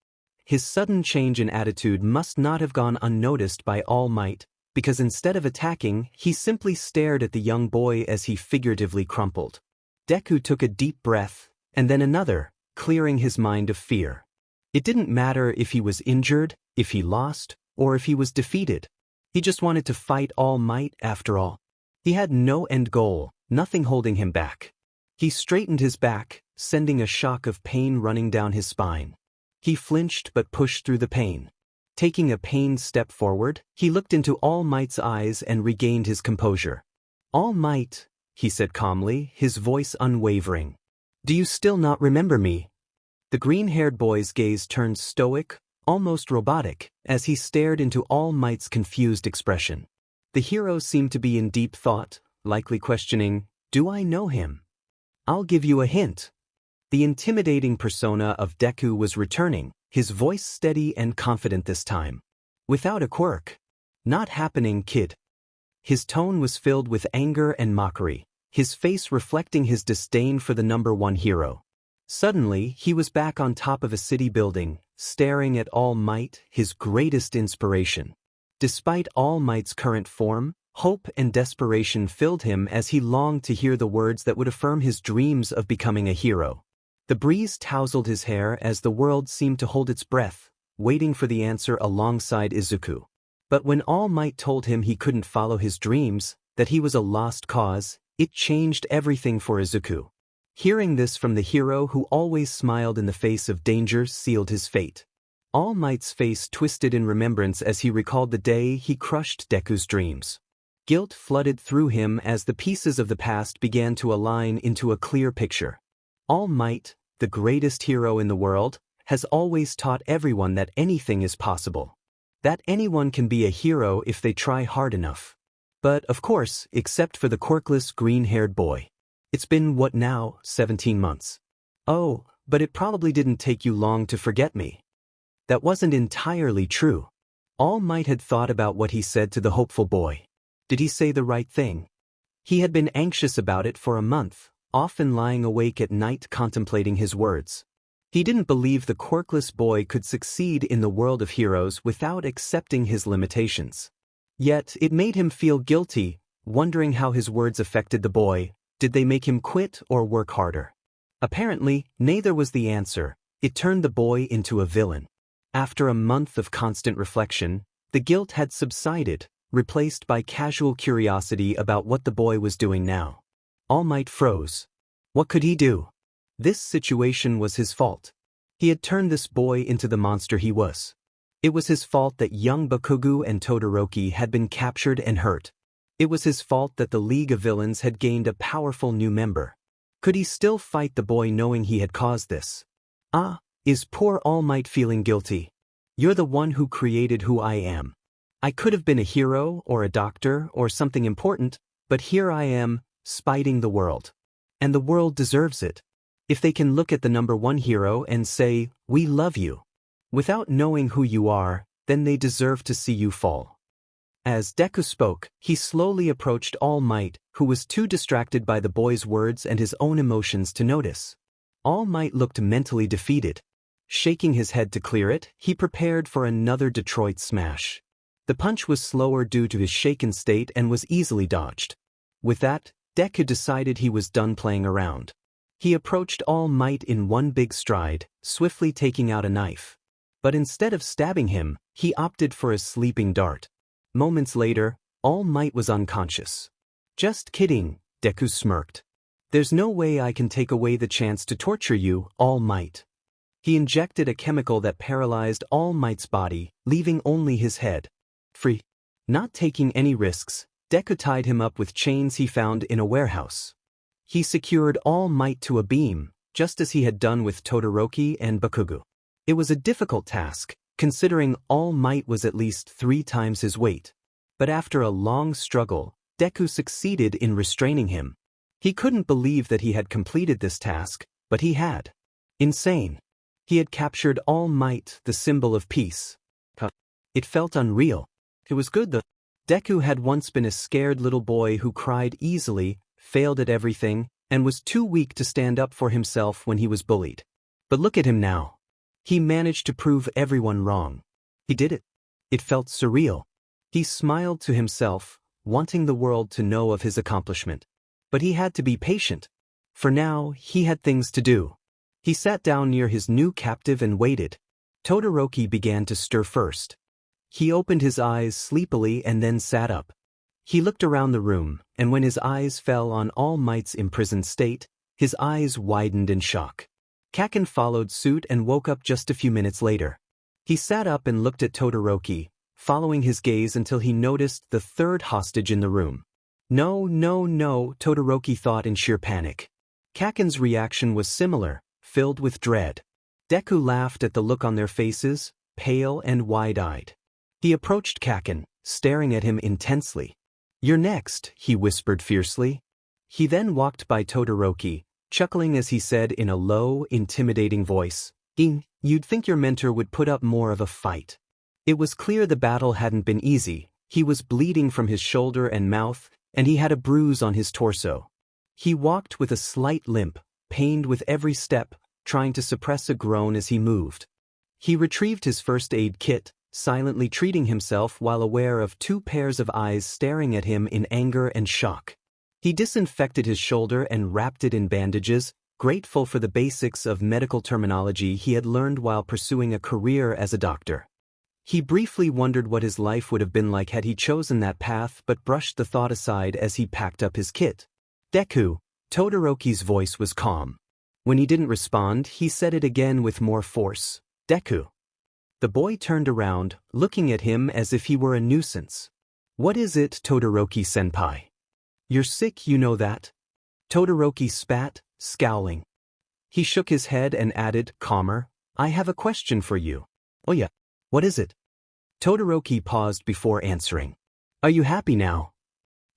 His sudden change in attitude must not have gone unnoticed by All Might, because instead of attacking, he simply stared at the young boy as he figuratively crumpled. Deku took a deep breath, and then another, clearing his mind of fear. It didn't matter if he was injured, if he lost, or if he was defeated. He just wanted to fight All Might after all. He had no end goal, nothing holding him back. He straightened his back, sending a shock of pain running down his spine. He flinched but pushed through the pain. Taking a pained step forward, he looked into All Might's eyes and regained his composure. "All Might," he said calmly, his voice unwavering. Do you still not remember me? The green-haired boy's gaze turned stoic, almost robotic, as he stared into All Might's confused expression. The hero seemed to be in deep thought, likely questioning, "Do I know him?" "I'll give you a hint." The intimidating persona of Deku was returning, his voice steady and confident this time. "Without a quirk. Not happening, kid." His tone was filled with anger and mockery, his face reflecting his disdain for the number one hero. Suddenly, he was back on top of a city building, staring at All Might, his greatest inspiration. Despite All Might's current form, hope and desperation filled him as he longed to hear the words that would affirm his dreams of becoming a hero. The breeze tousled his hair as the world seemed to hold its breath, waiting for the answer alongside Izuku. But when All Might told him he couldn't follow his dreams, that he was a lost cause, it changed everything for Izuku. Hearing this from the hero who always smiled in the face of danger sealed his fate. All Might's face twisted in remembrance as he recalled the day he crushed Deku's dreams. Guilt flooded through him as the pieces of the past began to align into a clear picture. All Might, the greatest hero in the world, has always taught everyone that anything is possible. That anyone can be a hero if they try hard enough. But, of course, except for the quirkless green-haired boy. It's been, what now, 17 months. Oh, but it probably didn't take you long to forget me. That wasn't entirely true. All Might had thought about what he said to the hopeful boy. Did he say the right thing? He had been anxious about it for a month, often lying awake at night contemplating his words. He didn't believe the quirkless boy could succeed in the world of heroes without accepting his limitations. Yet it made him feel guilty, wondering how his words affected the boy. Did they make him quit or work harder? Apparently, neither was the answer. It turned the boy into a villain. After a month of constant reflection, the guilt had subsided, replaced by casual curiosity about what the boy was doing now. All Might froze. What could he do? This situation was his fault. He had turned this boy into the monster he was. It was his fault that young Bakugo and Todoroki had been captured and hurt. It was his fault that the League of Villains had gained a powerful new member. Could he still fight the boy knowing he had caused this? Is poor All Might feeling guilty? You're the one who created who I am. I could have been a hero or a doctor or something important, but here I am, spiting the world. And the world deserves it. If they can look at the number one hero and say, "We love you," without knowing who you are, then they deserve to see you fall. As Deku spoke, he slowly approached All Might, who was too distracted by the boy's words and his own emotions to notice. All Might looked mentally defeated. Shaking his head to clear it, he prepared for another Detroit smash. The punch was slower due to his shaken state and was easily dodged. With that, Deku decided he was done playing around. He approached All Might in one big stride, swiftly taking out a knife. But instead of stabbing him, he opted for a sleeping dart. Moments later, All Might was unconscious. "Just kidding," Deku smirked. "There's no way I can take away the chance to torture you, All Might." He injected a chemical that paralyzed All Might's body, leaving only his head free. Not taking any risks, Deku tied him up with chains he found in a warehouse. He secured All Might to a beam, just as he had done with Todoroki and Bakugo. It was a difficult task, considering All Might was at least 3 times his weight. But after a long struggle, Deku succeeded in restraining him. He couldn't believe that he had completed this task, but he had. Insane. He had captured All Might, the symbol of peace. It felt unreal. It was good though. Deku had once been a scared little boy who cried easily, failed at everything, and was too weak to stand up for himself when he was bullied. But look at him now. He managed to prove everyone wrong. He did it. It felt surreal. He smiled to himself, wanting the world to know of his accomplishment. But he had to be patient. For now, he had things to do. He sat down near his new captive and waited. Todoroki began to stir first. He opened his eyes sleepily and then sat up. He looked around the room, and when his eyes fell on All Might's imprisoned state, his eyes widened in shock. Kaken followed suit and woke up just a few minutes later. He sat up and looked at Todoroki, following his gaze until he noticed the third hostage in the room. No, Todoroki thought in sheer panic. Kaken's reaction was similar, filled with dread. Deku laughed at the look on their faces, pale and wide-eyed. He approached Kaken, staring at him intensely. "You're next," he whispered fiercely. He then walked by Todoroki, chuckling as he said in a low, intimidating voice, "You'd think your mentor would put up more of a fight." It was clear the battle hadn't been easy. He was bleeding from his shoulder and mouth, and he had a bruise on his torso. He walked with a slight limp, pained with every step, trying to suppress a groan as he moved. He retrieved his first aid kit, silently treating himself while aware of two pairs of eyes staring at him in anger and shock. He disinfected his shoulder and wrapped it in bandages, grateful for the basics of medical terminology he had learned while pursuing a career as a doctor. He briefly wondered what his life would have been like had he chosen that path, but brushed the thought aside as he packed up his kit. "Deku." Todoroki's voice was calm. When he didn't respond, he said it again with more force. "Deku." The boy turned around, looking at him as if he were a nuisance. "What is it, Todoroki-senpai? You're sick, you know that?" Todoroki spat, scowling. He shook his head and added, calmer, "I have a question for you." "Oh yeah, what is it?" Todoroki paused before answering. "Are you happy now?"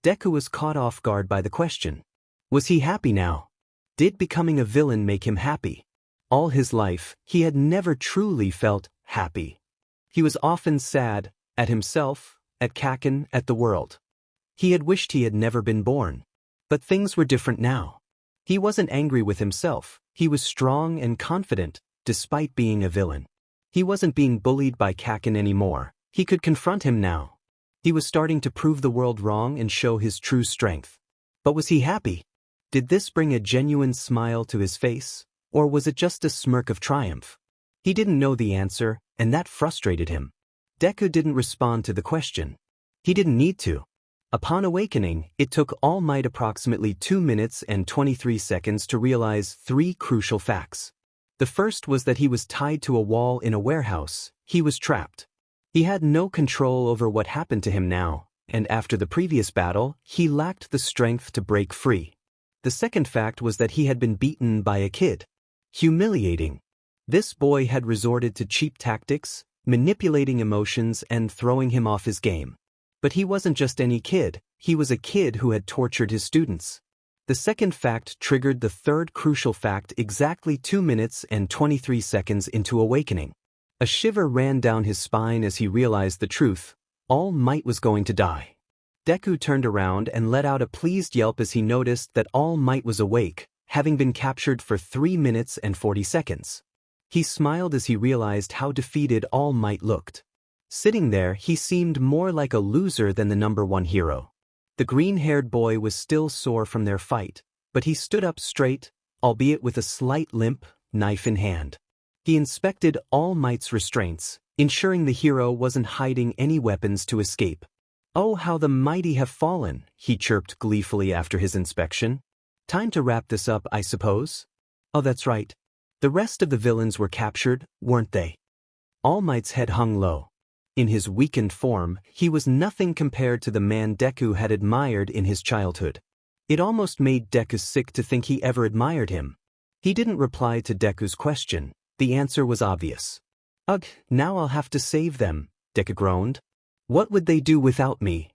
Deku was caught off guard by the question. Was he happy now? Did becoming a villain make him happy? All his life, he had never truly felt happy. He was often sad, at himself, at Kaken, at the world. He had wished he had never been born. But things were different now. He wasn't angry with himself. He was strong and confident, despite being a villain. He wasn't being bullied by Kaken anymore. He could confront him now. He was starting to prove the world wrong and show his true strength. But was he happy? Did this bring a genuine smile to his face, or was it just a smirk of triumph? He didn't know the answer, and that frustrated him. Deku didn't respond to the question. He didn't need to. Upon awakening, it took All Might approximately 2 minutes and 23 seconds to realize 3 crucial facts. The first was that he was tied to a wall in a warehouse. He was trapped. He had no control over what happened to him now, and after the previous battle, he lacked the strength to break free. The second fact was that he had been beaten by a kid. Humiliating. This boy had resorted to cheap tactics, manipulating emotions and throwing him off his game. But he wasn't just any kid, he was a kid who had tortured his students. The second fact triggered the third crucial fact exactly 2 minutes and 23 seconds into awakening. A shiver ran down his spine as he realized the truth. All Might was going to die. Deku turned around and let out a pleased yelp as he noticed that All Might was awake, having been captured for 3 minutes and 40 seconds. He smiled as he realized how defeated All Might looked. Sitting there, he seemed more like a loser than the #1 hero. The green-haired boy was still sore from their fight, but he stood up straight, albeit with a slight limp, knife in hand. He inspected All Might's restraints, ensuring the hero wasn't hiding any weapons to escape. "Oh, how the mighty have fallen," he chirped gleefully after his inspection. "Time to wrap this up, I suppose?" "Oh, that's right. The rest of the villains were captured, weren't they?" All Might's head hung low. In his weakened form, he was nothing compared to the man Deku had admired in his childhood. It almost made Deku sick to think he ever admired him. He didn't reply to Deku's question. The answer was obvious. "Ugh, now I'll have to save them," Deku groaned. "What would they do without me?"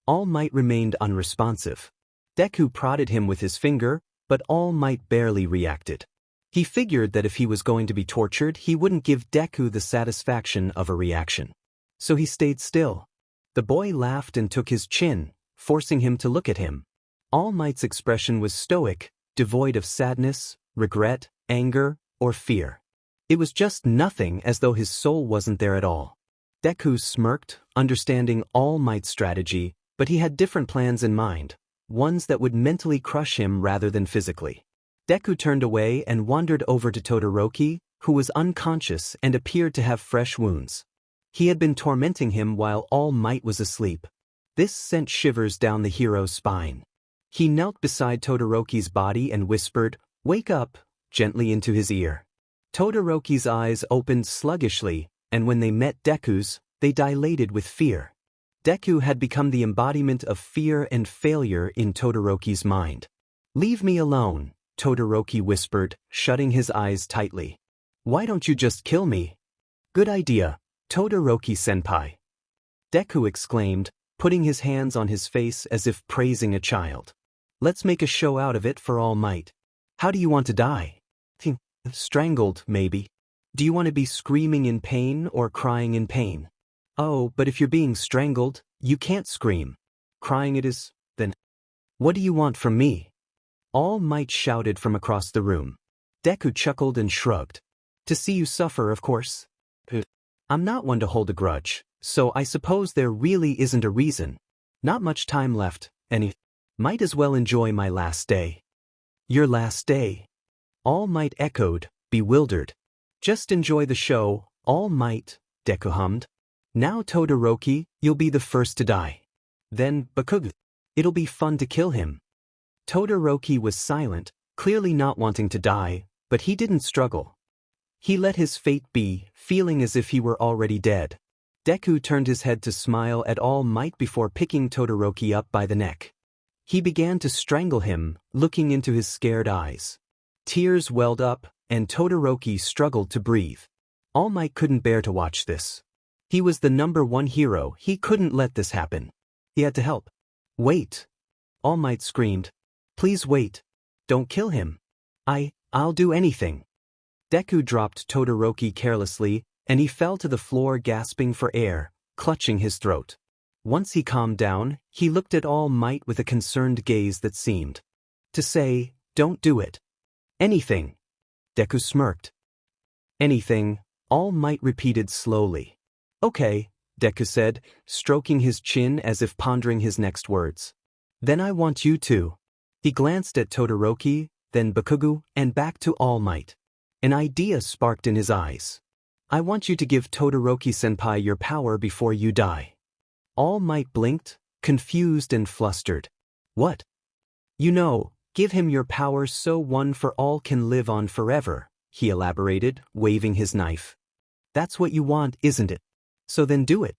All Might remained unresponsive. Deku prodded him with his finger, but All Might barely reacted. He figured that if he was going to be tortured, he wouldn't give Deku the satisfaction of a reaction. So he stayed still. The boy laughed and took his chin, forcing him to look at him. All Might's expression was stoic, devoid of sadness, regret, anger, or fear. It was just nothing, as though his soul wasn't there at all. Deku smirked, understanding All Might's strategy, but he had different plans in mind, ones that would mentally crush him rather than physically. Deku turned away and wandered over to Todoroki, who was unconscious and appeared to have fresh wounds. He had been tormenting him while All Might was asleep. This sent shivers down the hero's spine. He knelt beside Todoroki's body and whispered, "Wake up," gently into his ear. Todoroki's eyes opened sluggishly, and when they met Deku's, they dilated with fear. Deku had become the embodiment of fear and failure in Todoroki's mind. "Leave me alone," Todoroki whispered, shutting his eyes tightly. Why don't you just kill me? Good idea, Todoroki-senpai. Deku exclaimed, putting his hands on his face as if praising a child. Let's make a show out of it for All Might. How do you want to die? Strangled, maybe. Do you want to be screaming in pain or crying in pain? Oh, but if you're being strangled, you can't scream. Crying it is, then. What do you want from me? All Might shouted from across the room. Deku chuckled and shrugged. To see you suffer, of course. I'm not one to hold a grudge, so I suppose there really isn't a reason. Not much time left, and might as well enjoy my last day. Your last day? All Might echoed, bewildered. Just enjoy the show, All Might, Deku hummed. Now Todoroki, you'll be the first to die. Then, Bakugo. It'll be fun to kill him. Todoroki was silent, clearly not wanting to die, but he didn't struggle. He let his fate be, feeling as if he were already dead. Deku turned his head to smile at All Might before picking Todoroki up by the neck. He began to strangle him, looking into his scared eyes. Tears welled up, and Todoroki struggled to breathe. All Might couldn't bear to watch this. He was the #1 hero, he couldn't let this happen. He had to help. Wait! All Might screamed. Please wait. Don't kill him. I'll do anything. Deku dropped Todoroki carelessly, and he fell to the floor gasping for air, clutching his throat. Once he calmed down, he looked at All Might with a concerned gaze that seemed to say, don't do it. Anything. Deku smirked. Anything, All Might repeated slowly. Okay, Deku said, stroking his chin as if pondering his next words. Then I want you to. He glanced at Todoroki, then Bakugo, and back to All Might. An idea sparked in his eyes. I want you to give Todoroki-senpai your power before you die. All Might blinked, confused and flustered. What? You know, give him your power so One for All can live on forever, he elaborated, waving his knife. That's what you want, isn't it? So then do it.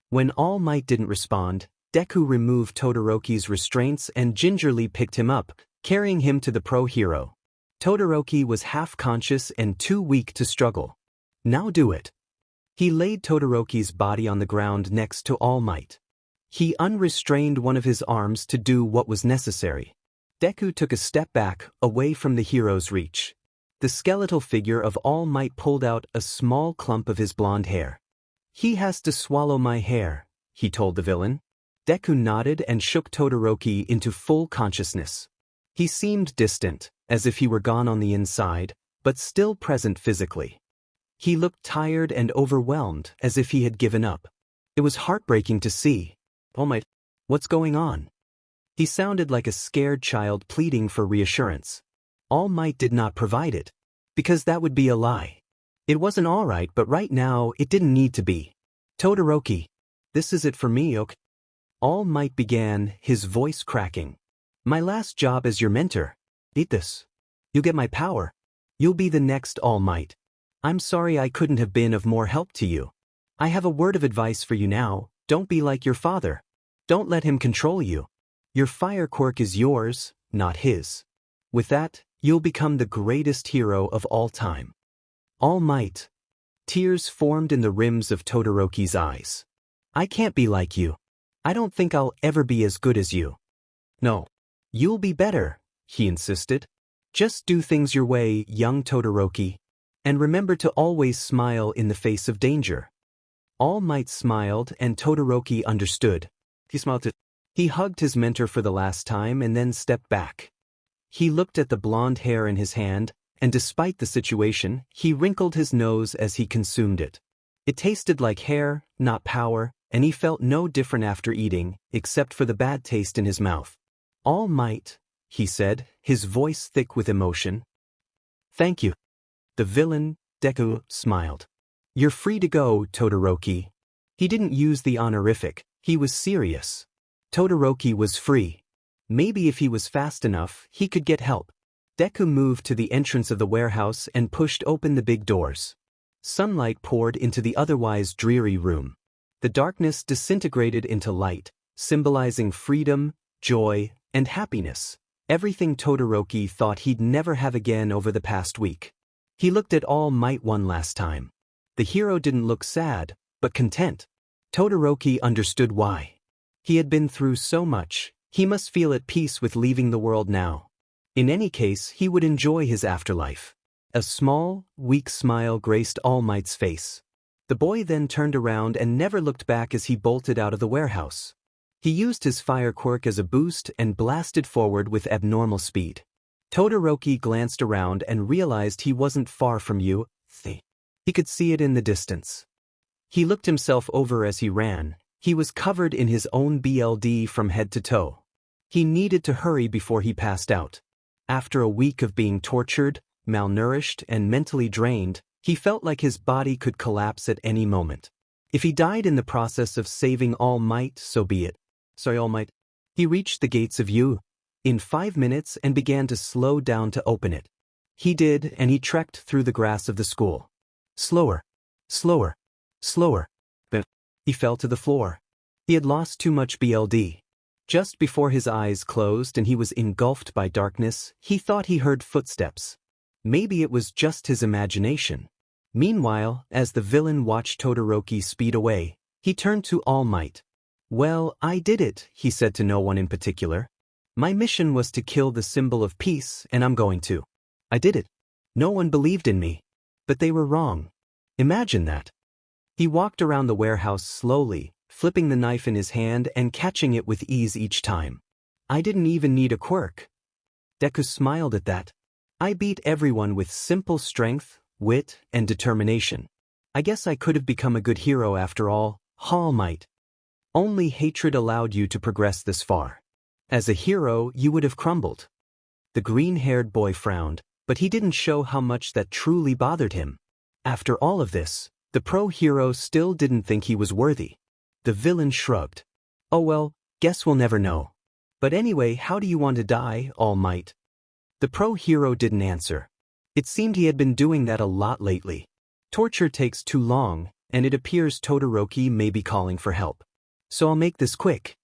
When All Might didn't respond, Deku removed Todoroki's restraints and gingerly picked him up, carrying him to the pro-hero. Todoroki was half-conscious and too weak to struggle. Now do it. He laid Todoroki's body on the ground next to All Might. He unrestrained one of his arms to do what was necessary. Deku took a step back, away from the hero's reach. The skeletal figure of All Might pulled out a small clump of his blonde hair. He has to swallow my hair, he told the villain. Deku nodded and shook Todoroki into full consciousness. He seemed distant, as if he were gone on the inside, but still present physically. He looked tired and overwhelmed, as if he had given up. It was heartbreaking to see. All Might, what's going on? He sounded like a scared child pleading for reassurance. All Might did not provide it, because that would be a lie. It wasn't all right, but right now it didn't need to be. Todoroki, this is it for me, okay? All Might began, his voice cracking. My last job as your mentor. Eat this. You'll get my power. You'll be the next All Might. I'm sorry I couldn't have been of more help to you. I have a word of advice for you now, don't be like your father. Don't let him control you. Your fire quirk is yours, not his. With that, you'll become the greatest hero of all time. All Might. Tears formed in the rims of Todoroki's eyes. I can't be like you. I don't think I'll ever be as good as you. No. You'll be better, he insisted. Just do things your way, young Todoroki. And remember to always smile in the face of danger. All Might smiled and Todoroki understood. He smiled. He hugged his mentor for the last time and then stepped back. He looked at the blonde hair in his hand, and despite the situation, he wrinkled his nose as he consumed it. It tasted like hair, not power, and he felt no different after eating, except for the bad taste in his mouth. All Might, he said, his voice thick with emotion. Thank you. The villain, Deku, smiled. You're free to go, Todoroki. He didn't use the honorific, he was serious. Todoroki was free. Maybe if he was fast enough, he could get help. Deku moved to the entrance of the warehouse and pushed open the big doors. Sunlight poured into the otherwise dreary room. The darkness disintegrated into light, symbolizing freedom, joy, and happiness. Everything Todoroki thought he'd never have again over the past week. He looked at All Might one last time. The hero didn't look sad, but content. Todoroki understood why. He had been through so much, he must feel at peace with leaving the world now. In any case, he would enjoy his afterlife. A small, weak smile graced All Might's face. The boy then turned around and never looked back as he bolted out of the warehouse. He used his fire quirk as a boost and blasted forward with abnormal speed. Todoroki glanced around and realized he wasn't far from UA. He could see it in the distance. He looked himself over as he ran. He was covered in his own blood from head to toe. He needed to hurry before he passed out. After a week of being tortured, malnourished, and mentally drained, he felt like his body could collapse at any moment. If he died in the process of saving All Might, so be it. Sorry, All Might. He reached the gates of UA in 5 minutes and began to slow down to open it. He did, and he trekked through the grass of the school. Slower, slower, slower. Then he fell to the floor. He had lost too much blood. Just before his eyes closed and he was engulfed by darkness, he thought he heard footsteps. Maybe it was just his imagination. Meanwhile, as the villain watched Todoroki speed away, he turned to All Might. "Well, I did it," he said to no one in particular. "My mission was to kill the symbol of peace, and I'm going to. I did it. No one believed in me. But they were wrong. Imagine that." He walked around the warehouse slowly, flipping the knife in his hand and catching it with ease each time. "I didn't even need a quirk." Deku smiled at that. "I beat everyone with simple strength, wit, and determination. I guess I could have become a good hero after all, All Might. Only hatred allowed you to progress this far. As a hero, you would have crumbled." The green-haired boy frowned, but he didn't show how much that truly bothered him. After all of this, the pro-hero still didn't think he was worthy. The villain shrugged. "Oh well, guess we'll never know. But anyway, how do you want to die, All Might?" The pro-hero didn't answer. It seemed he had been doing that a lot lately. Torture takes too long, and it appears Todoroki may be calling for help. So I'll make this quick.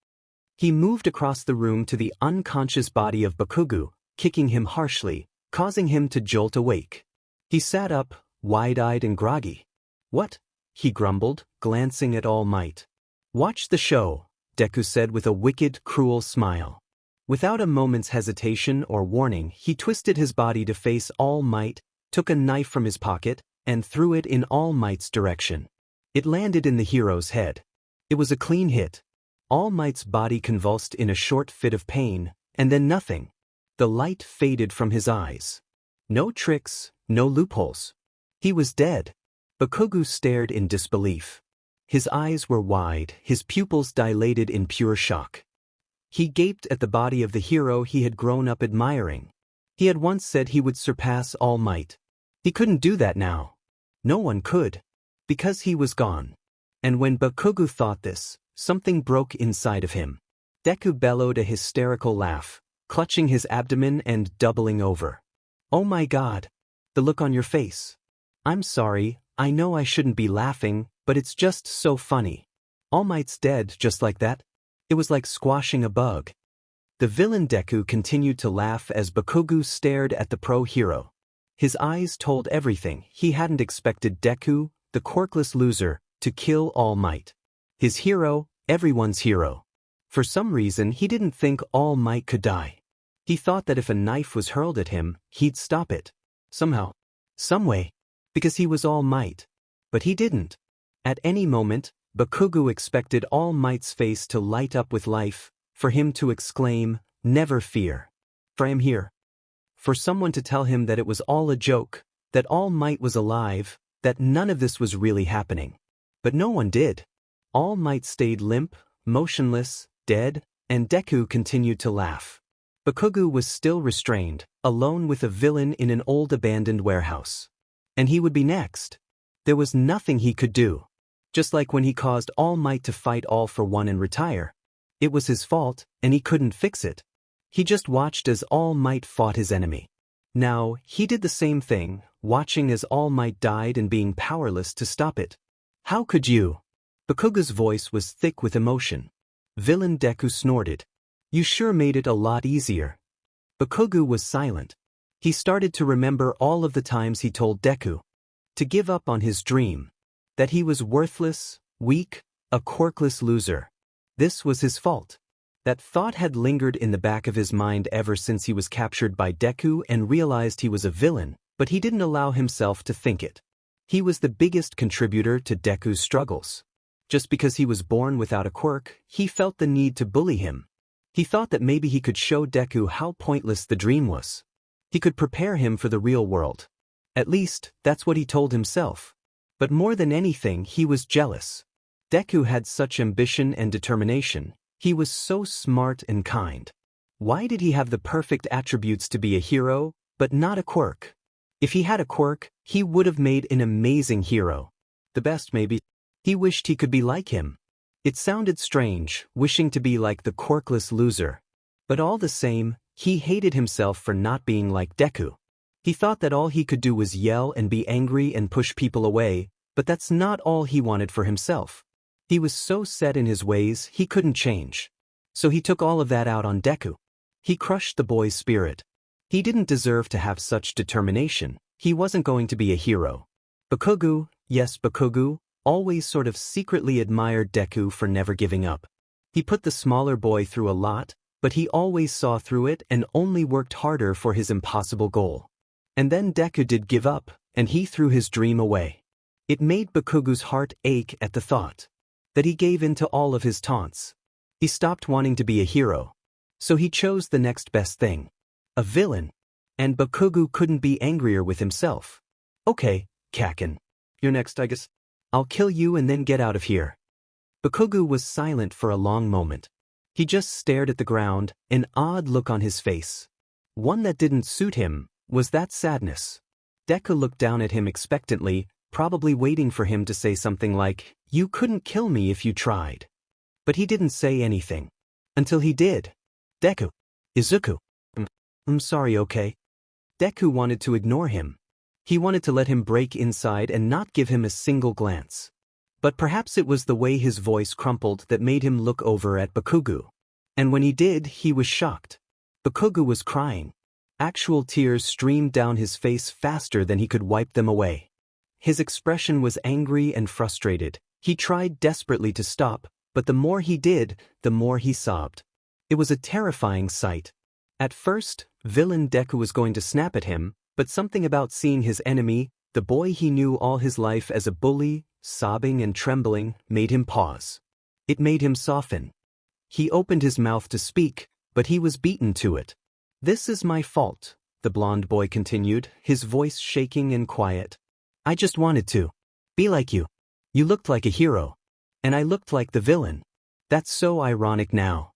He moved across the room to the unconscious body of Bakugo, kicking him harshly, causing him to jolt awake. He sat up, wide-eyed and groggy. "What?" he grumbled, glancing at All Might. "Watch the show," Deku said with a wicked, cruel smile. Without a moment's hesitation or warning, he twisted his body to face All Might, took a knife from his pocket, and threw it in All Might's direction. It landed in the hero's head. It was a clean hit. All Might's body convulsed in a short fit of pain, and then nothing. The light faded from his eyes. No tricks, no loopholes. He was dead. Bakugo stared in disbelief. His eyes were wide, his pupils dilated in pure shock. He gaped at the body of the hero he had grown up admiring. He had once said he would surpass All Might. He couldn't do that now. No one could. Because he was gone. And when Bakugo thought this, something broke inside of him. Deku bellowed a hysterical laugh, clutching his abdomen and doubling over. "Oh my God! The look on your face. I'm sorry, I know I shouldn't be laughing, but it's just so funny. All Might's dead just like that. It was like squashing a bug." The villain Deku continued to laugh as Bakugo stared at the pro-hero. His eyes told everything. He hadn't expected Deku, the quirkless loser, to kill All Might. His hero, everyone's hero. For some reason, he didn't think All Might could die. He thought that if a knife was hurled at him, he'd stop it. Somehow. Some way. Because he was All Might. But he didn't. At any moment, Bakugo expected All Might's face to light up with life, for him to exclaim, "Never fear. For I am here." For someone to tell him that it was all a joke, that All Might was alive, that none of this was really happening. But no one did. All Might stayed limp, motionless, dead, and Deku continued to laugh. Bakugo was still restrained, alone with a villain in an old abandoned warehouse. And he would be next. There was nothing he could do. Just like when he caused All Might to fight All for One and retire. It was his fault, and he couldn't fix it. He just watched as All Might fought his enemy. Now, he did the same thing, watching as All Might died and being powerless to stop it. "How could you?" Bakugo's voice was thick with emotion. Villain Deku snorted. "You sure made it a lot easier." Bakugo was silent. He started to remember all of the times he told Deku to give up on his dream, that he was worthless, weak, a quirkless loser. This was his fault. That thought had lingered in the back of his mind ever since he was captured by Deku and realized he was a villain, but he didn't allow himself to think it. He was the biggest contributor to Deku's struggles. Just because he was born without a quirk, he felt the need to bully him. He thought that maybe he could show Deku how pointless the dream was. He could prepare him for the real world. At least, that's what he told himself. But more than anything, he was jealous. Deku had such ambition and determination. He was so smart and kind. Why did he have the perfect attributes to be a hero, but not a quirk? If he had a quirk, he would have made an amazing hero. The best maybe. He wished he could be like him. It sounded strange, wishing to be like the quirkless loser. But all the same, he hated himself for not being like Deku. He thought that all he could do was yell and be angry and push people away, but that's not all he wanted for himself. He was so set in his ways he couldn't change. So he took all of that out on Deku. He crushed the boy's spirit. He didn't deserve to have such determination. He wasn't going to be a hero. Bakugo, yes Bakugo, always sort of secretly admired Deku for never giving up. He put the smaller boy through a lot, but he always saw through it and only worked harder for his impossible goal. And then Deku did give up, and he threw his dream away. It made Bakugo's heart ache at the thought that he gave in to all of his taunts. He stopped wanting to be a hero. So he chose the next best thing. A villain. And Bakugo couldn't be angrier with himself. Okay, Kaken. You're next, I guess. I'll kill you and then get out of here. Bakugo was silent for a long moment. He just stared at the ground, an odd look on his face. One that didn't suit him was that sadness. Deku looked down at him expectantly, probably waiting for him to say something like, "You couldn't kill me if you tried." But he didn't say anything. Until he did. Deku. Izuku. I'm sorry, okay? Deku wanted to ignore him. He wanted to let him break inside and not give him a single glance. But perhaps it was the way his voice crumpled that made him look over at Bakugo. And when he did, he was shocked. Bakugo was crying. Actual tears streamed down his face faster than he could wipe them away. His expression was angry and frustrated. He tried desperately to stop, but the more he did, the more he sobbed. It was a terrifying sight. At first, villain Deku was going to snap at him, but something about seeing his enemy, the boy he knew all his life as a bully, sobbing and trembling, made him pause. It made him soften. He opened his mouth to speak, but he was beaten to it. "This is my fault," the blonde boy continued, his voice shaking and quiet. "I just wanted to be like you. You looked like a hero. And I looked like the villain. That's so ironic now."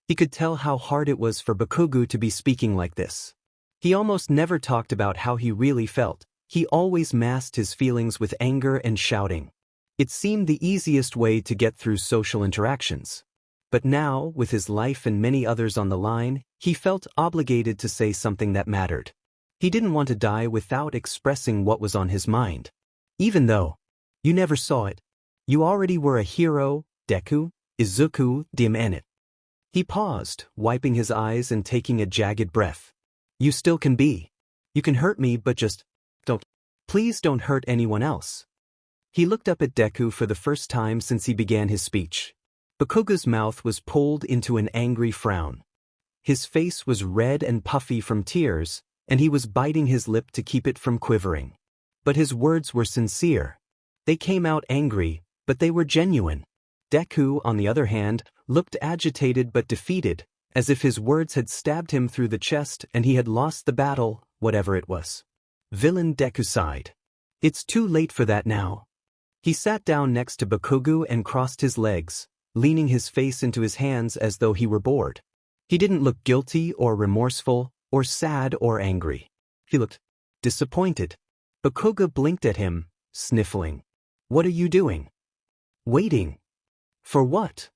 He could tell how hard it was for Bakugo to be speaking like this. He almost never talked about how he really felt. He always masked his feelings with anger and shouting. It seemed the easiest way to get through social interactions. But now, with his life and many others on the line, he felt obligated to say something that mattered. He didn't want to die without expressing what was on his mind. "Even though you never saw it, you already were a hero, Deku, Izuku, Midoriya." He paused, wiping his eyes and taking a jagged breath. "You still can be. You can hurt me, but just don't. Please don't hurt anyone else." He looked up at Deku for the first time since he began his speech. Bakugo's mouth was pulled into an angry frown. His face was red and puffy from tears, and he was biting his lip to keep it from quivering. But his words were sincere. They came out angry, but they were genuine. Deku, on the other hand, looked agitated but defeated, as if his words had stabbed him through the chest and he had lost the battle, whatever it was. Villain Deku sighed. "It's too late for that now." He sat down next to Bakugo and crossed his legs, leaning his face into his hands as though he were bored. He didn't look guilty or remorseful, or sad or angry. He looked disappointed. Bakugo blinked at him, sniffling. "What are you doing?" "Waiting." "For what?"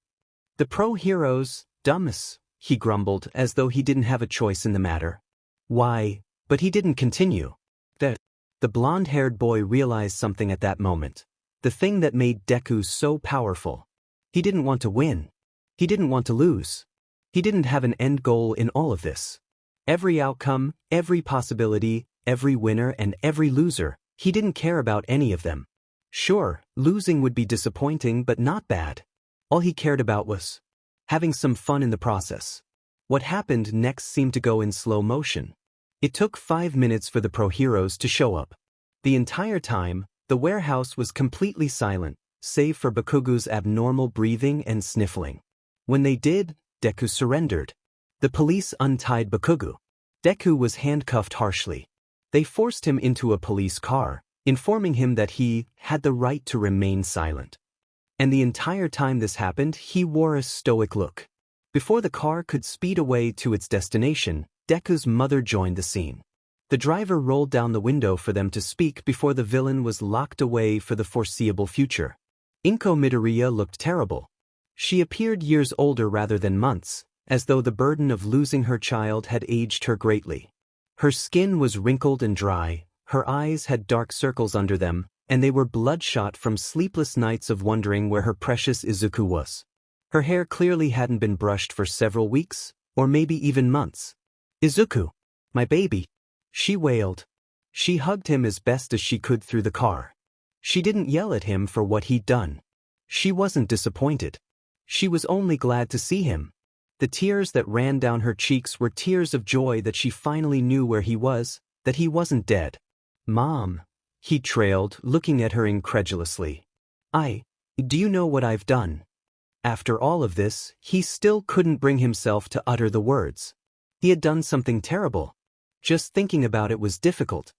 "The pro-heroes, dumbass," he grumbled as though he didn't have a choice in the matter. "Why?" But he didn't continue. The blonde-haired boy realized something at that moment. The thing that made Deku so powerful. He didn't want to win. He didn't want to lose. He didn't have an end goal in all of this. Every outcome, every possibility, every winner and every loser, he didn't care about any of them. Sure, losing would be disappointing but not bad. All he cared about was having some fun in the process. What happened next seemed to go in slow motion. It took 5 minutes for the pro heroes to show up. The entire time, the warehouse was completely silent, save for Bakugo's abnormal breathing and sniffling. When they did, Deku surrendered. The police untied Bakugo. Deku was handcuffed harshly. They forced him into a police car, informing him that he had the right to remain silent. And the entire time this happened, he wore a stoic look. Before the car could speed away to its destination, Deku's mother joined the scene. The driver rolled down the window for them to speak before the villain was locked away for the foreseeable future. Izuku Midoriya looked terrible. She appeared years older rather than months, as though the burden of losing her child had aged her greatly. Her skin was wrinkled and dry, her eyes had dark circles under them, and they were bloodshot from sleepless nights of wondering where her precious Izuku was. Her hair clearly hadn't been brushed for several weeks, or maybe even months. "Izuku, my baby," she wailed. She hugged him as best as she could through the car. She didn't yell at him for what he'd done. She wasn't disappointed. She was only glad to see him. The tears that ran down her cheeks were tears of joy that she finally knew where he was, that he wasn't dead. "Mom," he trailed, looking at her incredulously. Do you know what I've done?" After all of this, he still couldn't bring himself to utter the words. He had done something terrible. Just thinking about it was difficult.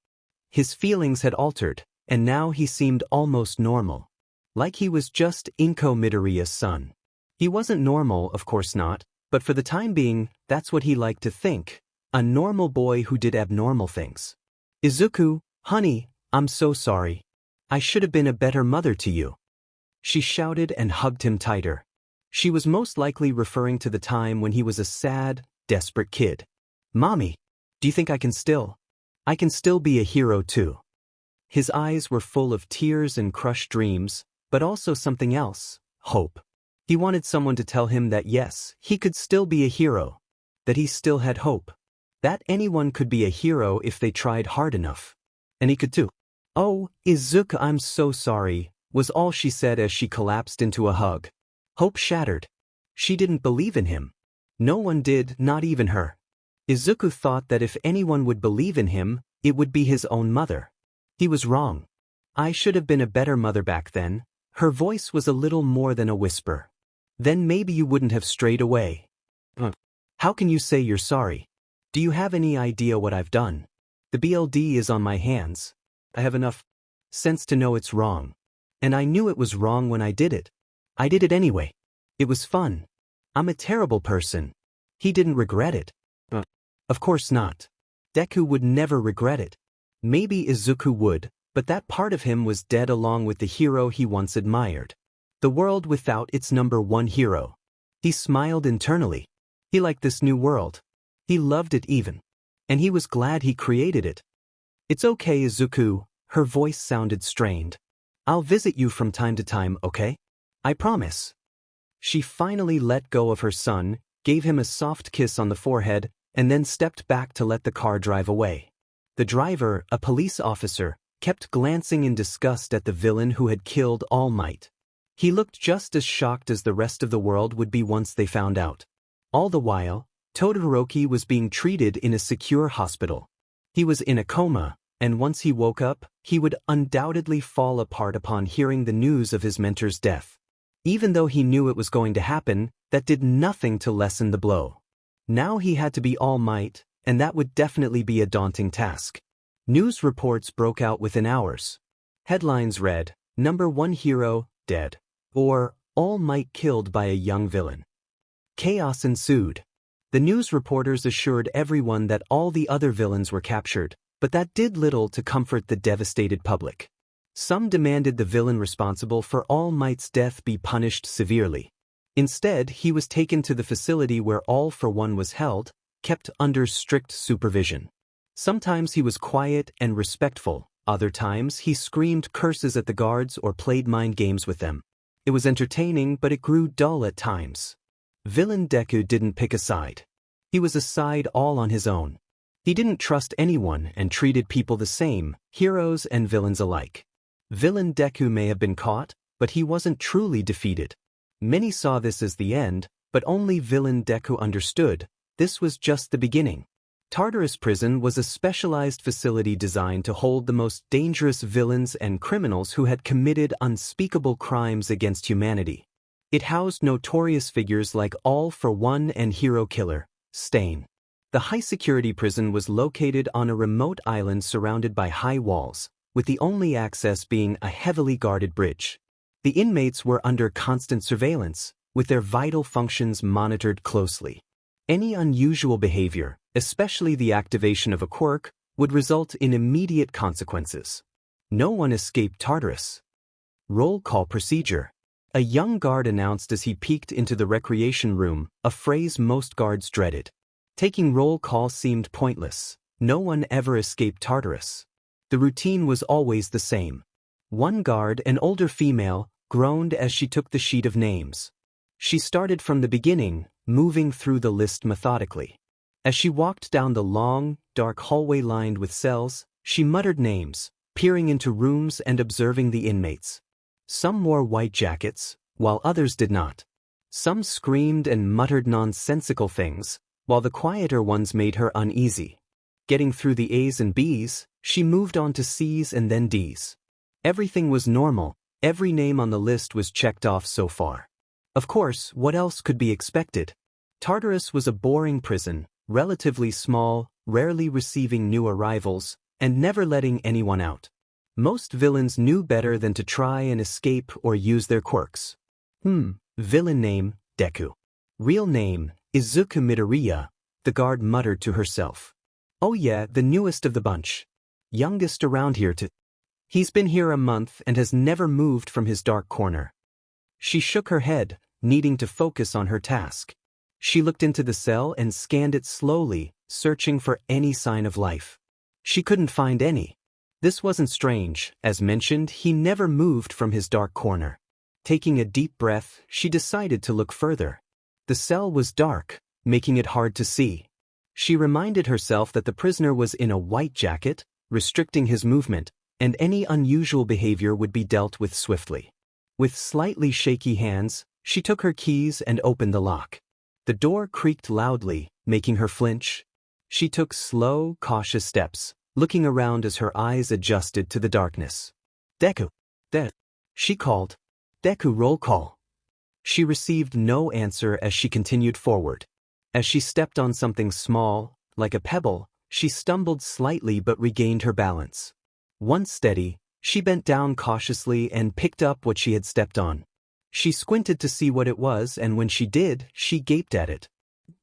His feelings had altered, and now he seemed almost normal. Like he was just Izuku Midoriya's son. He wasn't normal, of course not, but for the time being, that's what he liked to think. A normal boy who did abnormal things. "Izuku, honey, I'm so sorry. I should have been a better mother to you." She shouted and hugged him tighter. She was most likely referring to the time when he was a sad, desperate kid. "Mommy, do you think I can still be a hero too?" His eyes were full of tears and crushed dreams, but also something else, hope. He wanted someone to tell him that yes, he could still be a hero. That he still had hope. That anyone could be a hero if they tried hard enough. And he could too. "Oh, Izuku, I'm so sorry," was all she said as she collapsed into a hug. Hope shattered. She didn't believe in him. No one did, not even her. Izuku thought that if anyone would believe in him, it would be his own mother. He was wrong. "I should have been a better mother back then." Her voice was a little more than a whisper. "Then maybe you wouldn't have strayed away." How can you say you're sorry? Do you have any idea what I've done? The BLD is on my hands. I have enough sense to know it's wrong. And I knew it was wrong when I did it. I did it anyway. It was fun. I'm a terrible person." He didn't regret it. Of course not. Deku would never regret it. Maybe Izuku would, but that part of him was dead along with the hero he once admired. The world without its #1 hero. He smiled internally. He liked this new world. He loved it even. And he was glad he created it. "It's okay, Izuku," her voice sounded strained. "I'll visit you from time to time, okay? I promise." She finally let go of her son, gave him a soft kiss on the forehead, and then stepped back to let the car drive away. The driver, a police officer, kept glancing in disgust at the villain who had killed All Might. He looked just as shocked as the rest of the world would be once they found out. All the while, Todoroki was being treated in a secure hospital. He was in a coma, and once he woke up, he would undoubtedly fall apart upon hearing the news of his mentor's death. Even though he knew it was going to happen, that did nothing to lessen the blow. Now he had to be All Might, and that would definitely be a daunting task. News reports broke out within hours. Headlines read, "#1 hero, dead," or "All Might killed by a young villain." Chaos ensued. The news reporters assured everyone that all the other villains were captured, but that did little to comfort the devastated public. Some demanded the villain responsible for All Might's death be punished severely. Instead, he was taken to the facility where All for One was held, kept under strict supervision. Sometimes he was quiet and respectful, other times he screamed curses at the guards or played mind games with them. It was entertaining, but it grew dull at times. Villain Deku didn't pick a side. He was a side all on his own. He didn't trust anyone and treated people the same, heroes and villains alike. Villain Deku may have been caught, but he wasn't truly defeated. Many saw this as the end, but only villain Deku understood. This was just the beginning. Tartarus Prison was a specialized facility designed to hold the most dangerous villains and criminals who had committed unspeakable crimes against humanity. It housed notorious figures like All for One and hero killer, Stain. The high-security prison was located on a remote island surrounded by high walls, with the only access being a heavily guarded bridge. The inmates were under constant surveillance, with their vital functions monitored closely. Any unusual behavior, especially the activation of a quirk, would result in immediate consequences. No one escaped Tartarus. Roll call procedure. A young guard announced as he peeked into the recreation room, a phrase most guards dreaded. Taking roll call seemed pointless. No one ever escaped Tartarus. The routine was always the same. One guard, an older female, groaned as she took the sheet of names. She started from the beginning, moving through the list methodically. As she walked down the long, dark hallway lined with cells, she muttered names, peering into rooms and observing the inmates. Some wore white jackets, while others did not. Some screamed and muttered nonsensical things, while the quieter ones made her uneasy. Getting through the A's and B's, she moved on to C's and then D's. Everything was normal, every name on the list was checked off so far. Of course, what else could be expected? Tartarus was a boring prison, relatively small, rarely receiving new arrivals, and never letting anyone out. Most villains knew better than to try and escape or use their quirks. Villain name, Deku. Real name, Izuku Midoriya, the guard muttered to herself. Oh yeah, the newest of the bunch. Youngest around here too. He's been here a month and has never moved from his dark corner. She shook her head, needing to focus on her task. She looked into the cell and scanned it slowly, searching for any sign of life. She couldn't find any. This wasn't strange. As mentioned, he never moved from his dark corner. Taking a deep breath, she decided to look further. The cell was dark, making it hard to see. She reminded herself that the prisoner was in a white jacket, restricting his movement, and any unusual behavior would be dealt with swiftly. With slightly shaky hands, she took her keys and opened the lock. The door creaked loudly, making her flinch. She took slow, cautious steps, looking around as her eyes adjusted to the darkness. Deku! She called. Deku, roll call. She received no answer as she continued forward. As she stepped on something small, like a pebble, she stumbled slightly but regained her balance. Once steady, she bent down cautiously and picked up what she had stepped on. She squinted to see what it was, and when she did, she gaped at it.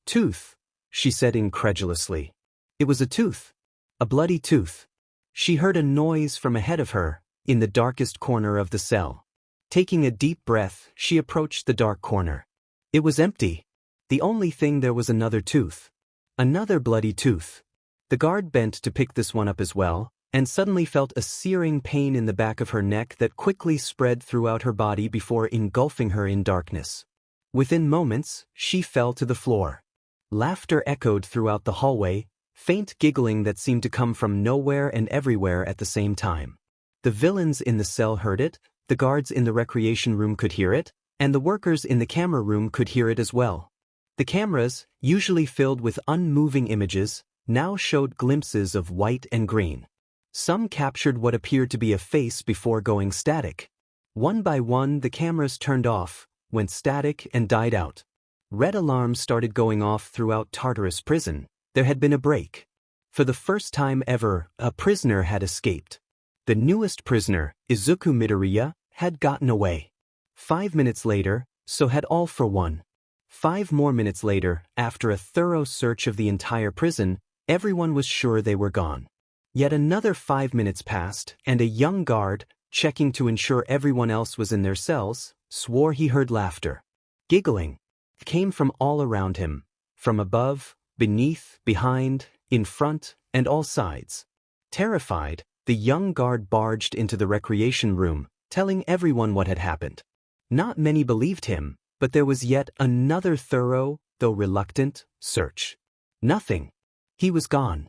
Tooth, she said incredulously. It was a tooth. A bloody tooth. She heard a noise from ahead of her, in the darkest corner of the cell. Taking a deep breath, she approached the dark corner. It was empty. The only thing there was another tooth. Another bloody tooth. The guard bent to pick this one up as well, and suddenly felt a searing pain in the back of her neck that quickly spread throughout her body before engulfing her in darkness. Within moments, she fell to the floor. Laughter echoed throughout the hallway, faint giggling that seemed to come from nowhere and everywhere at the same time. The villains in the cell heard it, the guards in the recreation room could hear it, and the workers in the camera room could hear it as well. The cameras, usually filled with unmoving images, now showed glimpses of white and green. Some captured what appeared to be a face before going static. One by one, the cameras turned off, went static, and died out. Red alarms started going off throughout Tartarus Prison. There had been a break. For the first time ever, a prisoner had escaped. The newest prisoner, Izuku Midoriya, had gotten away. 5 minutes later, so had All for One. 5 more minutes later, after a thorough search of the entire prison, everyone was sure they were gone. Yet another 5 minutes passed, and a young guard, checking to ensure everyone else was in their cells, swore he heard laughter. Giggling. It came from all around him. From above, beneath, behind, in front, and all sides. Terrified, the young guard barged into the recreation room, telling everyone what had happened. Not many believed him, but there was yet another thorough, though reluctant, search. Nothing. He was gone.